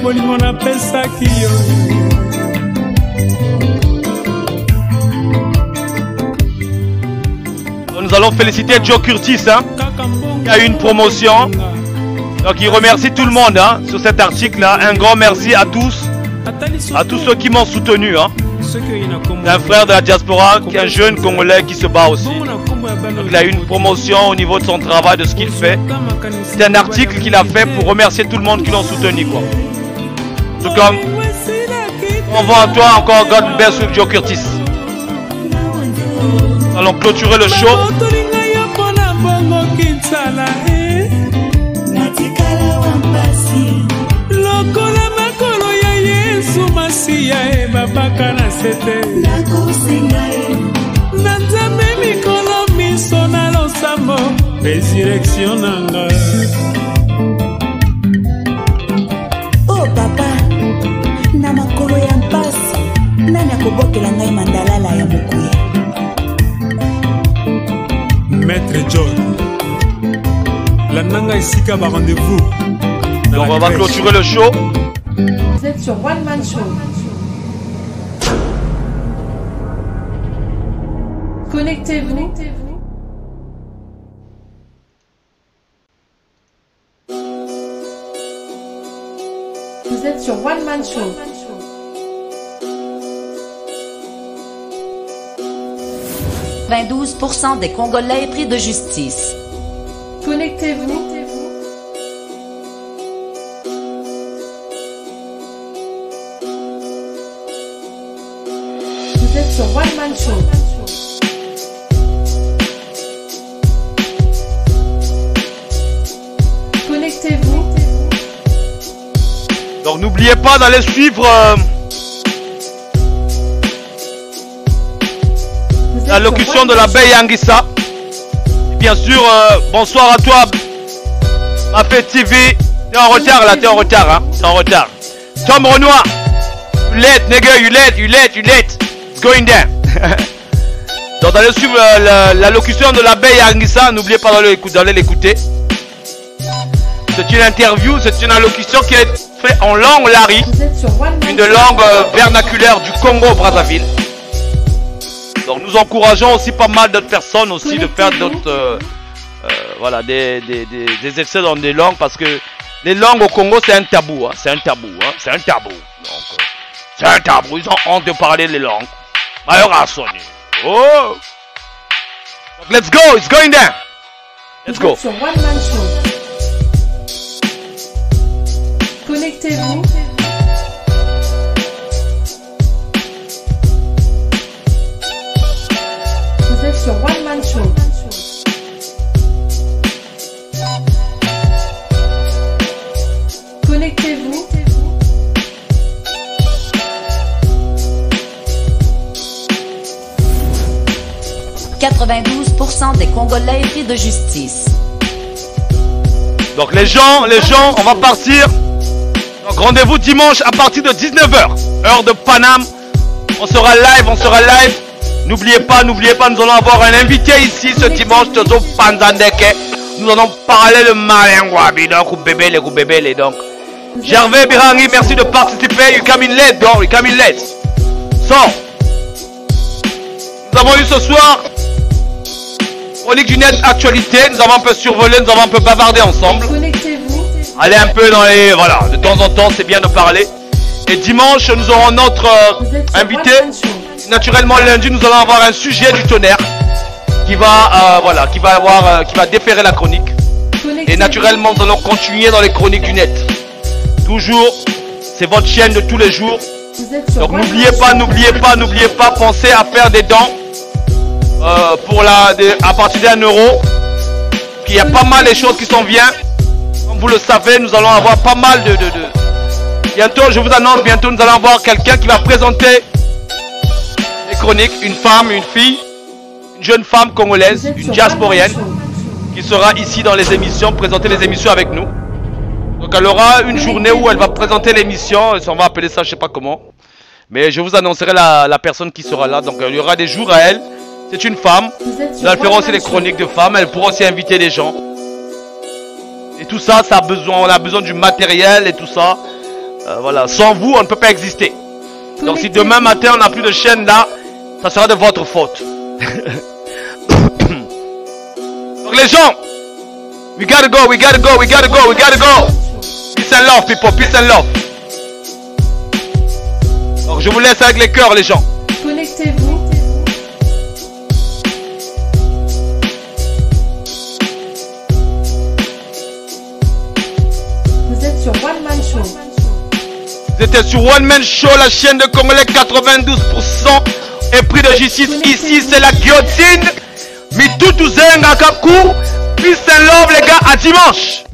bolingo napesaki yo. Nous allons féliciter Joe Curtis hein, qui a eu une promotion. Donc il remercie tout le monde hein, sur cet article là. Un grand merci à tous ceux qui m'ont soutenu. Hein. Un frère de la diaspora, un jeune Congolais qui se bat aussi. Donc il a eu une promotion au niveau de son travail, de ce qu'il fait. C'est un article qu'il a fait pour remercier tout le monde qui l'ont soutenu quoi. En tout cas, on va à toi encore God bless with Joe Curtis. Nous allons clôturer le show. Oh papa, na makolo ya mpasi nani akobokela ngai mandalala ya mokuya. Maître John, la nanga isika ba rendez-vous. Donc on va clôturer le show. Vous êtes sur One Man Show. Connectez-vous. Vous êtes sur One Man Show. « 92% des Congolais pris de justice. » Connectez-vous. Vous êtes sur One Man Show. Connectez-vous. Donc n'oubliez pas d'aller suivre la locution de l'abeille Anguissa. Et bien sûr, bonsoir à toi, Mafé TV. T'es en retard là, t'es en retard, hein. T'es en retard. Tom Renoir, you late, nigga, you late. It's going there. Donc d'aller suivre la locution de l'abeille Anguissa. N'oubliez pas d'aller l'écouter. C'est une interview, c'est une allocution qui est faite en langue lari, une langue vernaculaire du Congo-Brazzaville. Donc nous encourageons aussi pas mal d'autres personnes aussi de faire d'autres voilà, des essais dans des langues, parce que les langues au Congo c'est un tabou, hein, c'est un tabou. Donc c'est un tabou, ils ont honte de parler les langues. Oh, donc let's go, it's going there. Let's go. Connectez-vous. Vous êtes sur One Man Show. Connectez-vous. « 92% des Congolais pris de justice. » Donc les gens, on va partir. Donc rendez-vous dimanche à partir de 19h, heure de Paname. On sera live. N'oubliez pas, nous allons avoir un invité ici ce dimanche, Toto Panzandeke. Nous allons parler de Malengwabi, donc bébé. Donc Gervais Birangi, merci de participer. You come in late. So, nous avons eu ce soir chronique du net actualité. Nous avons un peu survolé, nous avons un peu bavardé ensemble. Allez un peu dans les... Voilà, de temps en temps, c'est bien de parler. Et dimanche, nous aurons notre invité. Naturellement, lundi, nous allons avoir un sujet du tonnerre qui va, qui va déférer la chronique. Et naturellement, nous allons continuer dans les chroniques du net. Toujours, c'est votre chaîne de tous les jours. Donc n'oubliez pas, pensez à faire des dons à partir d'1 euro. Il y a pas mal de choses qui s'en viennent. Comme vous le savez, nous allons avoir pas mal de... Bientôt, je vous annonce, nous allons avoir quelqu'un qui va présenter les chroniques. Une femme, une fille, une jeune femme congolaise, une diasporienne, qui sera ici dans les émissions, présenter les émissions avec nous. Donc elle aura une journée où elle va présenter l'émission, on va appeler ça je sais pas comment. Mais je vous annoncerai la personne qui sera là. Donc il y aura des jours à elle. C'est une femme. Elle fera aussi des chroniques de femmes. Elle pourra aussi inviter des gens. Et tout ça, on a besoin du matériel et tout ça. Voilà, sans vous, on ne peut pas exister. Donc si demain matin, on n'a plus de chaîne là, ça sera de votre faute. Donc les gens, we gotta go, we gotta go, we gotta go, we gotta go. Peace and love, people, peace and love. Donc je vous laisse avec les cœurs, les gens. Connectez-vous. Vous êtes sur One Man Show. Vous étiez sur One Man Show, la chaîne de Congolais, 92% et prix de justice. Ici, c'est la guillotine. Mitutu Zenga Kaku. Peace and love, les gars. À dimanche.